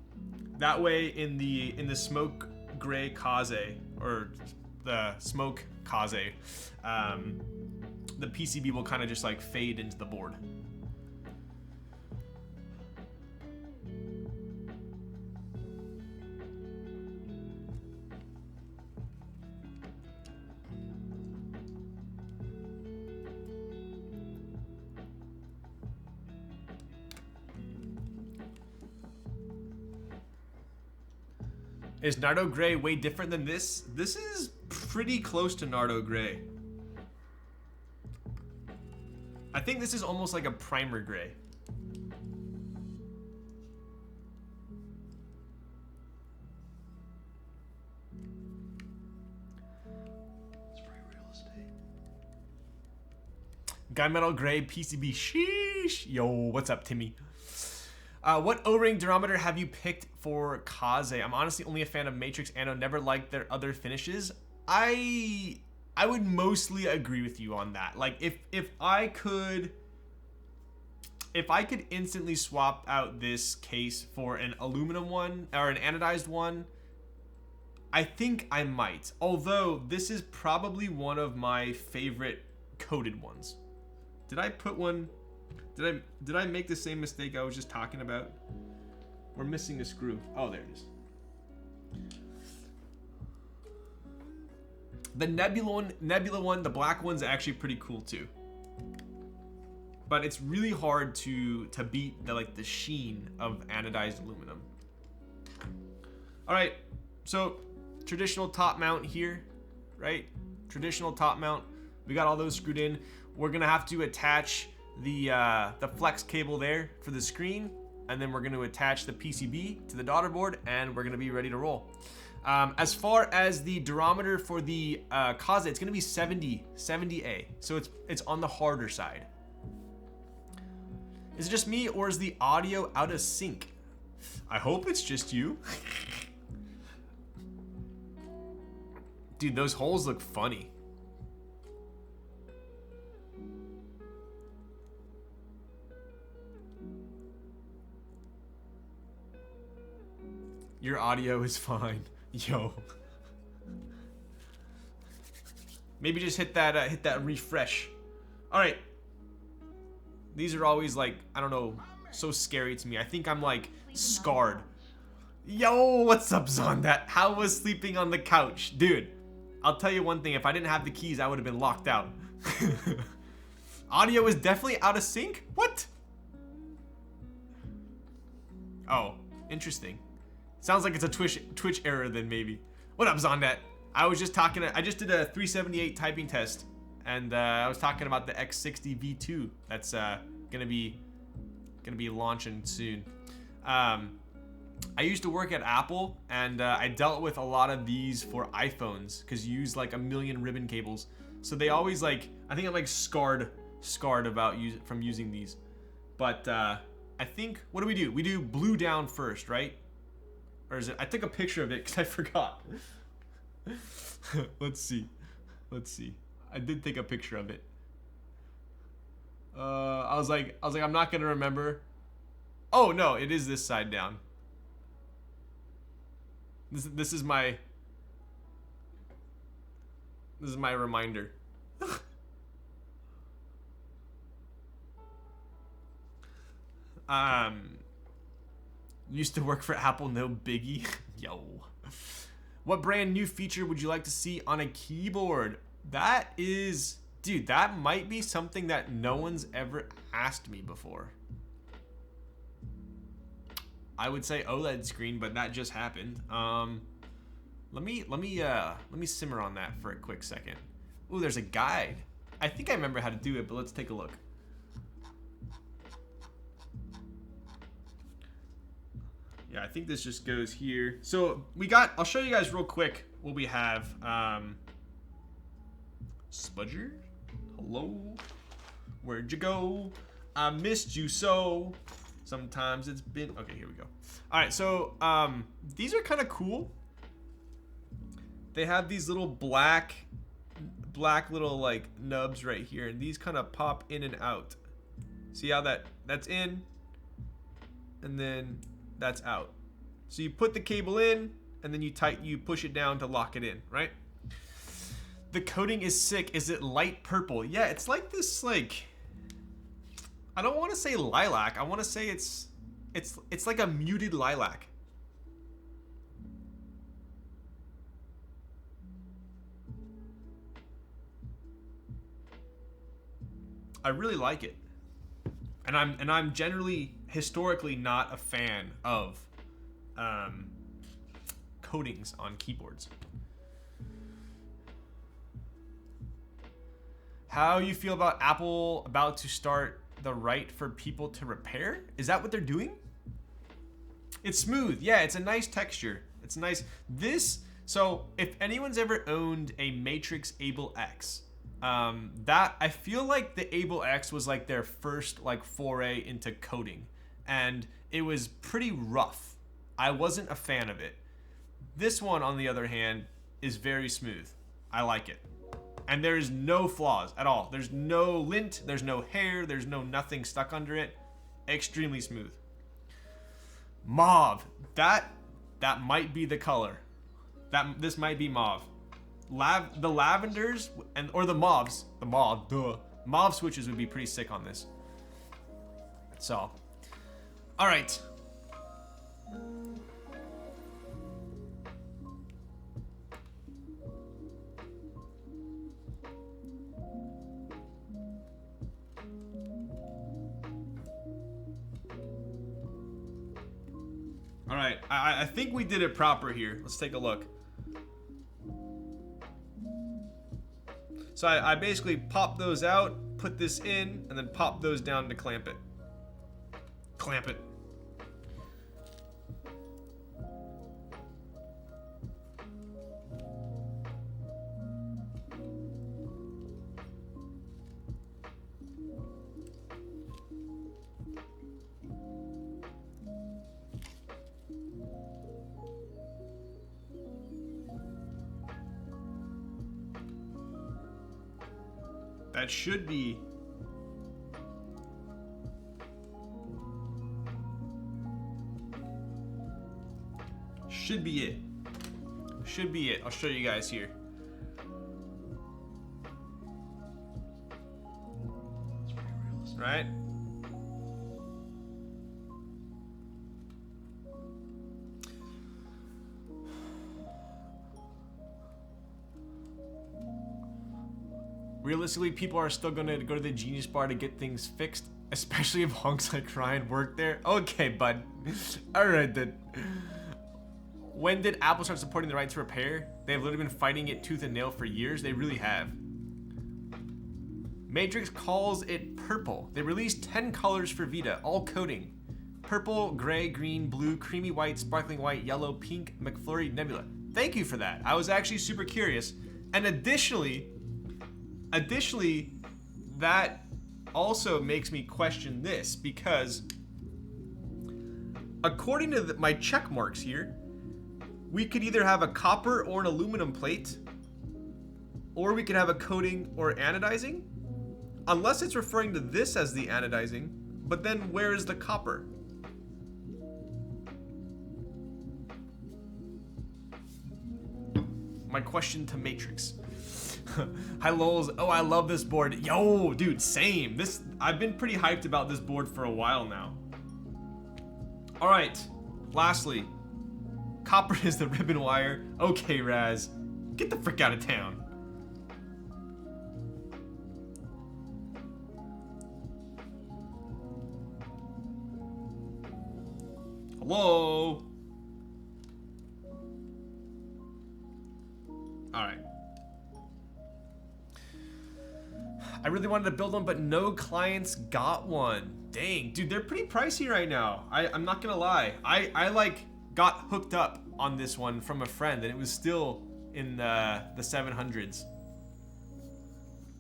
That way, in the smoke gray Kaze or the smoke Kaze, the PCB will kind of just like fade into the board. Is Nardo Gray way different than this? This is pretty close to Nardo Gray. I think this is almost like a primer gray. It's free real estate. Gunmetal Gray PCB. Sheesh. Yo, what's up, Timmy? What O-ring durometer have you picked for Kaze? I'm honestly only a fan of Matrix Anode, never liked their other finishes. I would mostly agree with you on that. Like if I could instantly swap out this case for an aluminum one or an anodized one, I think I might. Although this is probably one of my favorite coated ones. Did I put one? Did I make the same mistake I was just talking about? We're missing a screw. Oh, there it is. The Nebula one, the black one's actually pretty cool too. But it's really hard to beat the sheen of anodized aluminum. All right, so traditional top mount here, right? Traditional top mount. We got all those screwed in. We're gonna have to attach the flex cable there for the screen, and then we're going to attach the PCB to the daughter board, and we're going to be ready to roll. As far as the durometer for the Kaze, it's going to be 70A, so it's on the harder side. Is it just me, or is the audio out of sync? I hope it's just you. Dude, those holes look funny. Your audio is fine. Yo. Maybe just hit that refresh. All right. These are always like, I don't know, so scary to me. I think I'm like scarred. Yo, what's up, Zondat? How was sleeping on the couch? Dude, I'll tell you one thing. If I didn't have the keys, I would have been locked out. Audio is definitely out of sync? What? Oh, interesting. Sounds like it's a Twitch error then maybe. What up, Zondat? I was just talking, I just did a 378 typing test, and I was talking about the X60 V2 that's gonna be launching soon. I used to work at Apple, and I dealt with a lot of these for iPhones because you use like a million ribbon cables. So they always like, I think I'm like scarred about from using these. But I think, what do? We do blue down first, right? Or is it? I took a picture of it because I forgot. Let's see. I did take a picture of it. I was like, I'm not gonna remember. Oh no, it is this side down. This is my reminder. Used to work for Apple, no biggie. Yo. What brand new feature would you like to see on a keyboard? That is, dude, that might be something that no one's ever asked me before. I would say OLED screen, but that just happened. Let me simmer on that for a quick second. Ooh, there's a guide. I think I remember how to do it, but let's take a look. Yeah, I think this just goes here. So we got, I'll show you guys real quick what we have. Spudger, hello, where'd you go? I missed you so. Sometimes it's been, okay, here we go. All right, so these are kind of cool. They have these little black little like nubs right here, and these kind of pop in and out. See how that's in, and then that's out. So you put the cable in, and then you push it down to lock it in, right? The coating is sick. Is it light purple? Yeah, it's like this, like, I don't want to say lilac. I want to say it's like a muted lilac. I really like it. And I'm generally historically not a fan of coatings on keyboards. How you feel about Apple about to start the right for people to repair? Is that what they're doing? It's smooth. Yeah, it's a nice texture. It's nice. So if anyone's ever owned a Matrix Able X, that I feel like the Able X was like their first like foray into coating, and it was pretty rough. I wasn't a fan of it. This one, on the other hand, is very smooth. I like it. And there's no flaws at all. There's no lint, there's no hair, there's no nothing stuck under it. Extremely smooth. Mauve. That might be the color. This might be mauve. The lavenders or the mauves, mauve switches would be pretty sick on this. So, all right. All right, I think we did it proper here. Let's take a look. So I basically pop those out, put this in, and then pop those down to clamp it. Clamp it. That should be it. Should be it. I'll show you guys here. It's pretty realistic. Right? Realistically, people are still gonna go to the Genius Bar to get things fixed, especially if hunks like Ryan work there. Okay, bud. All right then. When did Apple start supporting the right to repair? They've literally been fighting it tooth and nail for years. They really have. Matrix calls it purple. They released 10 colors for Vita, all coating. Purple, gray, green, blue, creamy white, sparkling white, yellow, pink, McFlurry, nebula. Thank you for that. I was actually super curious. And additionally, that also makes me question this, because according to my check marks here, we could either have a copper or an aluminum plate, or we could have a coating or anodizing, unless it's referring to this as the anodizing. But then where is the copper? My question to Matrix. Hi Lols. Oh, I love this board. Yo, dude, same. I've been pretty hyped about this board for a while now. All right, lastly, copper is the ribbon wire. Okay, Raz, get the frick out of town. Hello? All right. I really wanted to build one, but no clients got one. Dang, dude, they're pretty pricey right now. I'm not gonna lie. I like got hooked up on this one from a friend, and it was still in the 700s.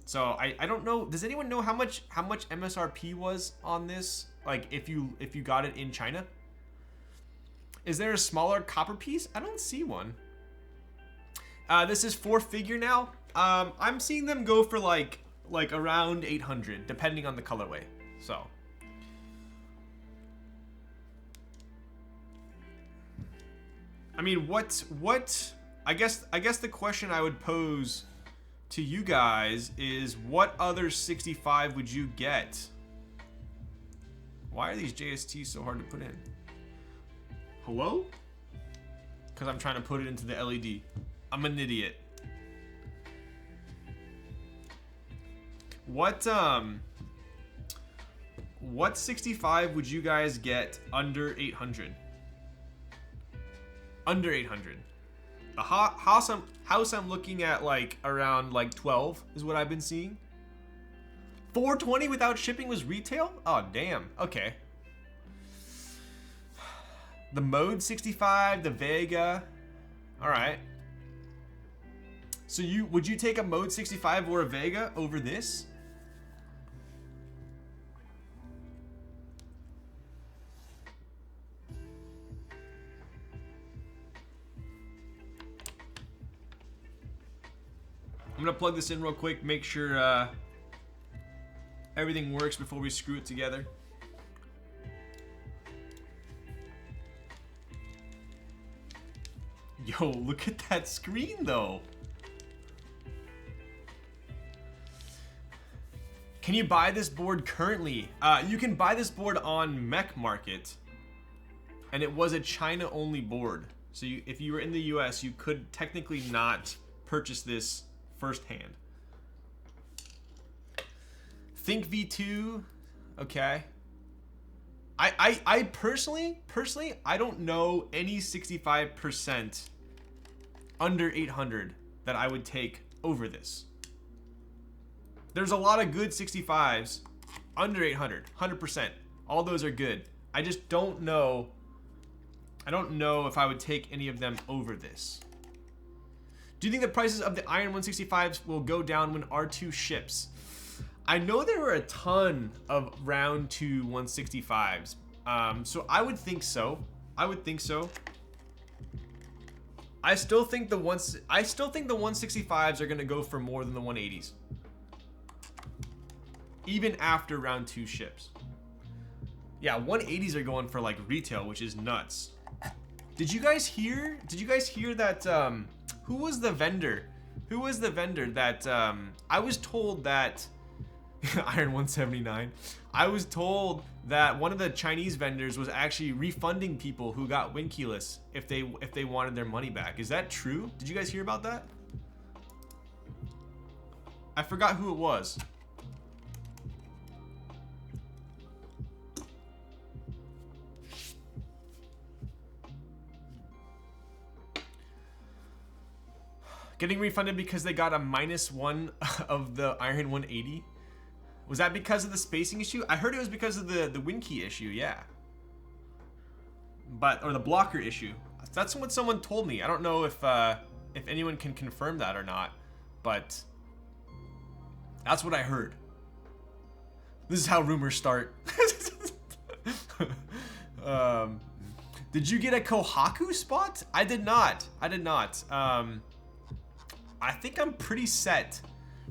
So I don't know. Does anyone know how much MSRP was on this? Like if you got it in China? Is there a smaller copper piece? I don't see one. This is 4-figure now. I'm seeing them go for like around 800, depending on the colorway. So. I mean, what? I guess the question I would pose to you guys is, what other 65 would you get? Why are these JSTs so hard to put in? Hello? Because I'm trying to put it into the LED. I'm an idiot. What 65 would you guys get under 800? Under 800. The house I'm looking at, like around like 12 is what I've been seeing. 420 without shipping was retail? Oh damn. Okay. The Mode 65, the Vega. All right. So would you take a Mode 65 or a Vega over this? I'm gonna plug this in real quick, make sure everything works before we screw it together. Yo, look at that screen though. Can you buy this board currently? You can buy this board on Mech Market, and it was a China only board. So if you were in the US, you could technically not purchase this firsthand. Think V2, okay. I personally, I don't know any 65% under 800 that I would take over this. There's a lot of good 65s under 800, 100%. All those are good. I just don't know. I don't know if I would take any of them over this. Do you think the prices of the Iron 165s will go down when R2 ships? I know there were a ton of round 2 165s, so I would think so. I would think so. I still think the 165s are gonna go for more than the 180s, even after round 2 ships. Yeah, 180s are going for like retail, which is nuts. Did you guys hear that? Who was the vendor? Who was the vendor that I was told that Iron 179. I was told that one of the Chinese vendors was actually refunding people who got Winkeyless if they wanted their money back. Is that true? Did you guys hear about that? I forgot who it was. Getting refunded because they got a -1 of the Iron 180. Was that because of the spacing issue? I heard it was because of the Winkey issue, yeah. Or the blocker issue. That's what someone told me. I don't know if anyone can confirm that or not, but that's what I heard. This is how rumors start. Did you get a Kohaku spot? I did not. I did not. I think I'm pretty set.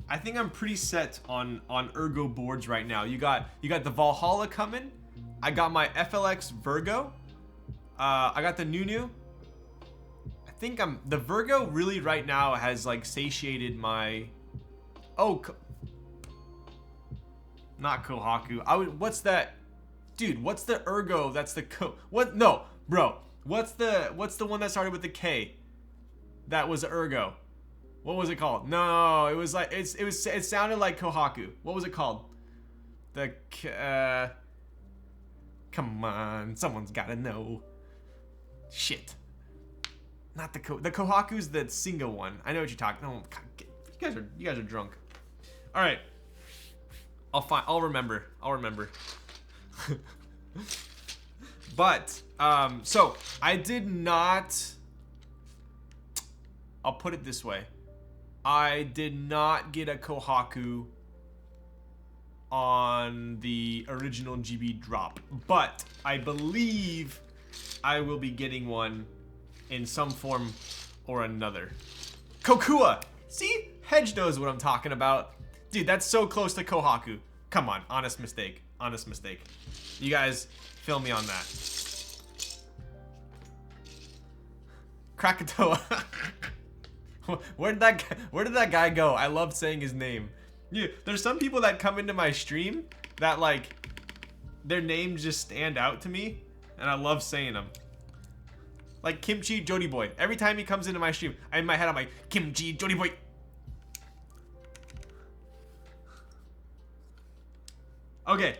I think I'm pretty set on Ergo boards right now. You got the Valhalla coming. I got my FLX Virgo. I got the Nunu. I think the Virgo really right now has like satiated my. Oh, not Kohaku. What's that, dude? What's the Ergo? That's the what? No, bro. What's the one that started with the K? That was Ergo. What was it called? No, it was like it sounded like Kohaku. What was it called? Come on, someone's gotta know. Shit. Not the Kohaku's the single one. I know what you're talking. Oh, God, you guys are drunk. All right. I'll remember. But so I did not. I'll put it this way. I did not get a Kohaku on the original GB drop, but I believe I will be getting one in some form or another. Kokua! See? Hedge knows what I'm talking about. Dude, that's so close to Kohaku. Come on, honest mistake. Honest mistake. You guys, fill me on that. Krakatoa. Where did that guy go? I love saying his name. Yeah, there's some people that come into my stream that like their names just stand out to me, and I love saying them. Like Kimchi Jody Boy. Every time he comes into my stream, in my head I'm like Kimchi Jody Boy. Okay.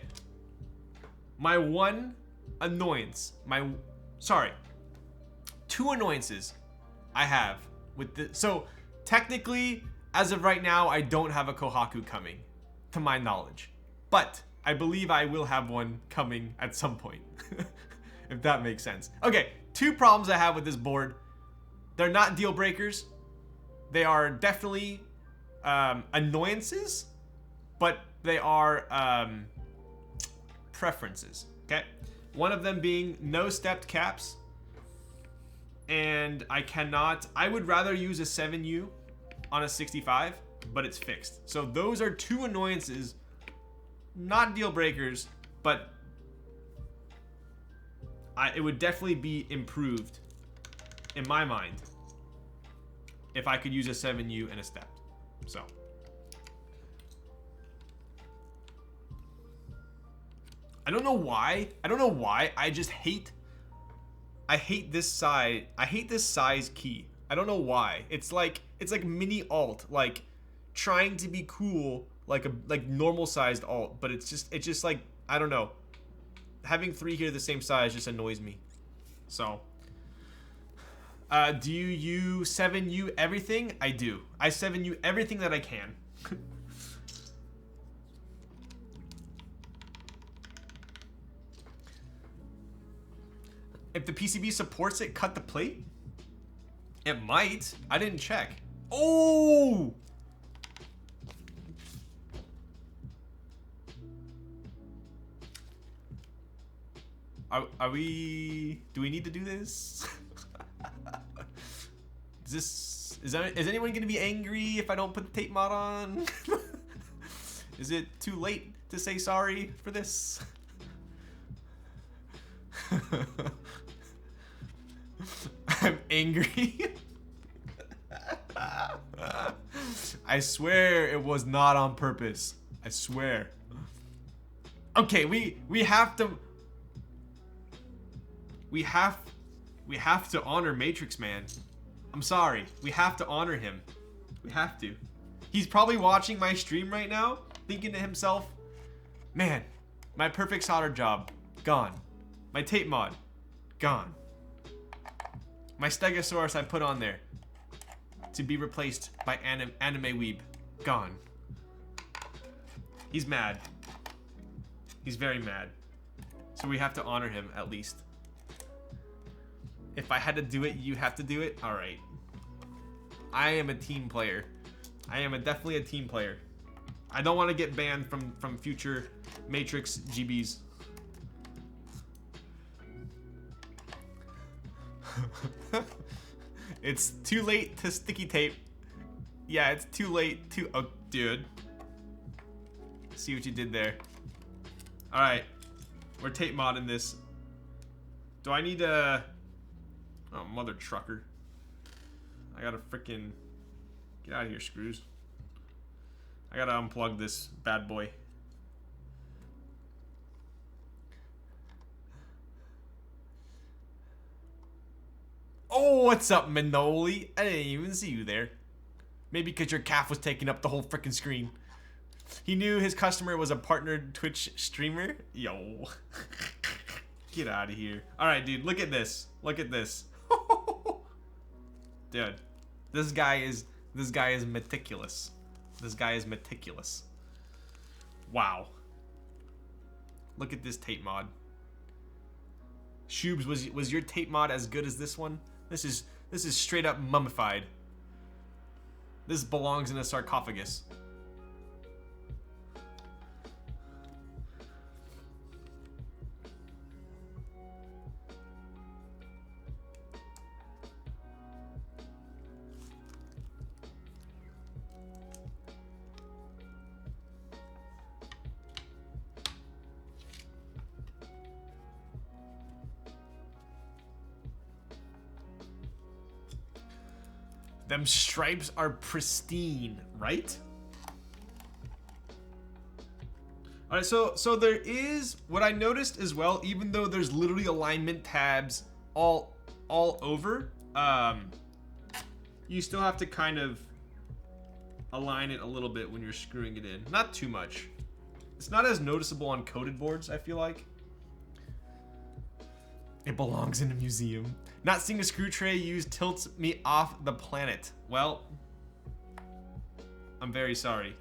My one annoyance, two annoyances I have with this. So technically, as of right now, I don't have a Kohaku coming, to my knowledge. But I believe I will have one coming at some point, if that makes sense. Okay, two problems I have with this board. They're not deal breakers. They are definitely annoyances, but they are preferences, okay? One of them being no stepped caps. And I would rather use a 7U on a 65, but it's fixed. So those are two annoyances, not deal breakers, but it would definitely be improved in my mind if I could use a 7U and a stepped. So I don't know why. I just hate this size. I hate this size key. I don't know why. It's like mini alt, like trying to be cool, like normal sized alt, but it's just like, I don't know. Having three here the same size just annoys me. So do you 7U everything? I do. I 7U everything that I can. If the PCB supports it, cut the plate? It might. I didn't check. Oh! Are we... Do we need to do this? Is anyone going to be angry if I don't put the tape mod on? Is it too late to say sorry for this? I'm angry. I swear it was not on purpose. I swear. Okay, we have to honor Matrix Man. I'm sorry. We have to honor him. We have to. He's probably watching my stream right now, thinking to himself, man, my perfect solder job, gone. My tape mod, gone. My Stegosaurus I put on there to be replaced by Anime Weeb, gone. He's mad. He's very mad. So we have to honor him at least. If I had to do it, you have to do it? Alright. I am a team player. I am definitely a team player. I don't want to get banned from future Matrix GBs. It's too late to sticky tape. Yeah, it's too late to... Oh, dude. See what you did there. Alright. We're tape modding this. Do I need a... Oh, mother trucker. I gotta freaking... Get out of here, screws. I gotta unplug this bad boy. Oh, what's up, Manoli? I didn't even see you there. Maybe because your calf was taking up the whole freaking screen. He knew his customer was a partnered Twitch streamer. Yo. Get out of here. Alright, dude, look at this. Look at this. Dude, this guy is meticulous. This guy is meticulous. Wow. Look at this tape mod. Shoobs, was your tape mod as good as this one? This is straight up mummified. This belongs in a sarcophagus. Them stripes are pristine, right? All right, so there is what I noticed as well. Even though there's literally alignment tabs all over, you still have to kind of align it a little bit when you're screwing it in. Not too much. It's not as noticeable on coated boards, I feel like. It belongs in a museum. Not seeing a screw tray used tilts me off the planet. Well, I'm very sorry.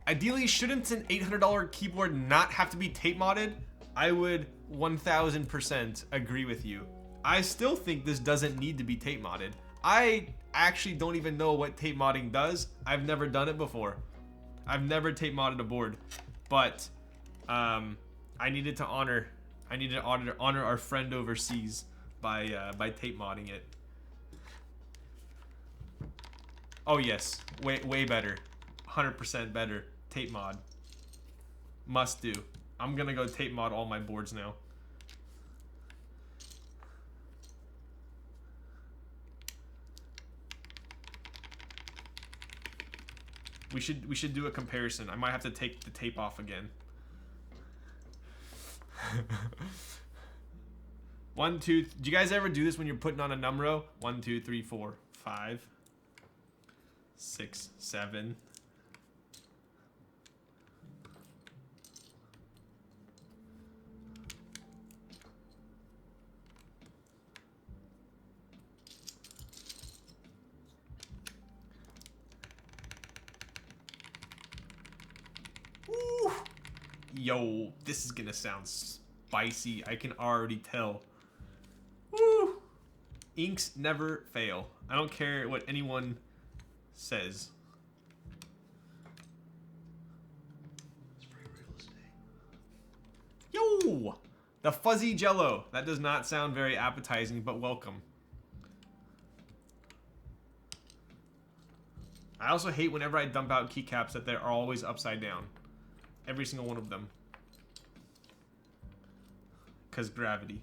Ideally, shouldn't an $800 keyboard not have to be tape modded? I would 1000% agree with you. I still think this doesn't need to be tape modded. I actually don't even know what tape modding does. I've never done it before. I've never tape modded a board, but I needed to honor our friend overseas by tape modding it. Oh yes, way better, 100% better. Tape mod, must do. I'm gonna go tape mod all my boards now. We should do a comparison. I might have to take the tape off again. 1, 2. Do you guys ever do this when you're putting on a numero? 1, 2, 3, 4, 5, 6, 7. Ooh. Yo, this is gonna sound spicy. I can already tell. Woo! Inks never fail. I don't care what anyone says. It's pretty real estate. Yo! The fuzzy jello. That does not sound very appetizing, but welcome. I also hate whenever I dump out keycaps that they're always upside down. Every single one of them. Because gravity.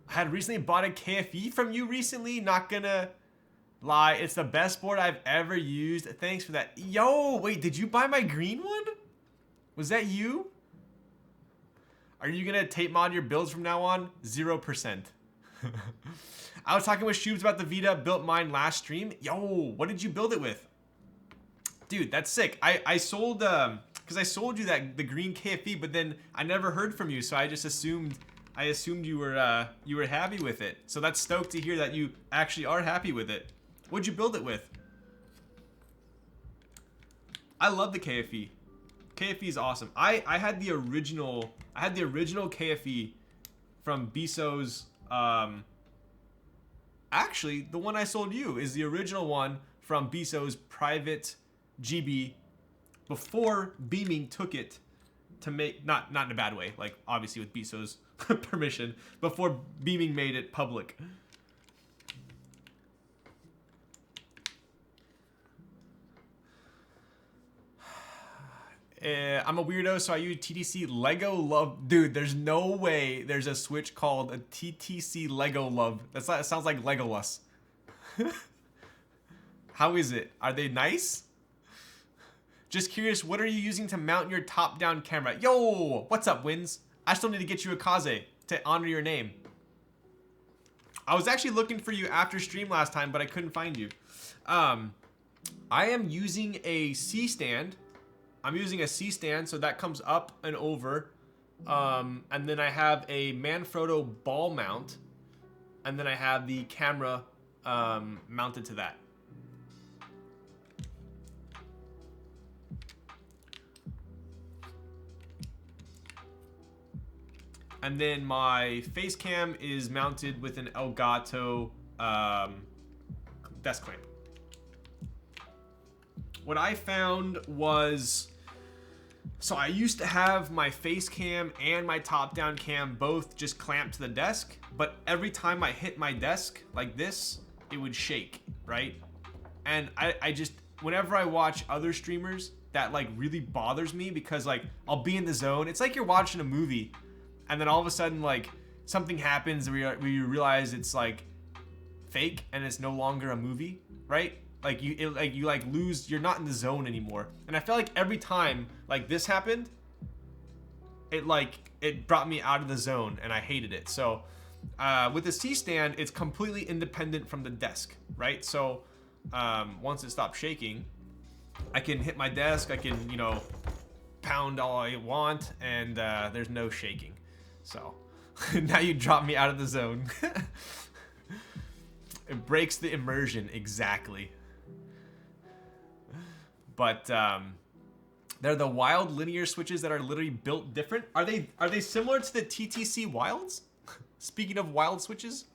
I had recently bought a KFE from you recently. Not gonna lie, it's the best board I've ever used. Thanks for that. Yo, wait, did you buy my green one? Was that you? Are you gonna tape mod your builds from now on? 0%. I was talking with Shoobs about the Vita, built mine last stream. Yo, what did you build it with? Dude, that's sick. I sold, because I sold you the green KFE, but then I never heard from you, so I just assumed you were happy with it. So that's stoked to hear that you actually are happy with it. What'd you build it with? I love the KFE. KFE is awesome. I had the original KFE from Bisso's. Actually, the one I sold you is the original one from Bisso's private GB before Beaming took it to make, not in a bad way, like obviously with Bisso's permission, before Beaming made it public. I'm a weirdo, so I use TTC Lego Love. Dude, there's no way there's a Switch called a TTC Lego Love. That sounds like Legolas. How is it? Are they nice? Just curious, what are you using to mount your top-down camera? Yo, what's up, Wins? I still need to get you a kaze to honor your name. I was actually looking for you after stream last time, but I couldn't find you. I am using a C-stand. I'm using a C-stand, so that comes up and over. And then I have a Manfrotto ball mount. And then I have the camera mounted to that. And then my face cam is mounted with an Elgato desk clamp. What I found was, so I used to have my face cam and my top down cam both just clamped to the desk, but every time I hit my desk like this, it would shake, right? And I just, whenever I watch other streamers, that like really bothers me because like I'll be in the zone. It's like you're watching a movie and then all of a sudden like something happens where you realize it's like fake and it's no longer a movie, right? Like you lose, you're not in the zone anymore. And I felt like every time like this happened, it brought me out of the zone and I hated it. So with the C-stand, it's completely independent from the desk, right? So once it stops shaking, I can hit my desk, I can, you know, pound all I want, and there's no shaking. So now you drop me out of the zone. It breaks the immersion, exactly. But they're the wild linear switches that are literally built different. Are they similar to the TTC Wilds? Speaking of wild switches,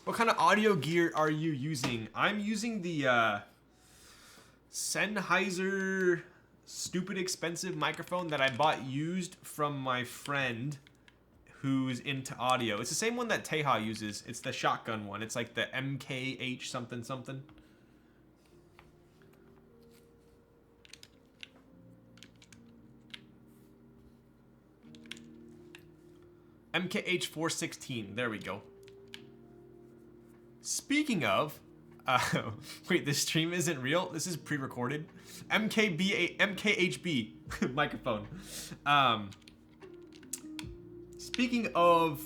what kind of audio gear are you using? I'm using the Sennheiser stupid expensive microphone that I bought used from my friend who's into audio. It's the same one that Teja uses. It's the shotgun one. It's like the MKH something something. MKH 416. There we go. Speaking of, wait, this stream isn't real. This is pre-recorded. MKHB microphone. Speaking of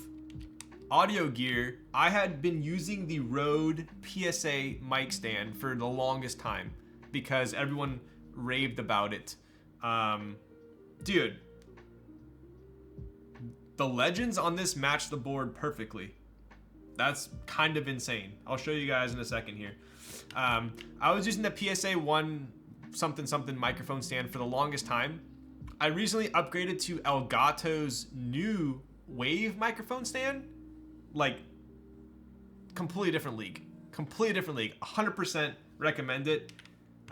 audio gear, I had been using the Rode PSA mic stand for the longest time because everyone raved about it. Dude, the legends on this match the board perfectly. That's kind of insane. I'll show you guys in a second here. I was using the PSA 1 something something microphone stand for the longest time. I recently upgraded to Elgato's new Wave microphone stand. Like, completely different league. Completely different league. 100% recommend it.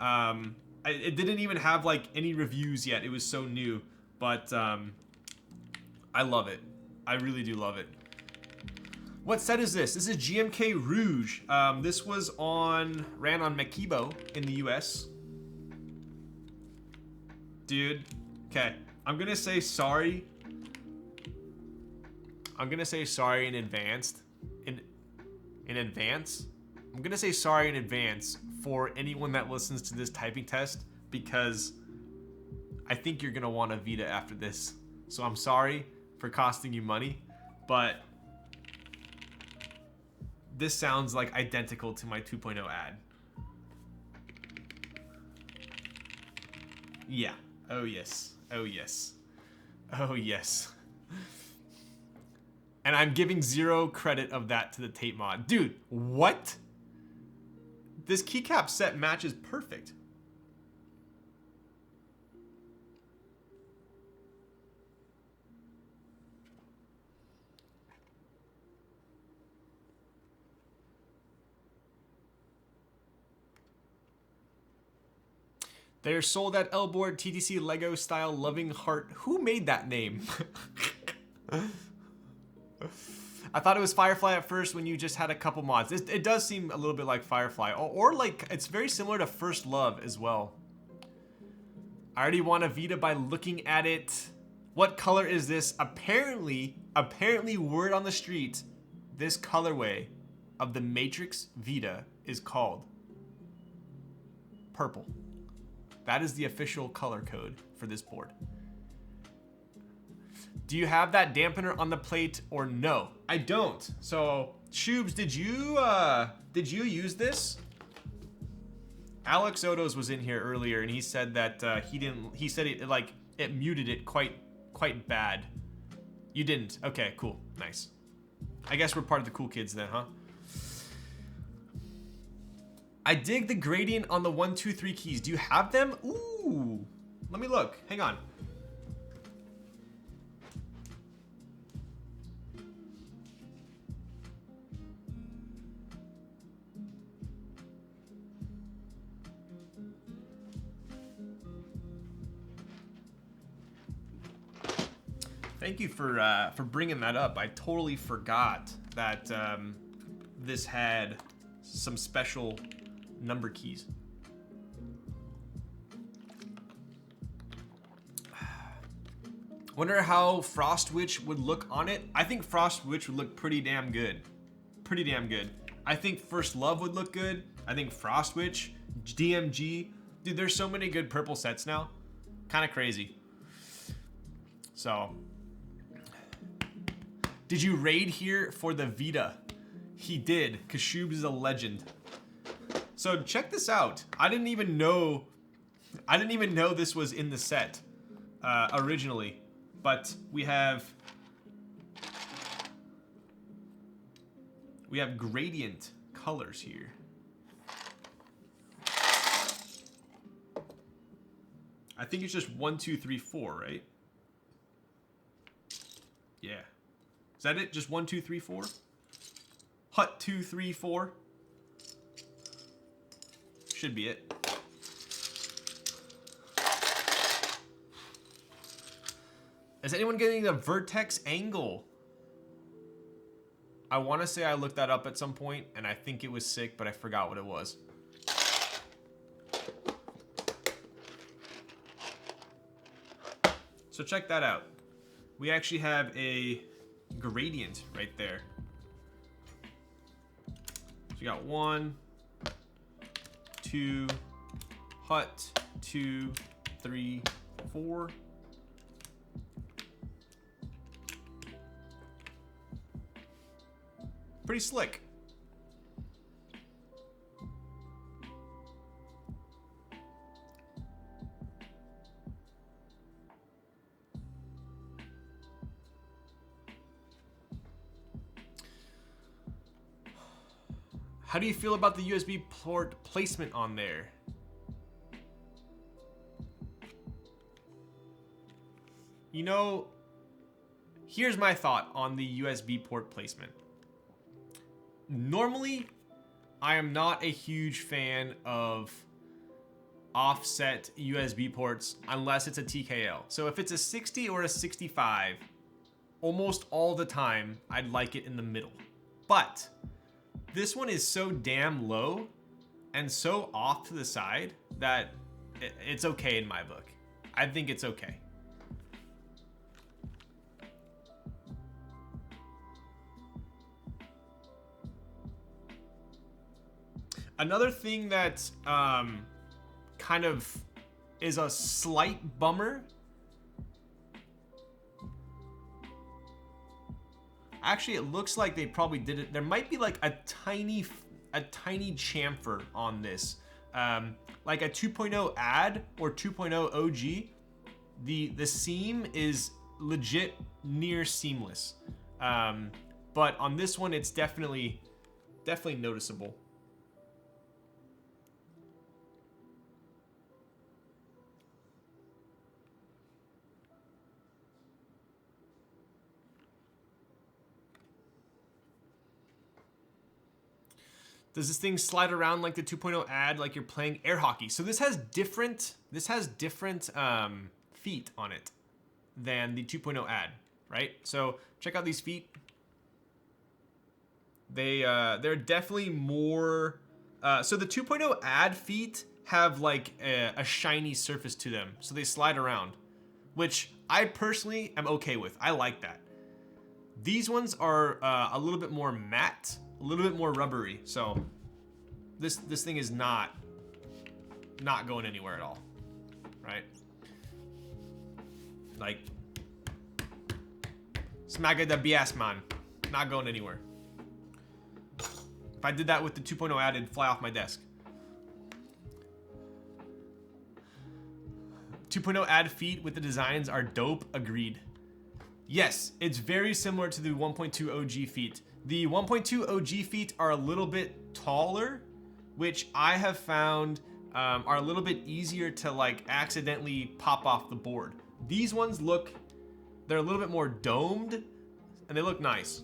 It didn't even have like any reviews yet. It was so new. But I love it. I really do love it. What set is this? This is GMK Rouge. This was ran on Makibo in the US. Dude, okay. I'm gonna say sorry. I'm gonna say sorry in advance. In advance? I'm gonna say sorry in advance for anyone that listens to this typing test because I think you're gonna want a Vita after this. So I'm sorry for costing you money, but this sounds like identical to my 2.0 ad. Yeah. Oh yes. Oh yes. Oh yes. And I'm giving 0 credit of that to the tape mod. Dude, what? This keycap set matches perfect. They're sold at L-Board TTC Lego style loving heart. Who made that name? I thought it was Firefly at first when you just had a couple mods. It does seem a little bit like Firefly. Or like, it's very similar to First Love as well. I already want a Vita by looking at it. What color is this? Apparently word on the street, this colorway of the Matrix Vita is called purple. That is the official color code for this board. Do you have that dampener on the plate or no? I don't. So, Shubes, did you use this? Alex Odos was in here earlier and he said that he said it muted it quite quite bad. You didn't. Okay, cool. Nice. I guess we're part of the cool kids then, huh? I dig the gradient on the 1, 2, 3 keys. Do you have them? Ooh. Let me look. Hang on. Thank you for bringing that up. I totally forgot that this had some special number keys. Wonder how Frost Witch would look on it. I think Frost Witch would look pretty damn good. Pretty damn good. I think First Love would look good. I think Frost Witch, DMG. Dude, there's so many good purple sets now. Kind of crazy. So, did you raid here for the Vita? He did. Kashoobs is a legend. So check this out. I didn't even know this was in the set originally, but we have gradient colors here. I think it's just 1, 2, 3, 4, right? Yeah. Is that it? Just 1, 2, 3, 4? Hut 2, 3, 4. Should be it. Is anyone getting the vertex angle? I want to say I looked that up at some point, and I think it was sick, but I forgot what it was. So check that out. We actually have a gradient right there. So you got 1, 2, hut, 2, 3, 4. Pretty slick. How do you feel about the USB port placement on there? You know, here's my thought on the USB port placement. Normally, I am not a huge fan of offset USB ports unless it's a TKL. So if it's a 60 or a 65, almost all the time, I'd like it in the middle. But this one is so damn low and so off to the side that it's okay in my book. I think it's okay. Another thing that kind of is a slight bummer. Actually, it looks like they probably did it. There might be like a tiny chamfer on this, like a 2.0 add or 2.0 OG. The seam is legit near seamless, but on this one, it's definitely noticeable. Does this thing slide around like the 2.0 add, like you're playing air hockey? So this has different feet on it than the 2.0 add, right? So check out these feet. They're definitely more. So the 2.0 add feet have like a shiny surface to them, so they slide around, which I personally am okay with. I like that. These ones are a little bit more matte, a little bit more rubbery. So this thing is not going anywhere at all, right? Like smaga the BS man, not going anywhere. If I did that with the 2.0 add, it'd fly off my desk. 2.0 add feet with the designs are dope, agreed. Yes, it's very similar to the 1.2 OG feet. The 1.2 OG feet are a little bit taller, which I have found are a little bit easier to like accidentally pop off the board. These ones look, they're a little bit more domed and they look nice.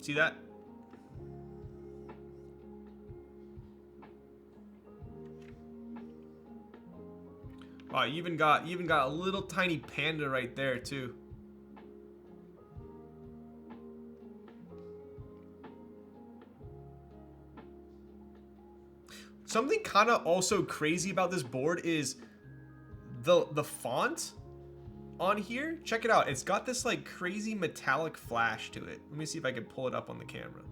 See that? Oh, you even got a little tiny panda right there too. Something kind of also crazy about this board is the font on here. Check it out. It's got this like crazy metallic flash to it. Let me see if I can pull it up on the camera.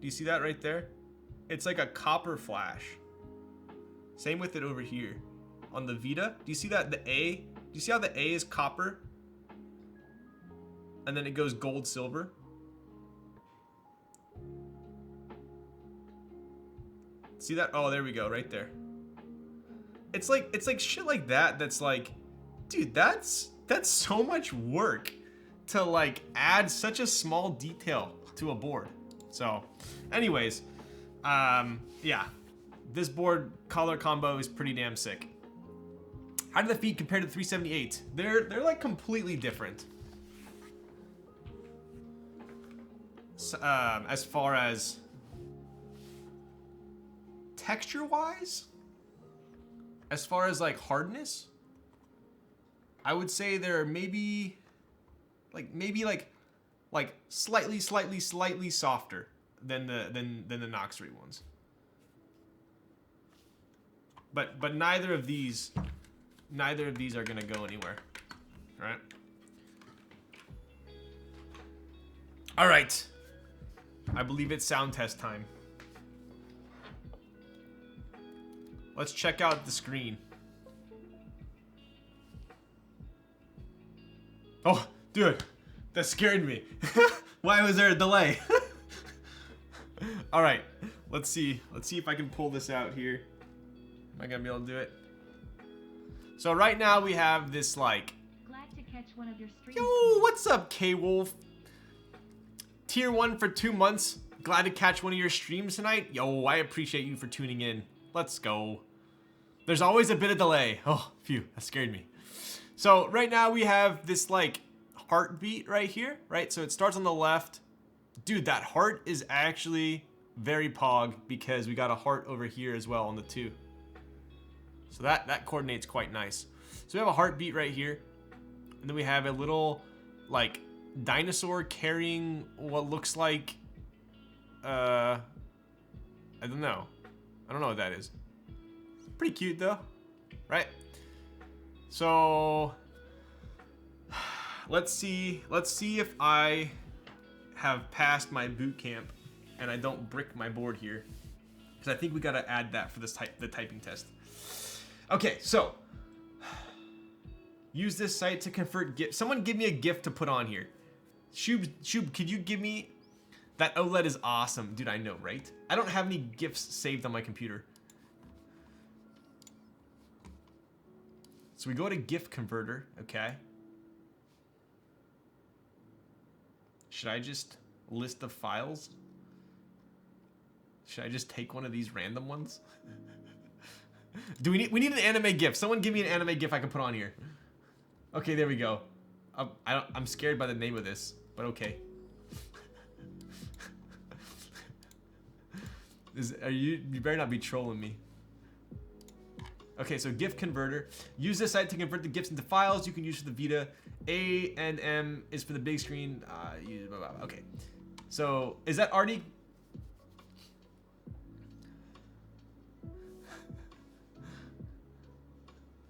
Do you see that right there? It's like a copper flash. Same with it over here on the Vita. Do you see that? The A? Do you see how the A is copper? And then it goes gold, silver. See that? Oh, there we go, right there. It's like shit like that that's like, dude, that's so much work to like add such a small detail to a board. So, anyways, yeah. This board color combo is pretty damn sick. How do the feet compare to the 378? They're like completely different. So, as far as texture wise, as far as like hardness, I would say they're maybe slightly softer than the Nox 3 ones. But neither of these are gonna go anywhere, right? All right, I believe it's sound test time. Let's check out the screen. Oh, dude, that scared me. Why was there a delay? All right, let's see if I can pull this out here. Am I gonna be able to do it? So right now we have this like. Glad to catch one of your streams. Yo, what's up, K-Wolf? Tier 1 for 2 months. Glad to catch one of your streams tonight. Yo, I appreciate you for tuning in. Let's go. There's always a bit of delay. Oh, phew, that scared me. So right now we have this like heartbeat right here, right? So it starts on the left. Dude, that heart is actually very pog because we got a heart over here as well on the 2. So that coordinates quite nice. So we have a heartbeat right here. And then we have a little like dinosaur carrying what looks like, I don't know. I don't know what that is. Pretty cute though, right? So let's see if I have passed my boot camp and I don't brick my board here. Because I think we gotta add that for this the typing test. Okay, so use this site to convert GIF. Someone give me a GIF to put on here. Shub, could you give me that OLED is awesome, dude? I know, right? I don't have any GIFs saved on my computer. So we go to GIF converter, okay? Should I just list the files? Should I just take one of these random ones? Do we need an anime GIF? Someone give me an anime GIF I can put on here. Okay, there we go. I'm scared by the name of this, but okay. You better not be trolling me. Okay, so GIF converter. Use this site to convert the GIFs into files you can use for the Vita. A and M is for the big screen. Blah, blah, blah. Okay, so is that already?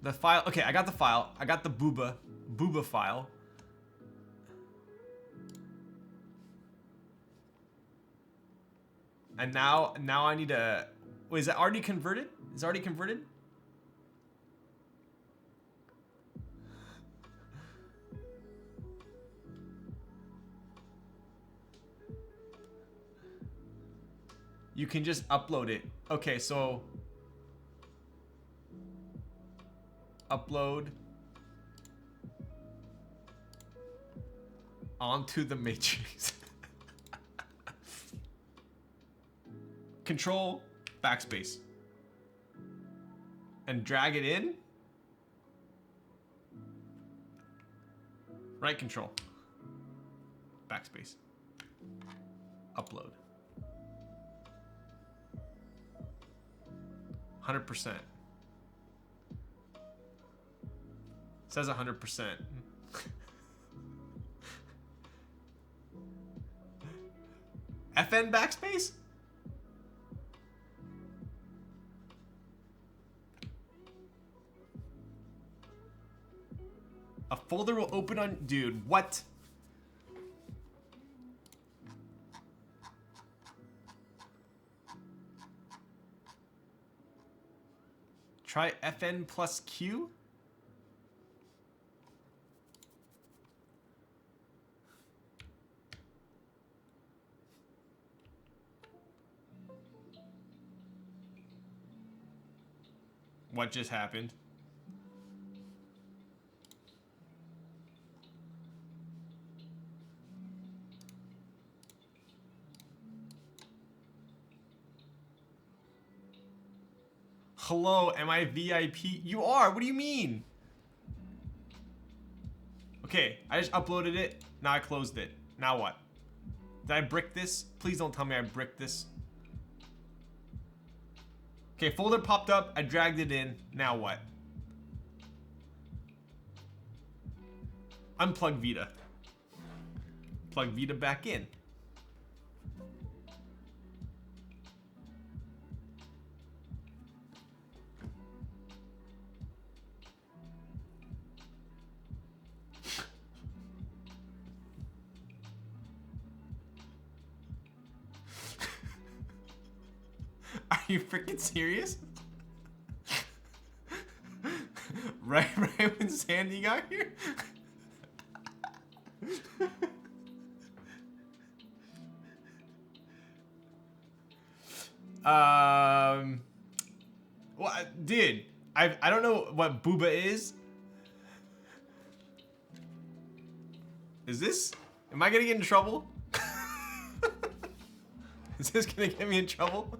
The file. Okay, I got the file. I got the booba file. And now I need to. Wait, is that already converted? Is it already converted? You can just upload it. Okay, so upload. onto the matrix. Control backspace. And drag it in. Right control. Backspace. Upload. 100%. Says 100%. FN backspace? A folder will open on... Dude, what? Try FN plus Q? What just happened? Hello, am I VIP? You are, what do you mean? Okay, I just uploaded it, now I closed it. Now what? Did I brick this? Please don't tell me I bricked this. Okay, folder popped up, I dragged it in, now what? Unplug Vita. Plug Vita back in. Are you freaking serious? right when Sandy got here? Well, dude, I don't know what booba is. Is this? Am I gonna get in trouble? Is this gonna get me in trouble?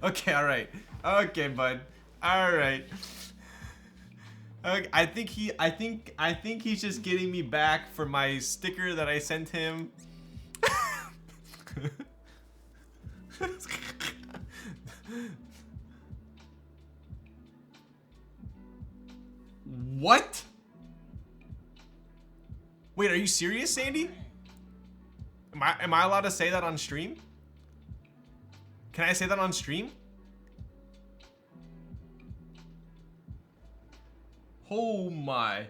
Okay, all right. Okay, bud. All right. Okay, I think he's just getting me back for my sticker that I sent him. What? Wait, are you serious, Sandy? Am I allowed to say that on stream? Can I say that on stream? Oh my.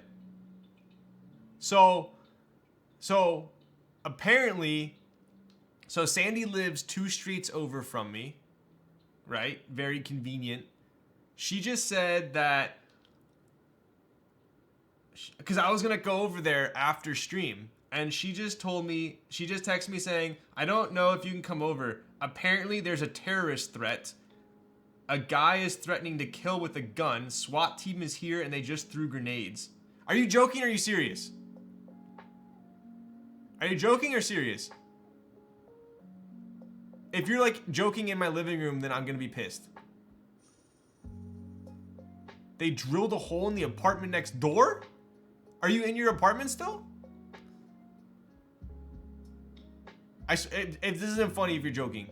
So apparently, so Sandy lives 2 streets over from me, right? Very convenient. She just said that, because I was gonna go over there after stream, and she just told me, she just texted me saying, I don't know if you can come over. Apparently there's a terrorist threat. A guy is threatening to kill with a gun. SWAT team is here and they just threw grenades. Are you joking or are you serious? Are you joking or serious? If you're like joking in my living room, then I'm gonna be pissed. They drilled a hole in the apartment next door? Are you in your apartment still? If this isn't funny if you're joking.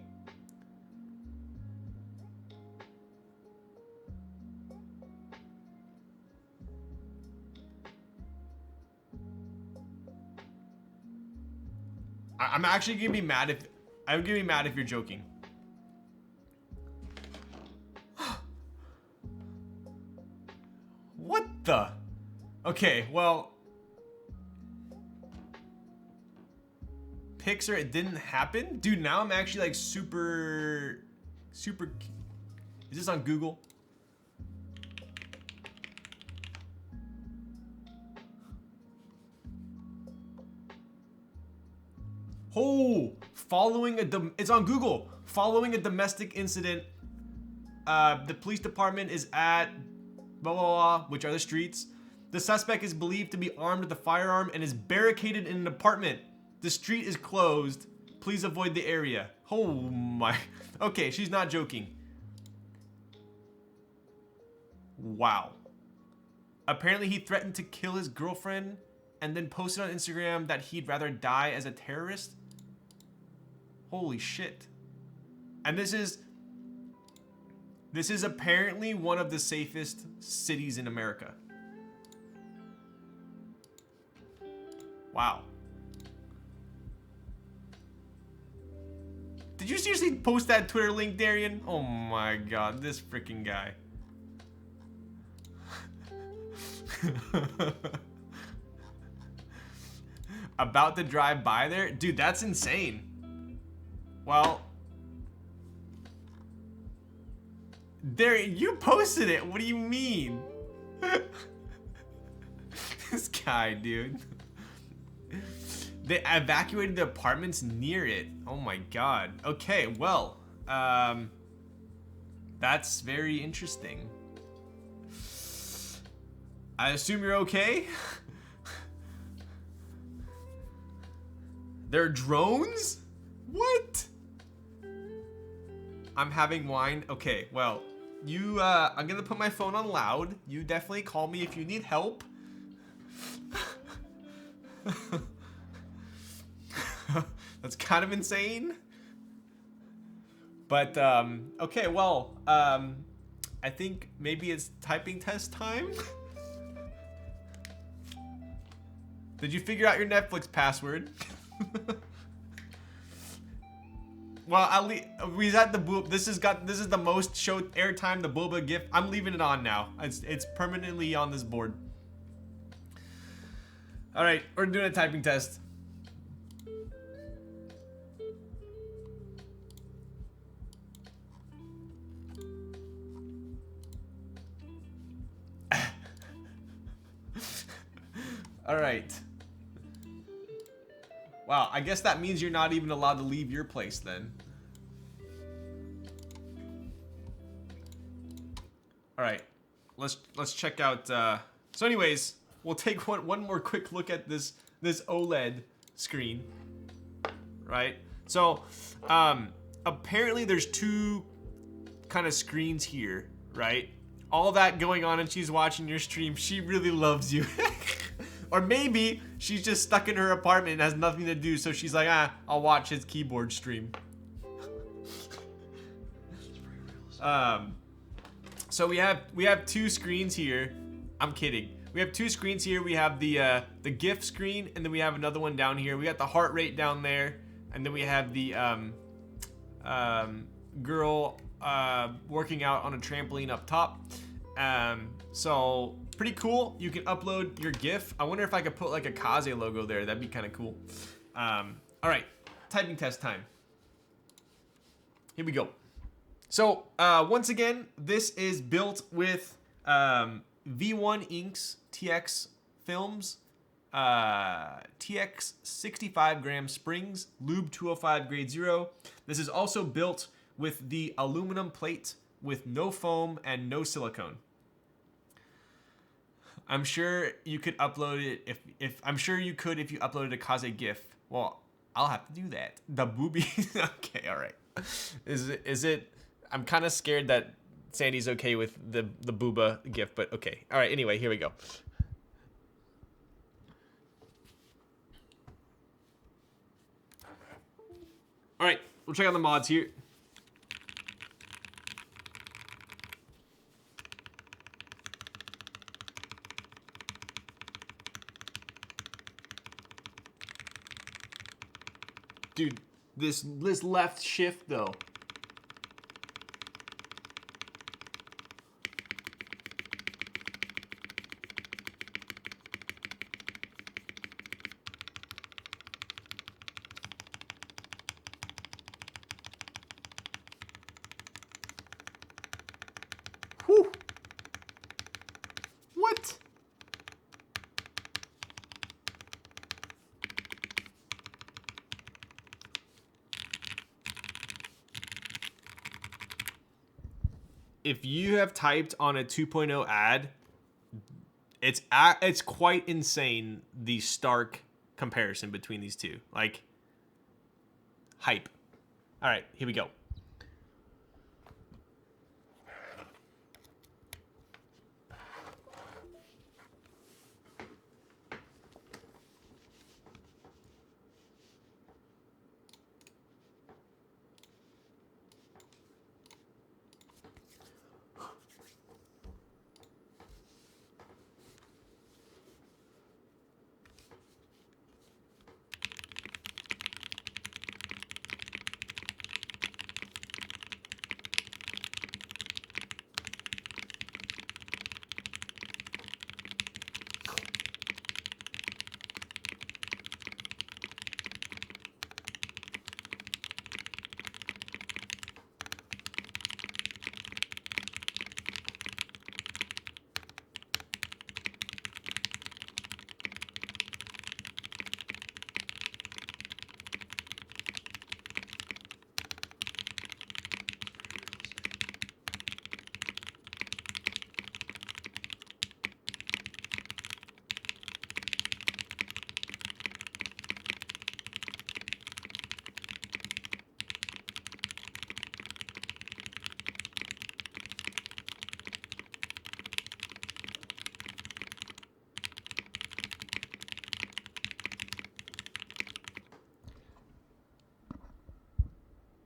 I'm actually gonna be mad if you're joking. What the? Okay, well, Pixar, it didn't happen? Dude, now I'm actually like super... Is this on Google? Oh, it's on Google. Following a domestic incident, the police department is at blah, blah, blah, which are the streets. The suspect is believed to be armed with a firearm and is barricaded in an apartment. The street is closed. Please avoid the area. Oh my. Okay, she's not joking. Wow. Apparently he threatened to kill his girlfriend and then posted on Instagram that he'd rather die as a terrorist. Holy shit. And this is apparently one of the safest cities in America. Wow. Did you seriously post that Twitter link, Darian? Oh my god, this freaking guy. About to drive by there? Dude, that's insane. Well, Darian, you posted it. What do you mean? This guy, dude. They evacuated the apartments near it. Oh my god. Okay, well, that's very interesting. I assume you're okay? They're drones? What? I'm having wine. Okay, well, you, I'm gonna put my phone on loud. You definitely call me if you need help. That's kind of insane. But, okay, well, I think maybe it's typing test time. Did you figure out your Netflix password? Well, at least we got the boob. This is the most show airtime. The boba GIF. I'm leaving it on now. It's permanently on this board. All right, we're doing a typing test. All right. Wow, I guess that means you're not even allowed to leave your place then. All right, let's check out. So, anyways, we'll take one more quick look at this OLED screen, right? So, apparently there's two kind of screens here, right? All that going on, and she's watching your stream. She really loves you. Or maybe she's just stuck in her apartment and has nothing to do, so she's like, I'll watch his keyboard stream. So we have two screens here. I'm kidding. We have two screens here. We have the GIF screen, and then we have another one down here. We got the heart rate down there, and then we have the girl working out on a trampoline up top. So pretty cool. You can upload your GIF. I wonder if I could put like a Kaze logo there. That'd be kind of cool. All right, typing test time. Here we go. So once again, this is built with V1 inks, TX films, TX 65 gram springs, lube 205 grade 0. This is also built with the aluminum plate with no foam and no silicone. I'm sure you could upload it if I'm sure you could if you uploaded a Kaze GIF. Well, I'll have to do that. The boobies. Okay, all right. Is it? I'm kind of scared that Sandy's okay with the booba GIF, but okay. All right. Anyway, here we go. All right, we'll check out the mods here. Dude, this left shift though. Whew. What? If you have typed on a 2.0 ad, It's quite insane, the stark comparison between these two. Like, hype. All right, here we go.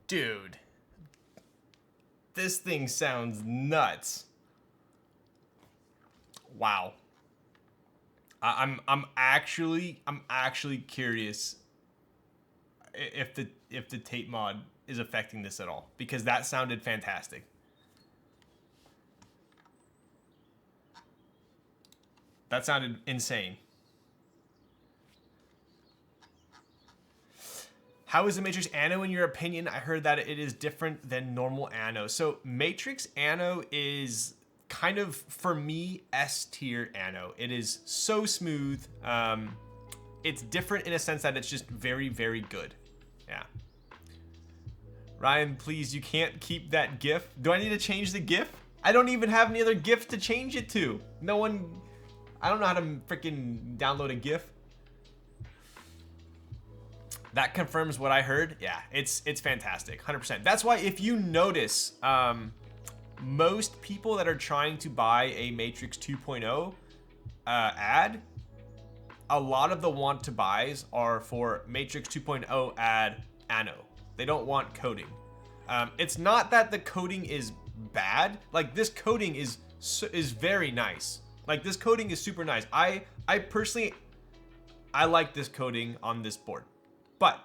Dude, this thing sounds nuts. Wow. I'm actually curious if the tape mod is affecting this at all, because that sounded fantastic. That sounded insane. How is the Matrix Anno in your opinion? I heard that it is different than normal Anno. So Matrix Anno is kind of, for me, S tier Anno. It is so smooth. It's different in a sense that it's just very, very good. Yeah. Ryan, please, you can't keep that GIF. Do I need to change the GIF? I don't even have any other GIF to change it to. No one, I don't know how to freaking download a GIF. That confirms what I heard. Yeah, it's fantastic, 100%. That's why if you notice, most people that are trying to buy a Matrix 2.0 ad, a lot of the want to buys are for Matrix 2.0 ad Anno. They don't want coding. It's not that the coding is bad. Like, this coding is very nice. Like, this coding is super nice. I personally, I like this coding on this board. But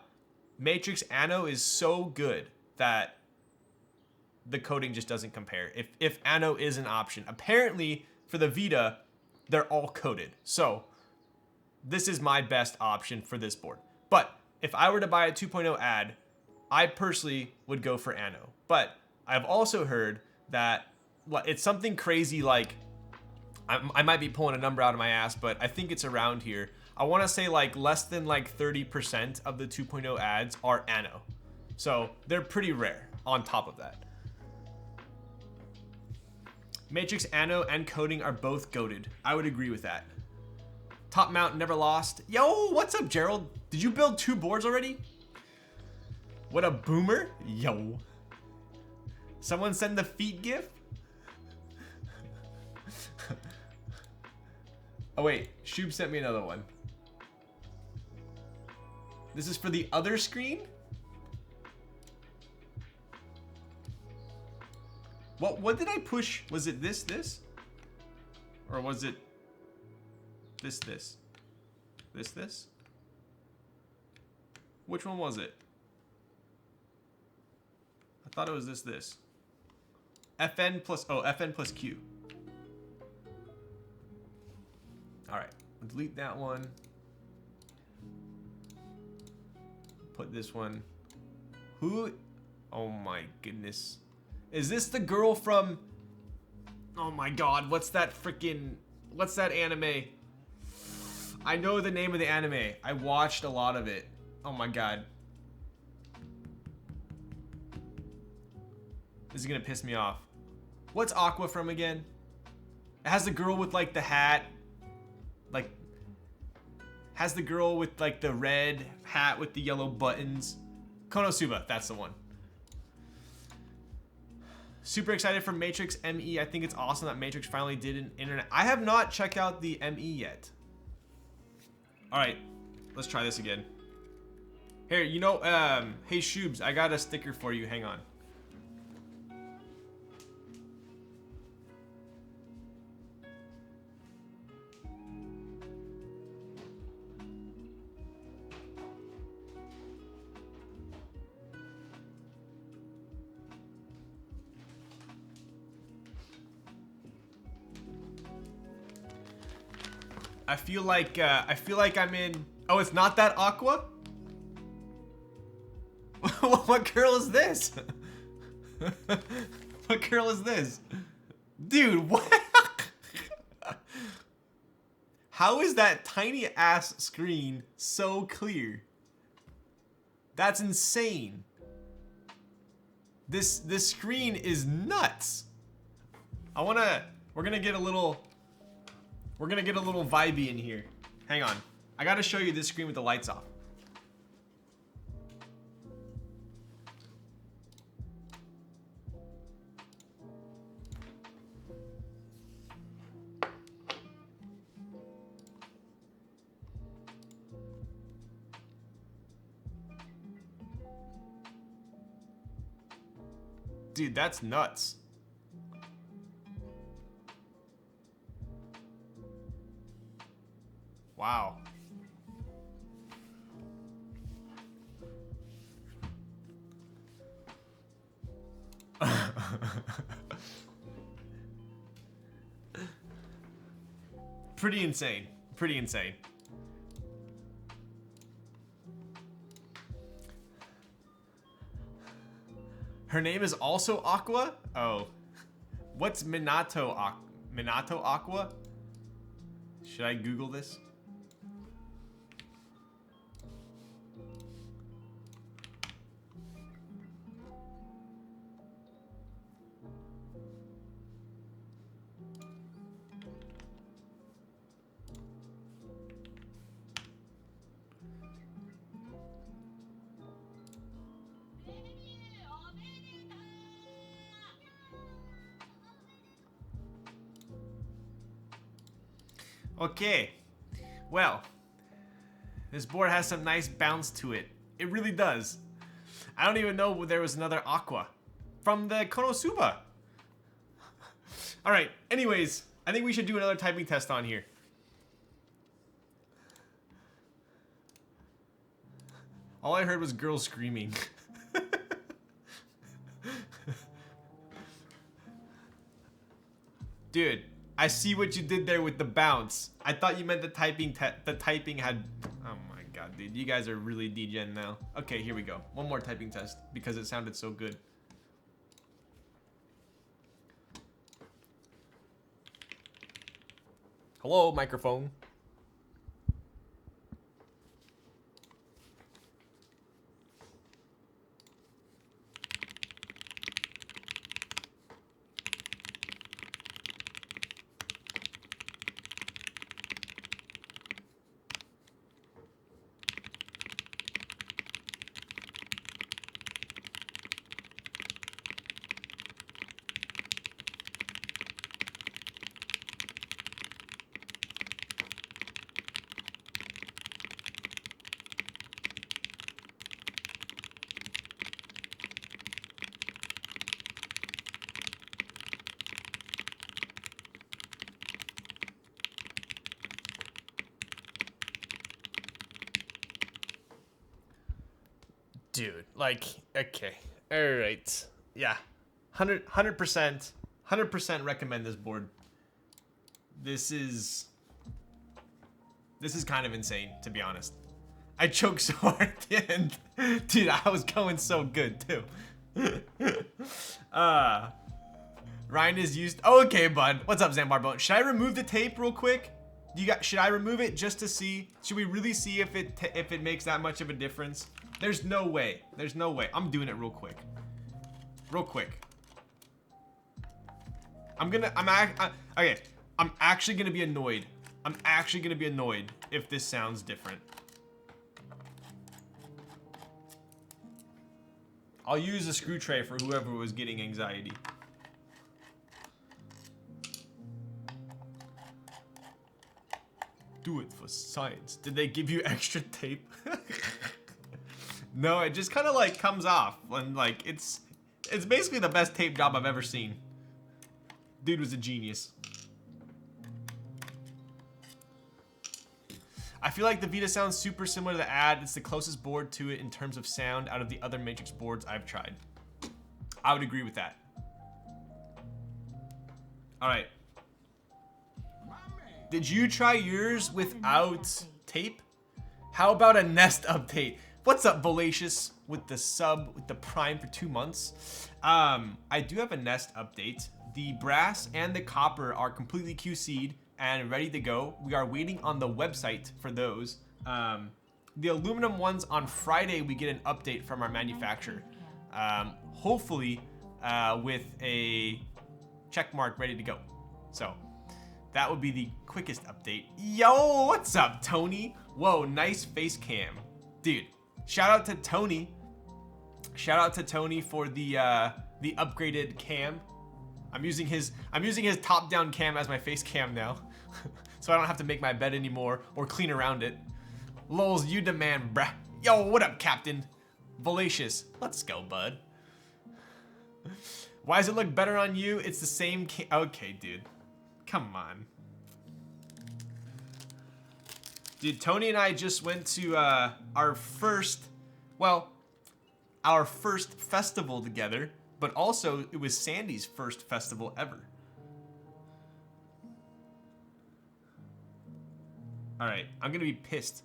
Matrix Anno is so good that the coding just doesn't compare. If Anno is an option, apparently for the Vita, they're all coded. So this is my best option for this board. But if I were to buy a 2.0 ad, I personally would go for Anno. But I've also heard that it's something crazy, like, I might be pulling a number out of my ass, but I think it's around here. I want to say like less than like 30% of the 2.0 ads are Anno. So they're pretty rare on top of that. Matrix Anno and coding are both goated. I would agree with that. Top mount never lost. Yo, what's up, Gerald? Did you build 2 boards already? What a boomer. Yo. Someone send the feet gif? Oh wait, Shub sent me another one. This is for the other screen? What did I push? Was it this? Or was it this? This? Which one was it? I thought it was this. FN plus Q. All right, delete that one. Put this one. Who? Oh my goodness. Is this the girl from? Oh my god, what's that anime? I know the name of the anime. I watched a lot of it. Oh my god. This is gonna piss me off. What's Aqua from again? It has the girl with like the hat like, has the girl with like the red hat with the yellow buttons. Konosuba, that's the one. Super excited for Matrix ME. I think it's awesome that Matrix finally did an internet. I have not checked out the ME yet. All right, let's try this again. Here, you know, hey Shoobs, I got a sticker for you. Hang on. I feel like I'm in. Oh, it's not that Aqua? What girl is this? What girl is this? Dude, what? How is that tiny ass screen so clear? That's insane. This screen is nuts. We're gonna get a little vibey in here. Hang on. I gotta show you this screen with the lights off. Dude, that's nuts. Wow. Pretty insane. Pretty insane. Her name is also Aqua? Oh. What's Minato Aqua? Should I Google this? Okay, well, this board has some nice bounce to it. It really does. I don't even know there was another Aqua from the Konosuba. All right, anyways, I think we should do another typing test on here. All I heard was girls screaming. Dude, I see what you did there with the bounce. I thought you meant the typing had... Oh my god, dude. You guys are really degen now. Okay, here we go. One more typing test because it sounded so good. Hello, microphone. Dude, like, okay, all right, yeah, 100% recommend this board. This is kind of insane, to be honest. I choked so hard at the end. Dude, I was going so good too. Ryan is used. Oh, okay, bud. What's up, Zambarbone? Should I remove the tape real quick? Should I remove it just to see? Should we really see if it makes that much of a difference? There's no way. There's no way. I'm doing it real quick. Real quick. I'm actually gonna be annoyed I'm actually gonna be annoyed if this sounds different. I'll use a screw tray for whoever was getting anxiety. Do it for science. Did they give you extra tape? No, it just kind of like comes off, and like it's basically the best tape job I've ever seen. Dude was a genius. I feel like the Vita sounds super similar to the ad. It's the closest board to it in terms of sound out of the other Matrix boards I've tried. I would agree with that. All right. Did you try yours without tape? How about a Nest update? What's up, Valacious, with the sub, with the Prime for 2 months? I do have a Nest update. The brass and the copper are completely QC'd and ready to go. We are waiting on the website for those. The aluminum ones on Friday, we get an update from our manufacturer. Hopefully with a check mark ready to go. So that would be the quickest update. Yo, what's up, Tony? Whoa, nice face cam. Dude, shout out to Tony. Shout out to Tony for the upgraded cam. I'm using his top-down cam as my face cam now. So I don't have to make my bed anymore or clean around it. Lols, you demand, bruh. Yo, what up, Captain? Valacious, let's go, bud. Why does it look better on you? It's the same okay, dude. Come on. Dude, Tony and I just went to our first festival together, but also it was Sandy's first festival ever. All right, I'm gonna be pissed.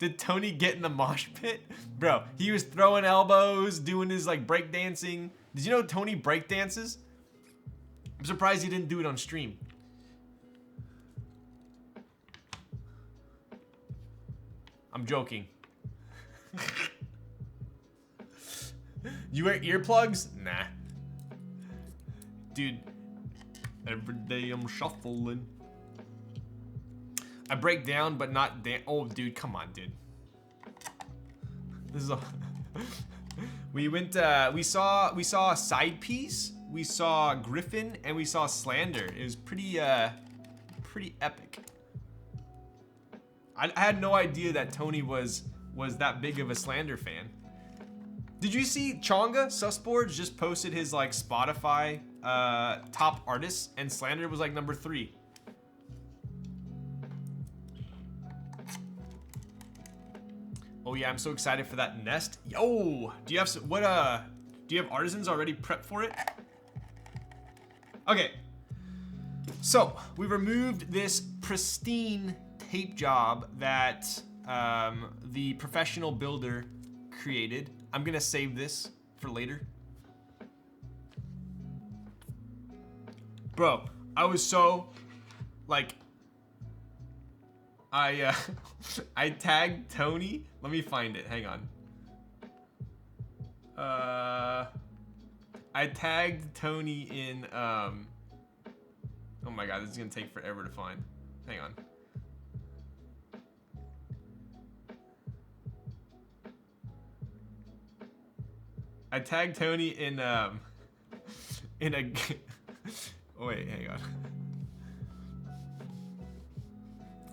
Did Tony get in the mosh pit? Bro, he was throwing elbows, doing his like break dancing. Did you know Tony break dances? I'm surprised he didn't do it on stream. I'm joking. You wear earplugs? Nah. Dude, every day I'm shuffling. I break down, but not oh, dude, come on, dude. This is a we went we saw a side piece, we saw Griffin, and we saw Slander. It was pretty epic. I had no idea that Tony was that big of a Slander fan. Did you see Chonga Susboards just posted his like Spotify top artists, and Slander was like number 3. Oh yeah, I'm so excited for that Nest. Yo, do you have do you have artisans already prepped for it? Okay, so we removed this pristine tape job that the professional builder created. I'm gonna save this for later. Bro, I was so like I tagged Tony. Let me find it. Hang on. I tagged Tony in oh my god, this is gonna take forever to find. Hang on. I tagged Tony in a oh, wait, hang on.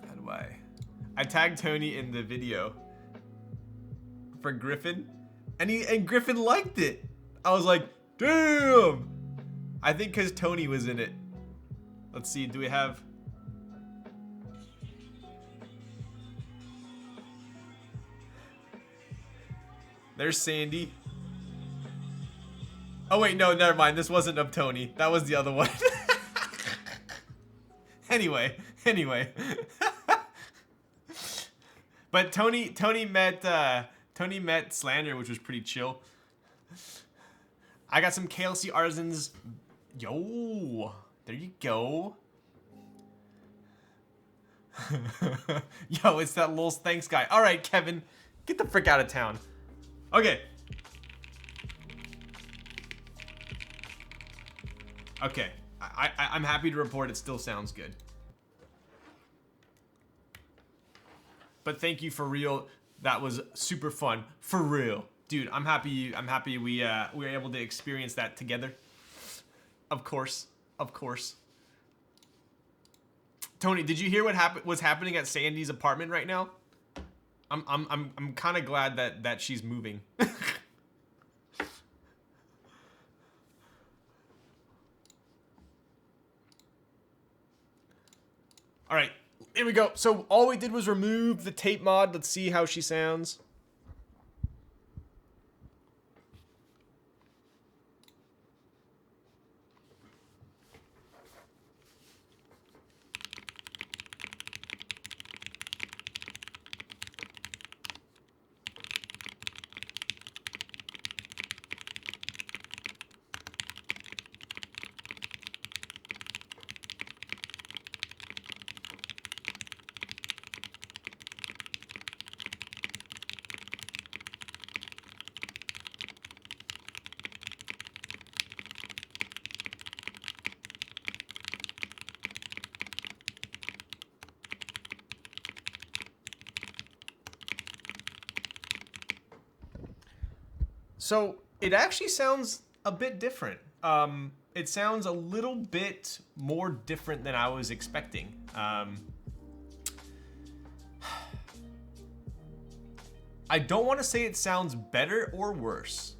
How do I tagged Tony in the video for Griffin, and Griffin liked it. I was like, damn. I think because Tony was in it. Let's see, do we have? There's Sandy. Oh wait, no, never mind. This wasn't of Tony. That was the other one. Anyway. But Tony met Slander, which was pretty chill. I got some KLC artisans. Yo, there you go. Yo, it's that Lulz thanks guy. All right, Kevin, get the frick out of town. Okay. Okay, I'm happy to report it still sounds good. But thank you for real. That was super fun. For real. Dude, I'm happy we were able to experience that together. Of course. Of course. Tony, did you hear what's happening at Sandy's apartment right now? I'm kind of glad that she's moving. All right, here we go. So all we did was remove the tape mod. Let's see how she sounds. So it actually sounds a bit different. It sounds a little bit more different than I was expecting. I don't want to say it sounds better or worse.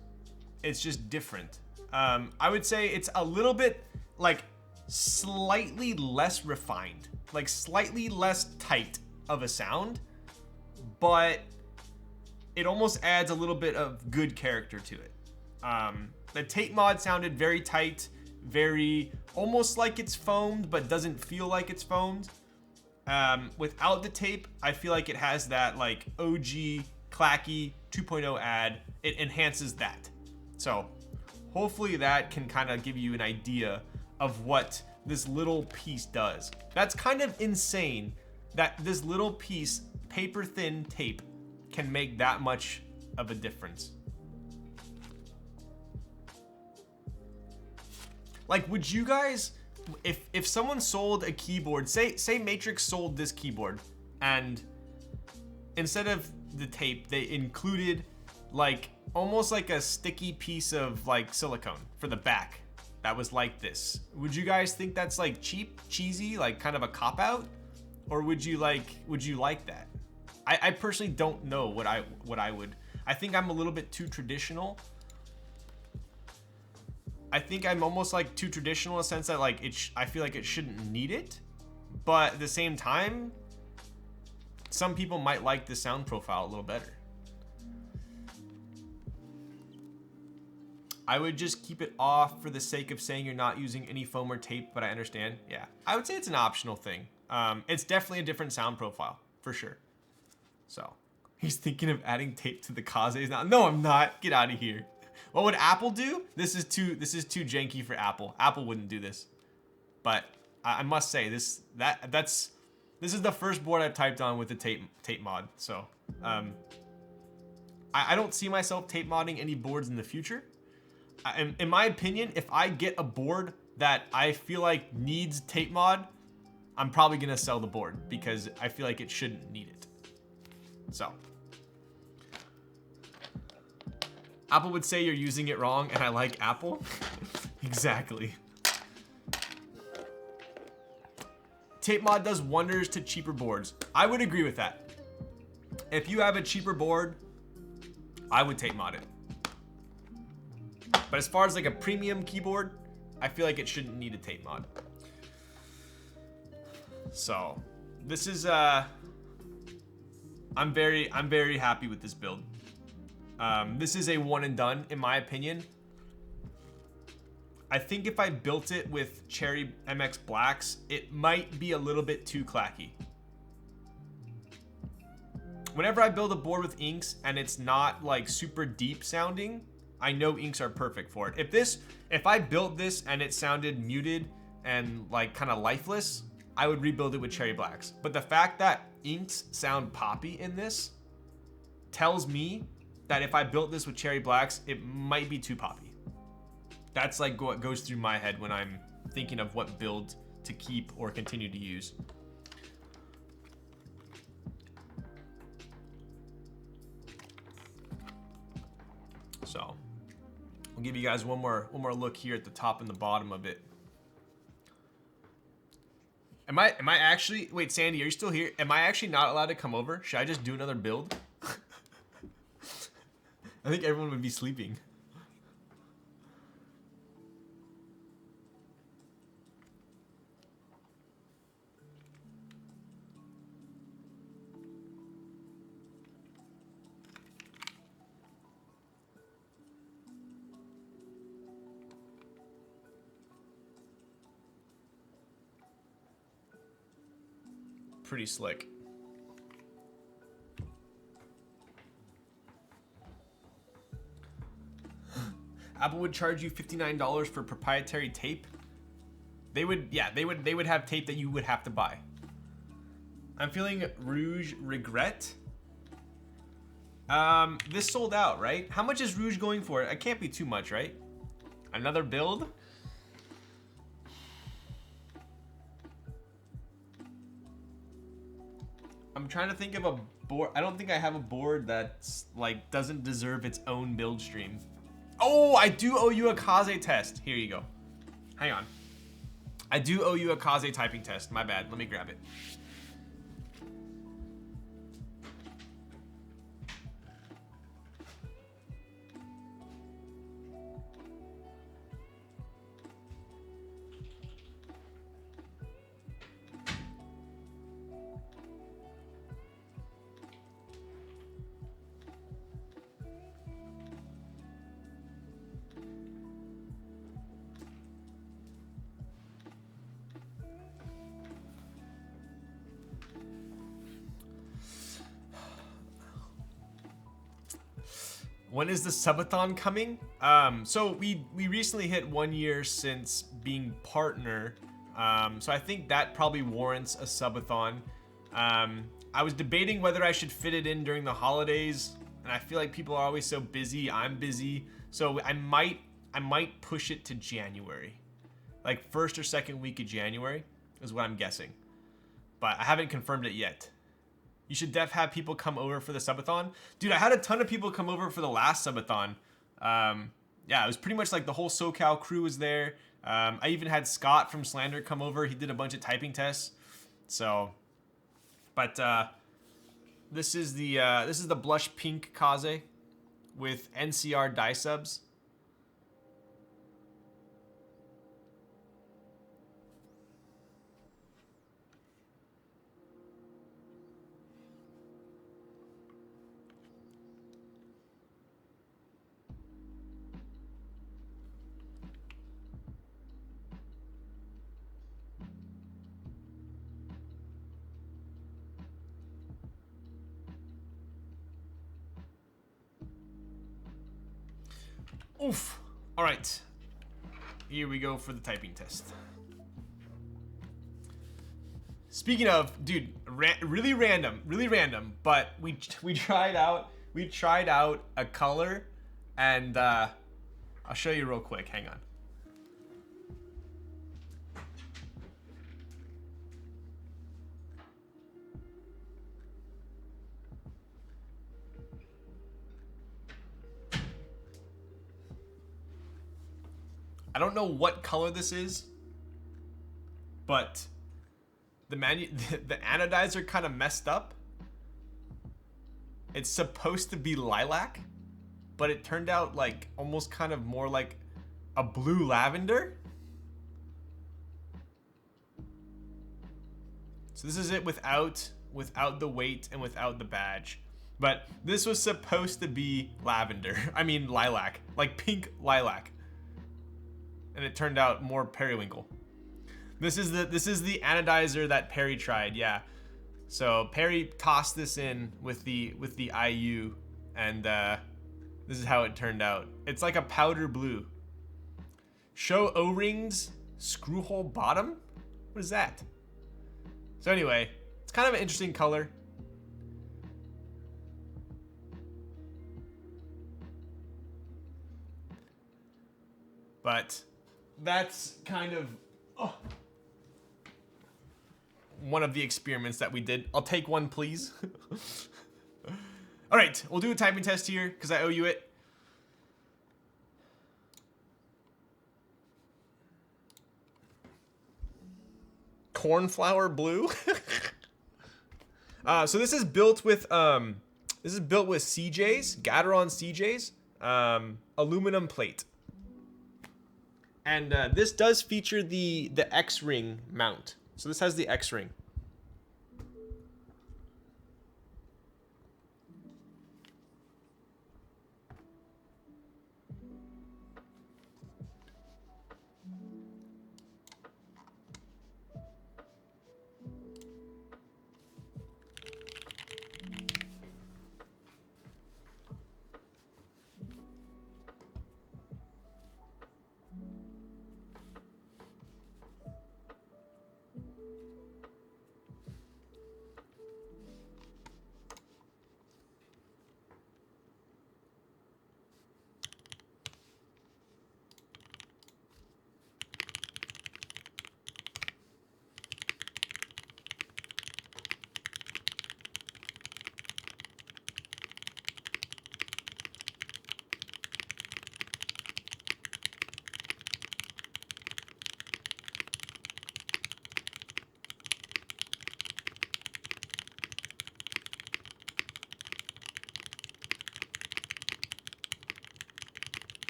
It's just different. I would say it's a little bit like slightly less refined, like slightly less tight of a sound, but it almost adds a little bit of good character to it. The tape mod sounded very tight, very almost like it's foamed, but doesn't feel like it's foamed. Without the tape, I feel like it has that like OG clacky 2.0 add. It enhances that. So hopefully that can kind of give you an idea of what this little piece does. That's kind of insane that this little piece, paper thin tape, can make that much of a difference. Like, would you guys, if someone sold a keyboard, say Matrix sold this keyboard, and instead of the tape, they included like almost like a sticky piece of like silicone for the back that was like this, would you guys think that's like cheap, cheesy, like kind of a cop out, or would you like that? I personally don't know what I would. I think I'm a little bit too traditional. I think I'm almost like too traditional in the sense that like I feel like it shouldn't need it, but at the same time, some people might like the sound profile a little better. I would just keep it off for the sake of saying you're not using any foam or tape, but I understand. Yeah, I would say it's an optional thing. It's definitely a different sound profile for sure. So he's thinking of adding tape to the Kazes now. No, I'm not. Get out of here. What would Apple do? This is too janky for Apple. Apple wouldn't do this. But I must say this is the first board I've typed on with the tape mod. So I don't see myself tape modding any boards in the future. In my opinion, if I get a board that I feel like needs tape mod, I'm probably gonna sell the board because I feel like it shouldn't need it. So Apple would say you're using it wrong, and I like Apple. Exactly. Tape mod does wonders to cheaper boards. I would agree with that. If you have a cheaper board, I would tape mod it. But as far as like a premium keyboard, I feel like it shouldn't need a tape mod. So this is I'm very happy with this build. This is a one and done in my opinion. I think if I built it with Cherry MX Blacks, it might be a little bit too clacky. Whenever I build a board with inks and it's not like super deep sounding, I know inks are perfect for it. If I built this and it sounded muted and like kind of lifeless, I would rebuild it with Cherry Blacks. But the fact that inks sound poppy in this tells me that if I built this with Cherry Blacks, it might be too poppy. That's like what goes through my head when I'm thinking of what build to keep or continue to use. So we'll give you guys one more look here at the top and the bottom of it. Am I actually, wait, Sandy, are you still here? Am I actually not allowed to come over? Should I just do another build? I think everyone would be sleeping. Pretty slick. Apple would charge you $59 for proprietary tape. They would, yeah, they would have tape that you would have to buy. I'm feeling Rouge regret. This sold out, right? How much is Rouge going for? It can't be too much, right? Another build? I'm trying to think of a board. I don't think I have a board that's like doesn't deserve its own build stream. Oh, I do owe you a Kaze test. Here you go. Hang on. I do owe you a Kaze typing test. My bad. Let me grab it. When is the subathon coming? So we recently hit 1 year since being partner. So I think that probably warrants a subathon. I was debating whether I should fit it in during the holidays, and I feel like people are always so busy. I'm busy, so I might push it to January, like first or second week of January is what I'm guessing, but I haven't confirmed it yet. You should have people come over for the subathon. Dude, I had a ton of people come over for the last subathon. Yeah, it was pretty much like the whole SoCal crew was there. I even had Scott from Slander come over. He did a bunch of typing tests. So, but this is the blush pink Kaze with NCR die subs. Oof. All right. Here we go for the typing test. Speaking of, dude, really random, but we tried out a color, and I'll show you real quick. Hang on. I don't know what color this is, but the anodizer kind of messed up. It's supposed to be lilac, but it turned out like almost kind of more like a blue lavender. So this is it without the weight and without the badge. But this was supposed to be lavender. I mean lilac, like pink lilac. And it turned out more periwinkle. This is the anodizer that Perry tried, yeah. So Perry tossed this in with the IU, and this is how it turned out. It's like a powder blue. Show O-rings, screw hole bottom? What is that? So anyway, it's kind of an interesting color. But that's kind of one of the experiments that we did. I'll take one, please. All right, we'll do a typing test here because I owe you it. cornflower blue. So this is built with CJs, Gateron CJs, aluminum plate. And this does feature the X-ring mount. So this has the X-ring.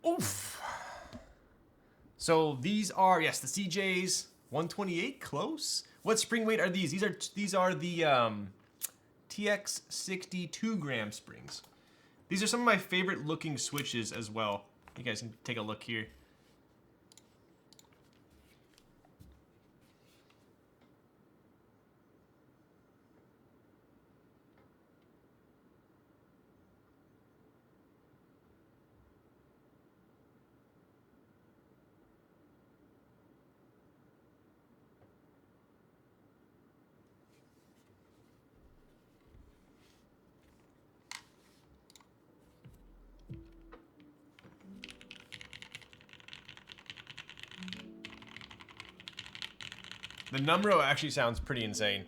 Oof. So these are, yes, the CJs 128, close. What spring weight are these? These are the TX 62 gram springs. These are some of my favorite looking switches as well. You guys can take a look here. The numero actually sounds pretty insane.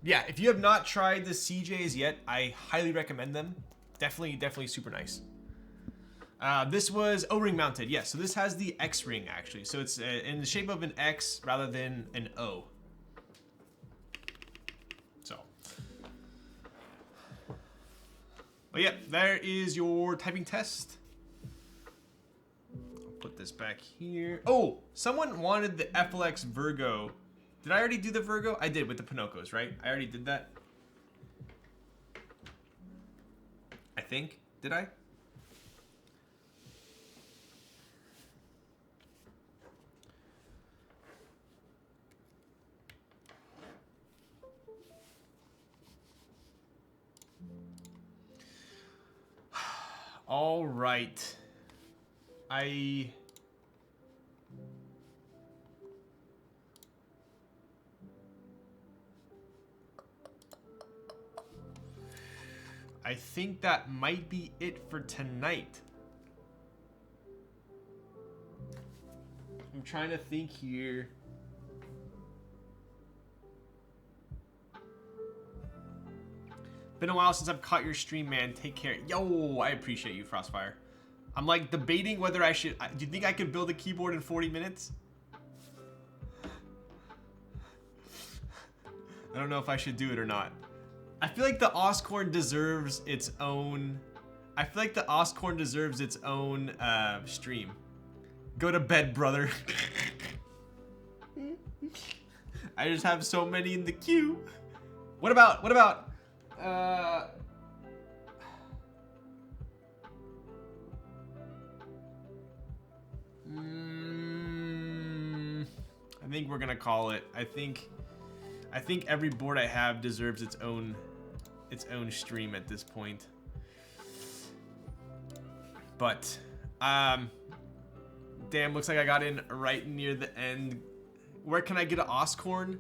Yeah, if you have not tried the CJs yet, I highly recommend them. Definitely super nice. This was O-ring mounted. Yes, so this has the X-ring actually. So it's in the shape of an X rather than an O. So. But yeah, there is your typing test. I'll put this back here. Oh, someone wanted the FLX Virgo. Did I already do the Virgo? I did with the Pinocchos, right? I already did that. I think. Did I? All right. I think that might be it for tonight. I'm trying to think here. Been a while since I've caught your stream, man. Take care. Yo, I appreciate you, Frostfire. I'm like debating whether I should. Do you think I could build a keyboard in 40 minutes? I don't know if I should do it or not. I feel like the Oscorn deserves its own. I feel like the Oscorn deserves its own stream. Go to bed, brother. I just have so many in the queue. What about? I think we're gonna call it. I think every board I have deserves its own its own stream at this point. But damn, looks like I got in right near the end. Where can I get an Oscorn?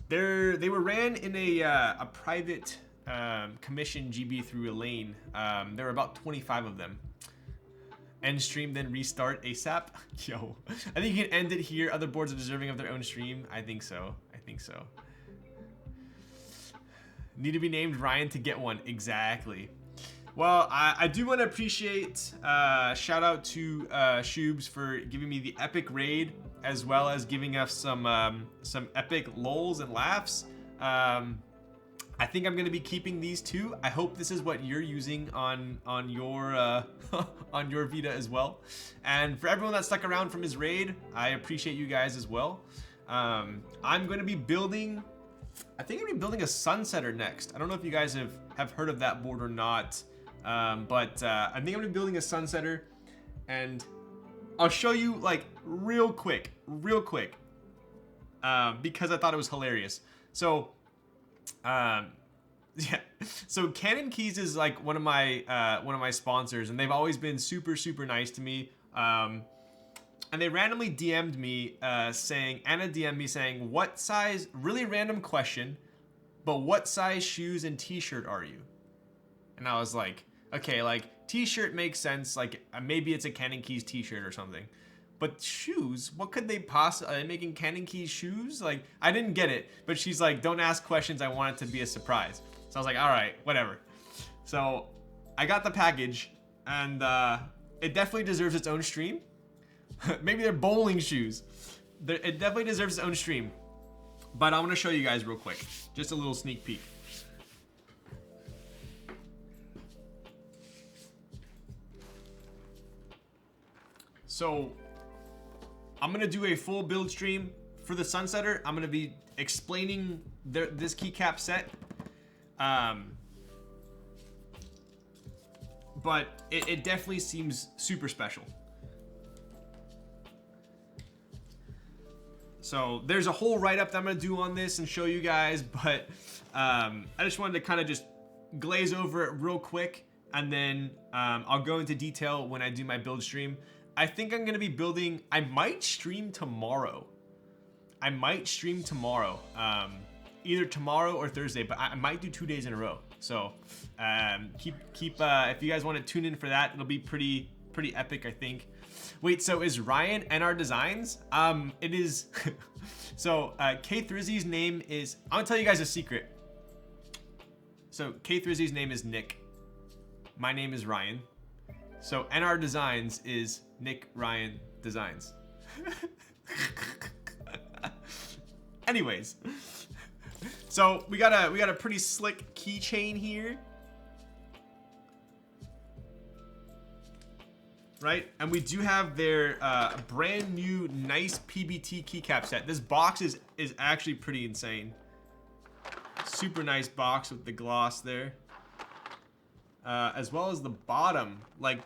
They were ran in a private commission GB through Elaine. There were about 25 of them. End stream, then restart ASAP. Yo, I think you can end it here. Other boards are deserving of their own stream. I think so. I think so. Need to be named Ryan to get one. Exactly. Well, I do want to appreciate, shout out to Shoobs for giving me the epic raid, as well as giving us some epic lols and laughs. I think I'm going to be keeping these two. I hope this is what you're using on your on your Vita as well. And for everyone that stuck around from his raid, I appreciate you guys as well. I'm going to be building, I think I'm going to be building a Sunsetter next. I don't know if you guys have heard of that board or not, but I think I'm going to be building a Sunsetter, and I'll show you like real quick, because I thought it was hilarious. So, yeah. So Canon Keys is like one of my sponsors, and they've always been super nice to me. And they randomly DM'd me saying, Anna DM'd me saying, what size, really random question, but what size shoes and t-shirt are you? And I was like, okay, like t-shirt makes sense, like maybe it's a Canon Keys t-shirt or something. But shoes, what could they possibly, are they making Canon Keys shoes? Like, I didn't get it, but she's like, don't ask questions, I want it to be a surprise. So I was like, all right, whatever. So I got the package, and it definitely deserves its own stream. Maybe they're bowling shoes. It definitely deserves its own stream. But I want to show you guys real quick. Just a little sneak peek. So I'm going to do a full build stream for the Sunsetter. I'm going to be explaining this keycap set. But it definitely seems super special. So there's a whole write-up that I'm going to do on this and show you guys, but I just wanted to kind of just glaze over it real quick, and then I'll go into detail when I do my build stream. I think I'm going to be building, I might stream tomorrow. Either tomorrow or Thursday, but I might do 2 days in a row. So keep if you guys want to tune in for that, it'll be pretty epic, I think. Wait, so is Ryan NR Designs? It is. So K Thrizzy's name is, I'm gonna tell you guys a secret. So K Thrizzy's name is Nick. My name is Ryan. So NR Designs is Nick Ryan Designs. Anyways, so we got a pretty slick keychain here, right? And we do have their brand new nice PBT keycap set. This box is actually pretty insane. Super nice box with the gloss there, as well as the bottom, like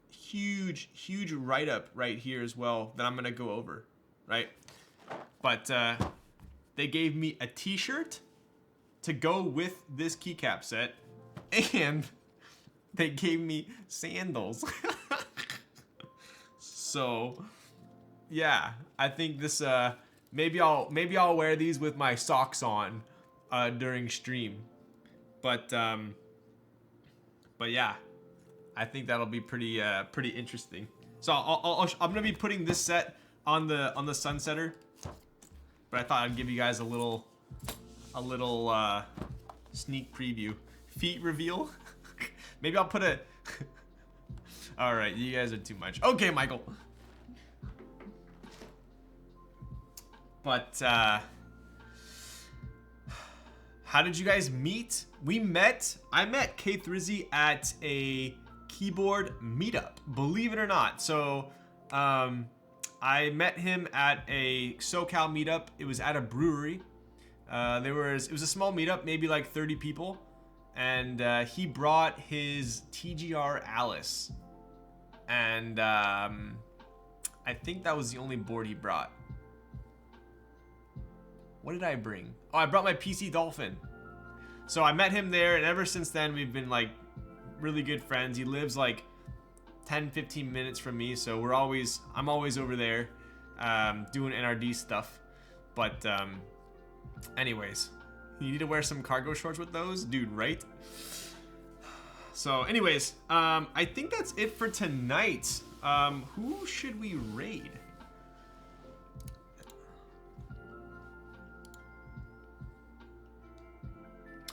huge write-up right here as well that I'm gonna go over, right? But they gave me a t-shirt to go with this keycap set, and they gave me sandals. So yeah, I think this maybe I'll wear these with my socks on during stream. But yeah, I think that'll be pretty interesting. So I'm gonna be putting this set on the Sunsetter, but I thought I'd give you guys a little sneak preview. Feet reveal. Maybe I'll put a. All right, you guys are too much. Okay, Michael. But how did you guys meet? I met K Thrizzy at a keyboard meetup, believe it or not. So I met him at a SoCal meetup. It was at a brewery. It was a small meetup, maybe like 30 people, and he brought his TGR Alice, and I think that was the only board he brought. What did I bring? Oh, I brought my PC Dolphin. So I met him there, and ever since then we've been like really good friends. He lives like 10-15 minutes from me, so I'm always over there doing NRD stuff. But anyways, you need to wear some cargo shorts with those, dude, right? So anyways, I think that's it for tonight. Who should we raid?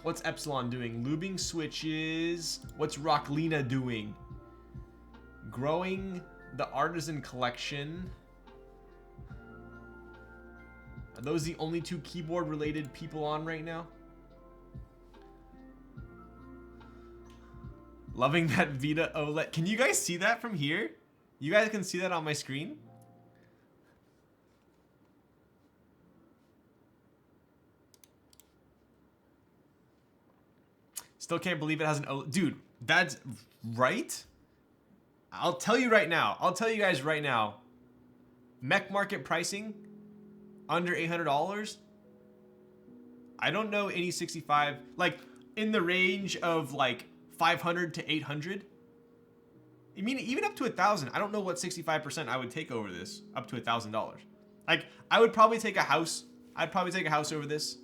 What's Epsilon doing? Lubing switches. What's Rocklina doing? Growing the artisan collection. Are those the only two keyboard related people on right now? Loving that Vita OLED. Can you guys see that from here? You guys can see that on my screen? Still can't believe it has an OLED. Dude, that's right? I'll tell you right now. I'll tell you guys right now. Mech market pricing under $800. I don't know any 65, like in the range of like 500 to 800. I mean, even up to 1,000. I don't know what 65% I would take over this. Up to $1,000. Like, I would probably take a house. I'd probably take a house over this.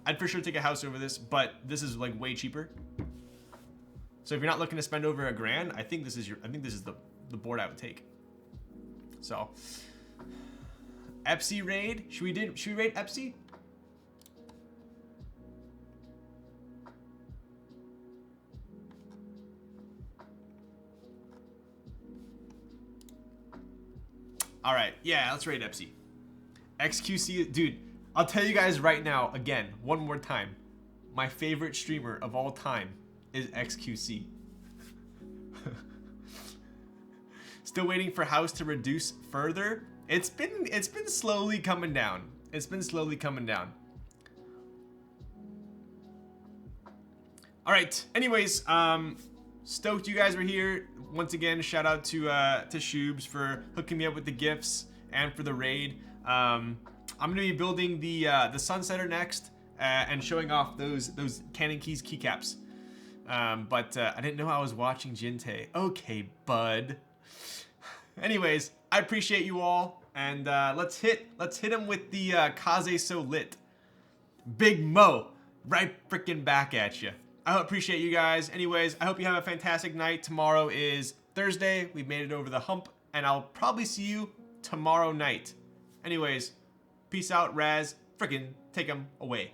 I'd for sure take a house over this, but this is like way cheaper. So if you're not looking to spend over $1,000, I think this is the board I would take. So, Epsi raid. Should we raid Epsi? All right, yeah, let's raid Epsi. XQC, dude. I'll tell you guys right now, again, one more time. My favorite streamer of all time is XQC. Still waiting for house to reduce further. It's been slowly coming down. It's been slowly coming down. All right. Anyways, stoked you guys were here. Once again, shout out to Shoobs for hooking me up with the gifts and for the raid. I'm gonna be building the Sunsetter next and showing off those Canon Keys keycaps. But I didn't know I was watching Jinte. Okay, bud. Anyways, I appreciate you all, and let's hit him with the Kaze So Lit. Big Mo, right freaking back at you. I appreciate you guys. Anyways, I hope you have a fantastic night. Tomorrow is Thursday. We've made it over the hump, and I'll probably see you tomorrow night. Anyways, peace out, Raz. Freaking take them away.